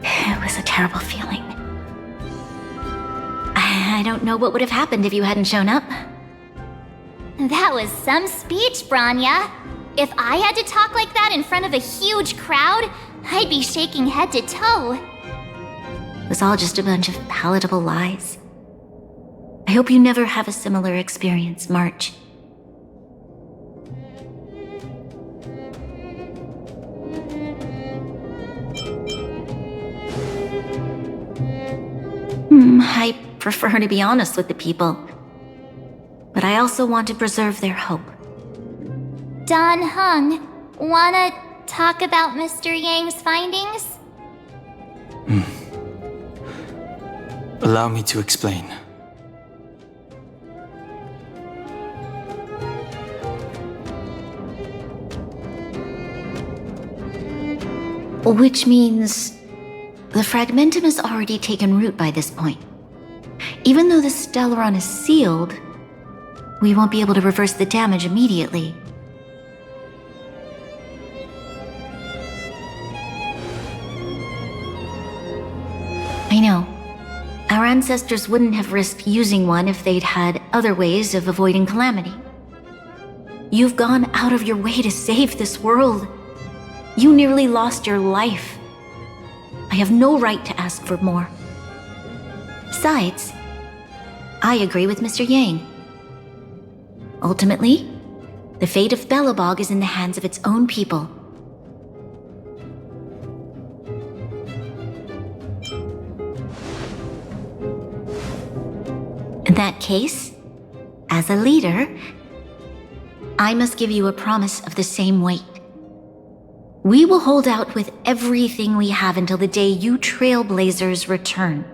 It was a terrible feeling. I don't know what would have happened if you hadn't shown up. That was some speech, Bronya. If I had to talk like that in front of a huge crowd, I'd be shaking head to toe. It was all just a bunch of palatable lies. I hope you never have a similar experience, March. I prefer to be honest with the people, but I also want to preserve their hope. Don Hung, wanna talk about Mr. Yang's findings? Allow me to explain. Which means the fragmentum has already taken root by this point. Even though the Stellaron is sealed, we won't be able to reverse the damage immediately. I know. Our ancestors wouldn't have risked using one if they'd had other ways of avoiding calamity. You've gone out of your way to save this world. You nearly lost your life. I have no right to ask for more. Besides, I agree with Mr. Yang. Ultimately, the fate of Belobog is in the hands of its own people. In that case, as a leader, I must give you a promise of the same weight. We will hold out with everything we have until the day you Trailblazers return.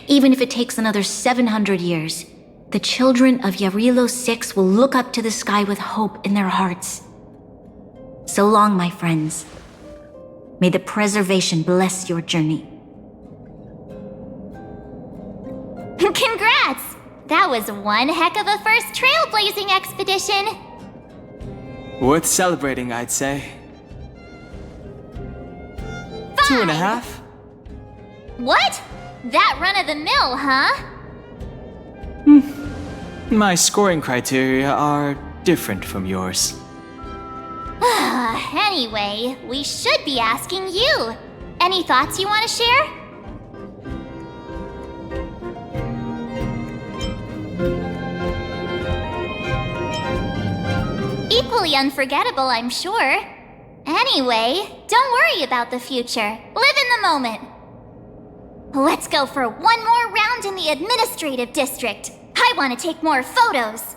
Even if it takes another 700 years, the children of Yarilo 6 will look up to the sky with hope in their hearts. So long, my friends. May the preservation bless your journey. Congrats! That was one heck of a first trailblazing expedition! Worth celebrating, I'd say. 2.5? What? That run-of-the-mill, huh? My scoring criteria are different from yours. Anyway, we should be asking you. Any thoughts you want to share? Equally unforgettable, I'm sure. Anyway, don't worry about the future. Live in the moment. Let's go for one more round in the administrative district. I want to take more photos.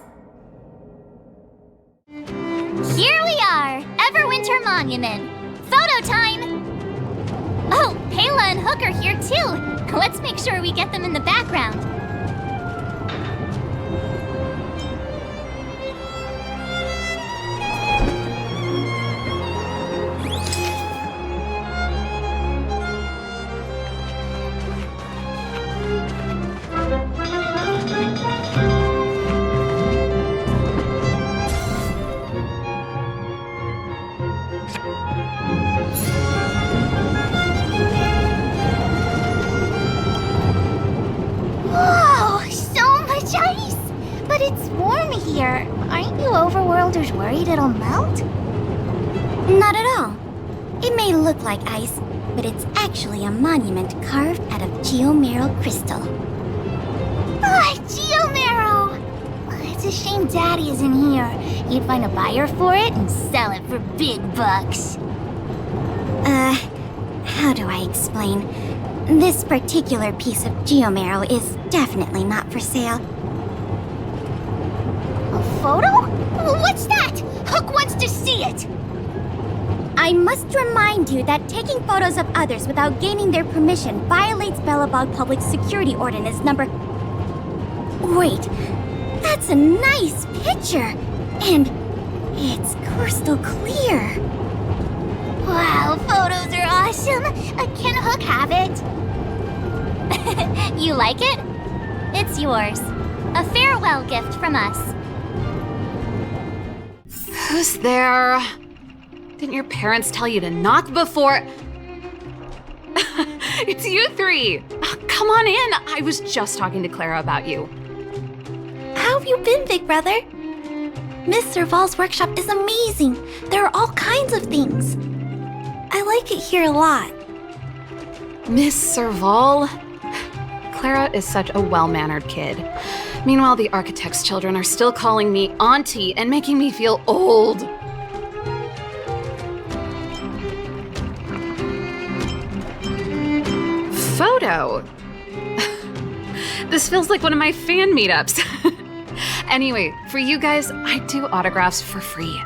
Here we are, Everwinter Monument. Photo time! Oh, Pela and Hook are here too. Let's make sure we get them in the background. Here, aren't you overworlders worried it'll melt? Not at all. It may look like ice, but it's actually a monument carved out of geomeral crystal. Ah, geomarrow! a shame Daddy isn't here. He'd find a buyer for it and sell it for big bucks. How do I explain? This particular piece of geomarrow is definitely not for sale. A photo? What's that? Hook wants to see it! I must remind you that taking photos of others without gaining their permission violates Belobog Public Security Ordinance number... Wait, that's a nice picture! And it's crystal clear. Wow, photos are awesome! Can Hook have it? You like it? It's yours. A farewell gift from us. Who's there? Didn't your parents tell you to knock before... It's you three! Come on in! I was just talking to Clara about you. How have you been, big brother? Miss Serval's workshop is amazing. There are all kinds of things. I like it here a lot. Miss Serval? Clara is such a well-mannered kid. Meanwhile, the architect's children are still calling me auntie and making me feel old. Photo? This feels like one of my fan meetups. Anyway, for you guys, I do autographs for free.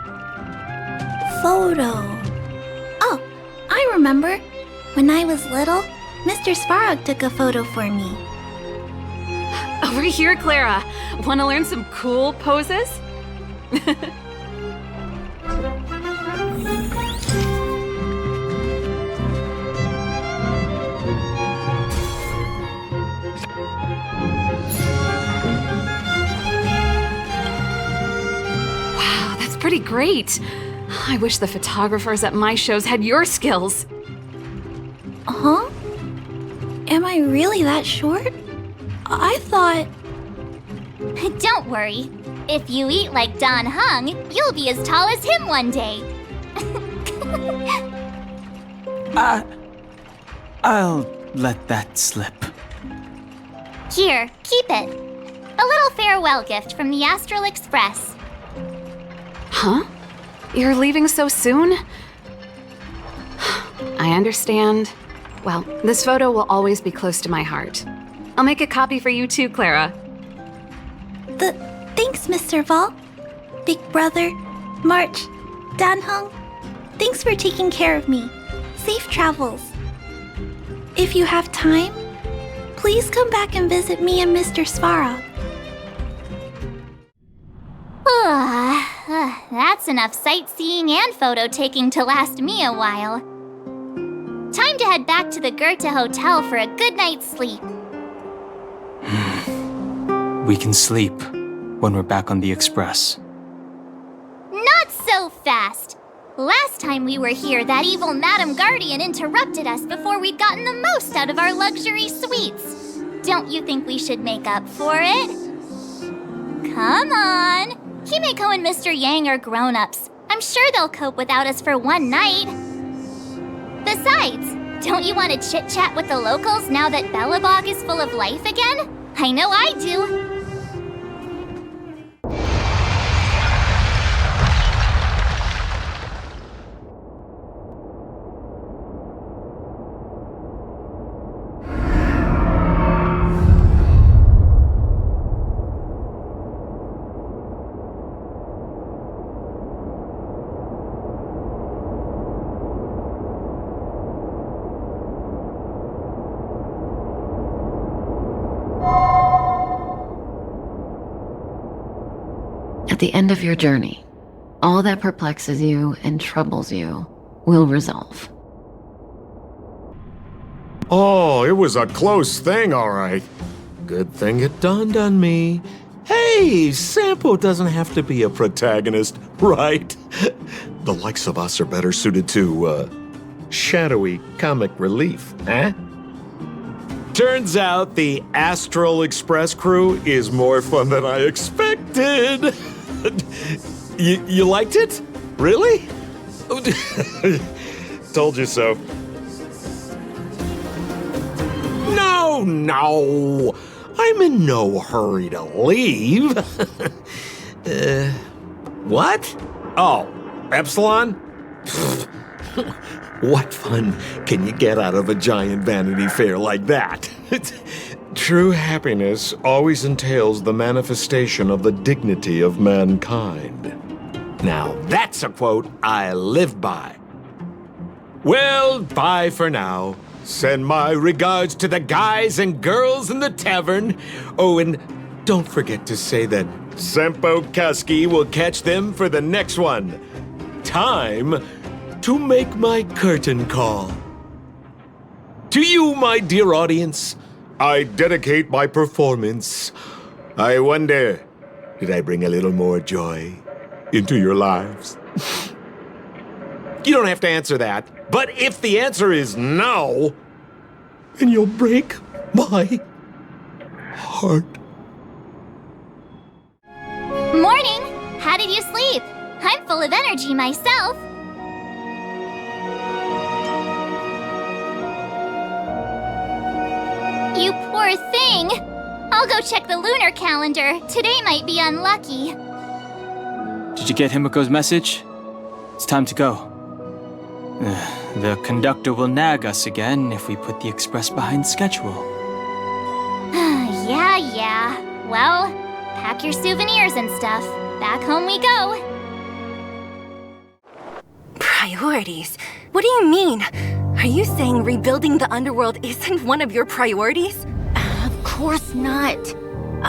Photo. Oh, I remember. When I was little, Mr. Svarog took a photo for me. Over here, Clara. Want to learn some cool poses? Wow, that's pretty great. I wish the photographers at my shows had your skills. Huh? Am I really that short? I thought... Don't worry. If you eat like Don Hung, you'll be as tall as him one day. I'll let that slip. Here, keep it. A little farewell gift from the Astral Express. Huh? You're leaving so soon? I understand. Well, this photo will always be close to my heart. I'll make a copy for you too, Clara. Thanks, Mr. Val. Big brother, March, Danhung. Thanks for taking care of me. Safe travels. If you have time, please come back and visit me and Mr. Svarog. That's enough sightseeing and photo taking to last me a while. Time to head back to the Goethe Hotel for a good night's sleep. We can sleep when we're back on the Express. Not so fast! Last time we were here, that evil Madam Guardian interrupted us before we'd gotten the most out of our luxury suites. Don't you think we should make up for it? Come on! Himeko and Mr. Yang are grown-ups. I'm sure they'll cope without us for one night. Besides, don't you want to chit-chat with the locals now that Belobog is full of life again? I know I do. At the end of your journey, all that perplexes you and troubles you will resolve. Oh, it was a close thing, all right. Good thing it dawned on me. Hey, Sampo doesn't have to be a protagonist, right? The likes of us are better suited to, shadowy comic relief, eh? Turns out the Astral Express crew is more fun than I expected. You liked it? Really? Told you so. No, I'm in no hurry to leave. What? Oh, Epsilon? What fun can you get out of a giant Vanity Fair like that? True happiness always entails the manifestation of the dignity of mankind. Now, that's a quote I live by. Well, bye for now. Send my regards to the guys and girls in the tavern. Oh, and don't forget to say that Sempo Kuski will catch them for the next one. Time to make my curtain call. To you, my dear audience, I dedicate my performance. I wonder, did I bring a little more joy into your lives? You don't have to answer that, but if the answer is no, then you'll break my heart. Morning! How did you sleep? I'm full of energy myself. You poor thing! I'll go check the lunar calendar. Today might be unlucky. Did you get Himiko's message? It's time to go. The conductor will nag us again if we put the express behind schedule. Yeah. Well, pack your souvenirs and stuff. Back home we go. Priorities? What do you mean? Are you saying rebuilding the underworld isn't one of your priorities? Of course not.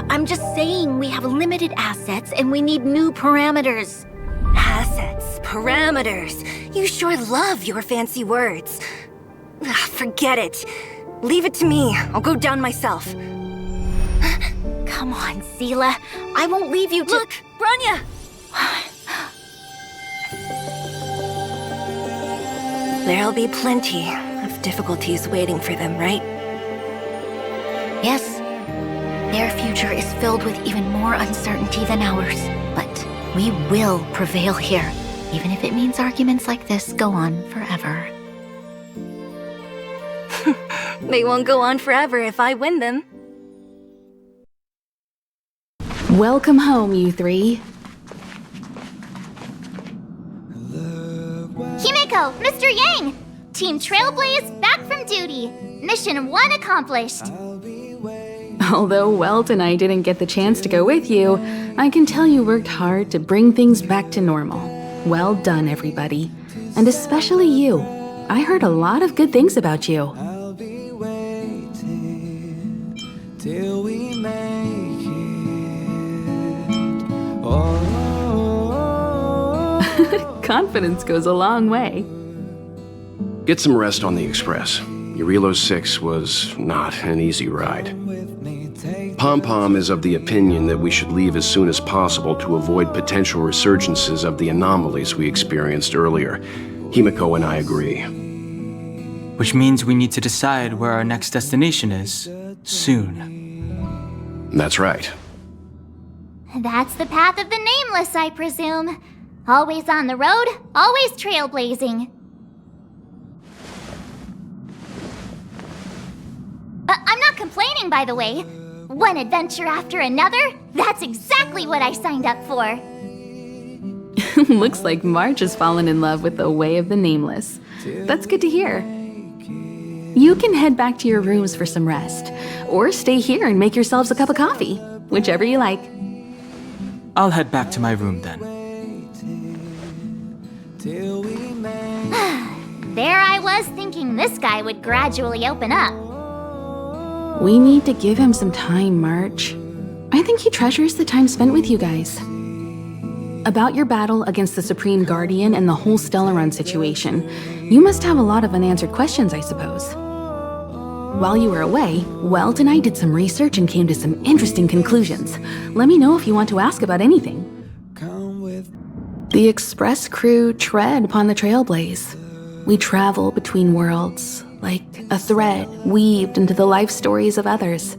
I'm just saying we have limited assets and we need new parameters. Assets, parameters. You sure love your fancy words. Forget it. Leave it to me. I'll go down myself. Come on, Seela. I won't leave you to— Look, Bronya! There'll be plenty of difficulties waiting for them, right? Yes. Their future is filled with even more uncertainty than ours. But we will prevail here, even if it means arguments like this go on forever. They won't go on forever if I win them. Welcome home, you three. Himiko, Mr. Yang! Team Trailblaze back from duty. Mission 1 accomplished. Although Welt and I didn't get the chance to go with you, I can tell you worked hard to bring things back to normal. Well done, everybody. And especially you. I heard a lot of good things about you. Till we make it. Confidence goes a long way. Get some rest on the Express. Eurilo 6 was not an easy ride. Pom-Pom is of the opinion that we should leave as soon as possible to avoid potential resurgences of the anomalies we experienced earlier. Himiko and I agree. Which means we need to decide where our next destination is, soon. That's right. That's the path of the Nameless, I presume. Always on the road, always trailblazing. I'm not complaining, by the way. One adventure after another, that's exactly what I signed up for. Looks like March has fallen in love with the way of the Nameless. That's good to hear. You can head back to your rooms for some rest, or stay here and make yourselves a cup of coffee, whichever you like. I'll head back to my room then. There I was thinking this guy would gradually open up. We need to give him some time, March. I think he treasures the time spent with you guys. About your battle against the Supreme Guardian and the whole Stellaron situation, you must have a lot of unanswered questions, I suppose. While you were away, Welt and I did some research and came to some interesting conclusions. Let me know if you want to ask about anything. The Express crew tread upon the Trailblaze. We travel between worlds, like a thread weaved into the life stories of others.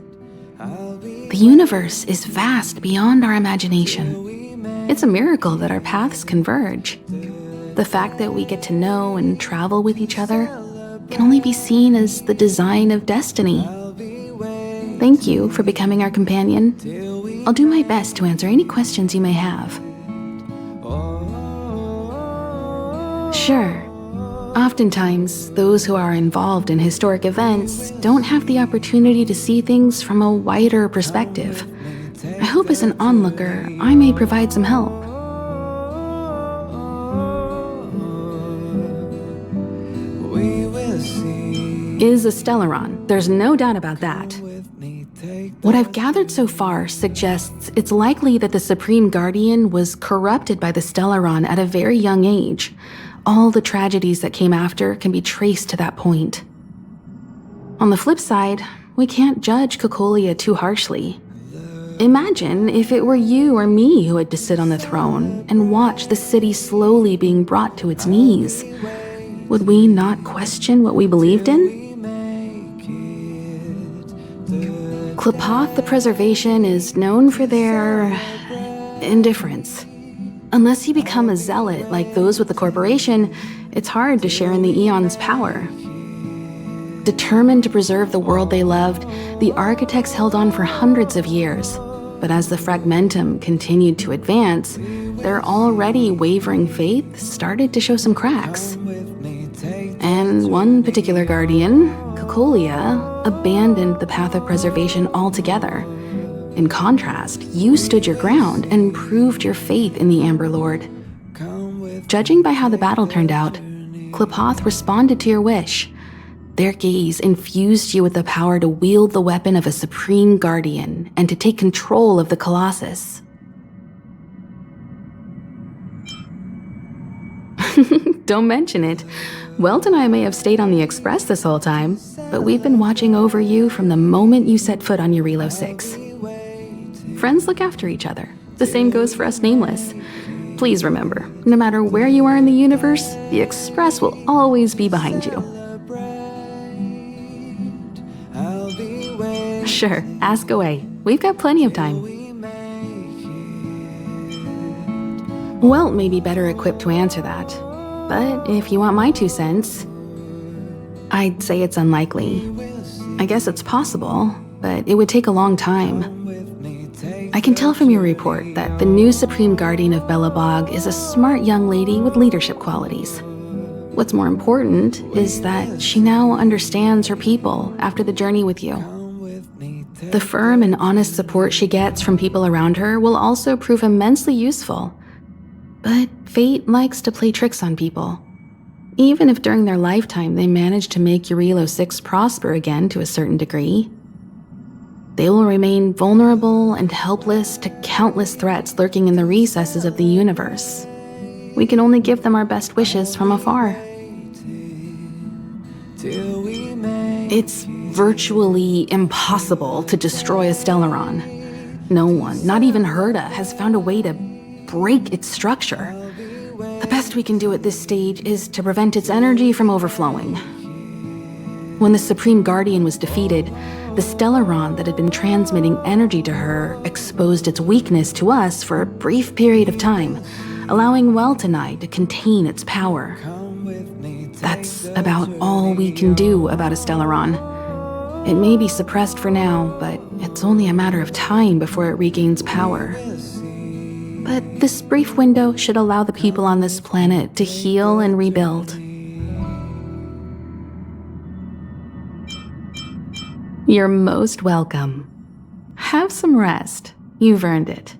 The universe is vast beyond our imagination. It's a miracle that our paths converge. The fact that we get to know and travel with each other can only be seen as the design of destiny. Thank you for becoming our companion. I'll do my best to answer any questions you may have. Sure. Oftentimes, those who are involved in historic events don't have the opportunity to see things from a wider perspective. I hope as an onlooker, I may provide some help. Is a Stellaron. There's no doubt about that. What I've gathered so far suggests it's likely that the Supreme Guardian was corrupted by the Stellaron at a very young age. All the tragedies that came after can be traced to that point. On the flip side, we can't judge Cocolia too harshly. Imagine if it were you or me who had to sit on the throne and watch the city slowly being brought to its knees. Would we not question what we believed in? Qlipoth the Preservation is known for their indifference. Unless you become a zealot like those with the corporation, it's hard to share in the Aeon's power. Determined to preserve the world they loved, the architects held on for hundreds of years. But as the Fragmentum continued to advance, their already wavering faith started to show some cracks. And one particular guardian, Cocolia, abandoned the path of preservation altogether. In contrast, you stood your ground and proved your faith in the Amber Lord. Judging by how the battle turned out, Qlipoth responded to your wish. Their gaze infused you with the power to wield the weapon of a Supreme Guardian and to take control of the Colossus. Don't mention it. Welt and I may have stayed on the Express this whole time, but we've been watching over you from the moment you set foot on Eurilo 6. Friends look after each other. The same goes for us Nameless. Please remember, no matter where you are in the universe, the Express will always be behind you. Sure, ask away. We've got plenty of time. Welt may be better equipped to answer that, but if you want my 2 cents, I'd say it's unlikely. I guess it's possible, but it would take a long time. I can tell from your report that the new Supreme Guardian of Belobog is a smart young lady with leadership qualities. What's more important is that she now understands her people after the journey with you. The firm and honest support she gets from people around her will also prove immensely useful. But fate likes to play tricks on people. Even if during their lifetime they manage to make Eurilo 6 prosper again to a certain degree, they will remain vulnerable and helpless to countless threats lurking in the recesses of the universe. We can only give them our best wishes from afar. It's virtually impossible to destroy a Stellaron. No one, not even Herta, has found a way to break its structure. The best we can do at this stage is to prevent its energy from overflowing. When the Supreme Guardian was defeated, the Stellaron that had been transmitting energy to her exposed its weakness to us for a brief period of time, allowing Welt and I to contain its power. That's about all we can do about a Stellaron. It may be suppressed for now, but it's only a matter of time before it regains power. But this brief window should allow the people on this planet to heal and rebuild. You're most welcome. Have some rest. You've earned it.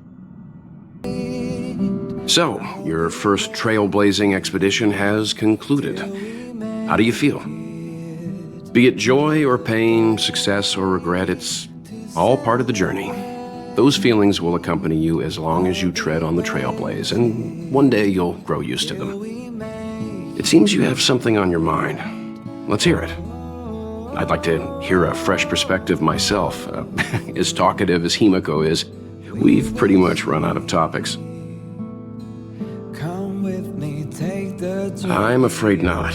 So, your first trailblazing expedition has concluded. How do you feel? Be it joy or pain, success or regret, it's all part of the journey. Those feelings will accompany you as long as you tread on the trailblaze, and one day you'll grow used to them. It seems you have something on your mind. Let's hear it. I'd like to hear a fresh perspective myself. As talkative as Himiko is, we've pretty much run out of topics. I'm afraid not.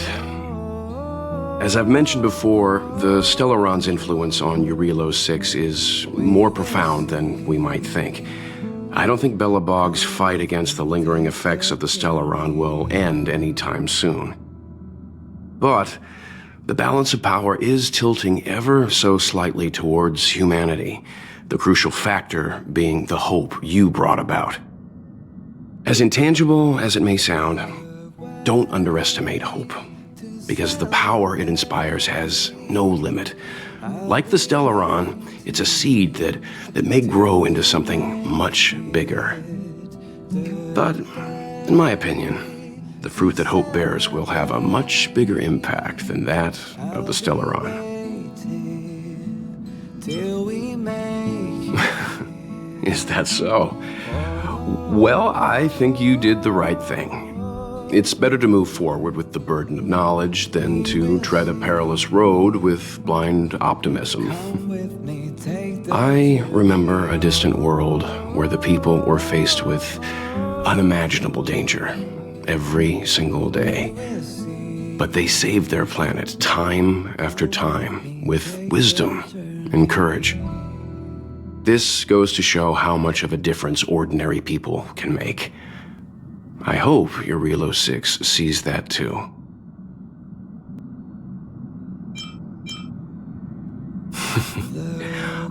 As I've mentioned before, the Stellaron's influence on Eurilo 6 is more profound than we might think. I don't think Belobog's fight against the lingering effects of the Stellaron will end anytime soon. But the balance of power is tilting ever so slightly towards humanity. The crucial factor being the hope you brought about. As intangible as it may sound, don't underestimate hope, because the power it inspires has no limit. Like the Stellaron, it's a seed that may grow into something much bigger. But, in my opinion, the fruit that hope bears will have a much bigger impact than that of the Stellaron. Is that so? Well, I think you did the right thing. It's better to move forward with the burden of knowledge than to tread a perilous road with blind optimism. I remember a distant world where the people were faced with unimaginable danger every single day. But they saved their planet time after time with wisdom and courage. This goes to show how much of a difference ordinary people can make. I hope your Relo 6 sees that too.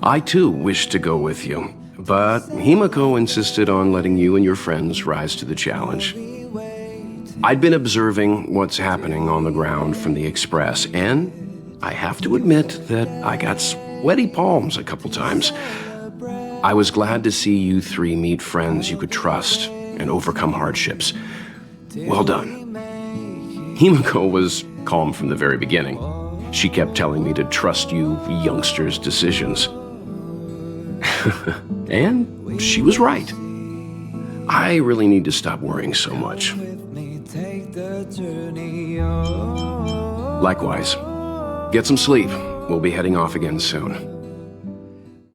I too wish to go with you, but Himiko insisted on letting you and your friends rise to the challenge. I'd been observing what's happening on the ground from the Express, and I have to admit that I got sweaty palms a couple times. I was glad to see you three meet friends you could trust and overcome hardships. Well done. Himiko was calm from the very beginning. She kept telling me to trust you youngsters' decisions. And she was right. I really need to stop worrying so much. Likewise. Get some sleep. We'll be heading off again soon.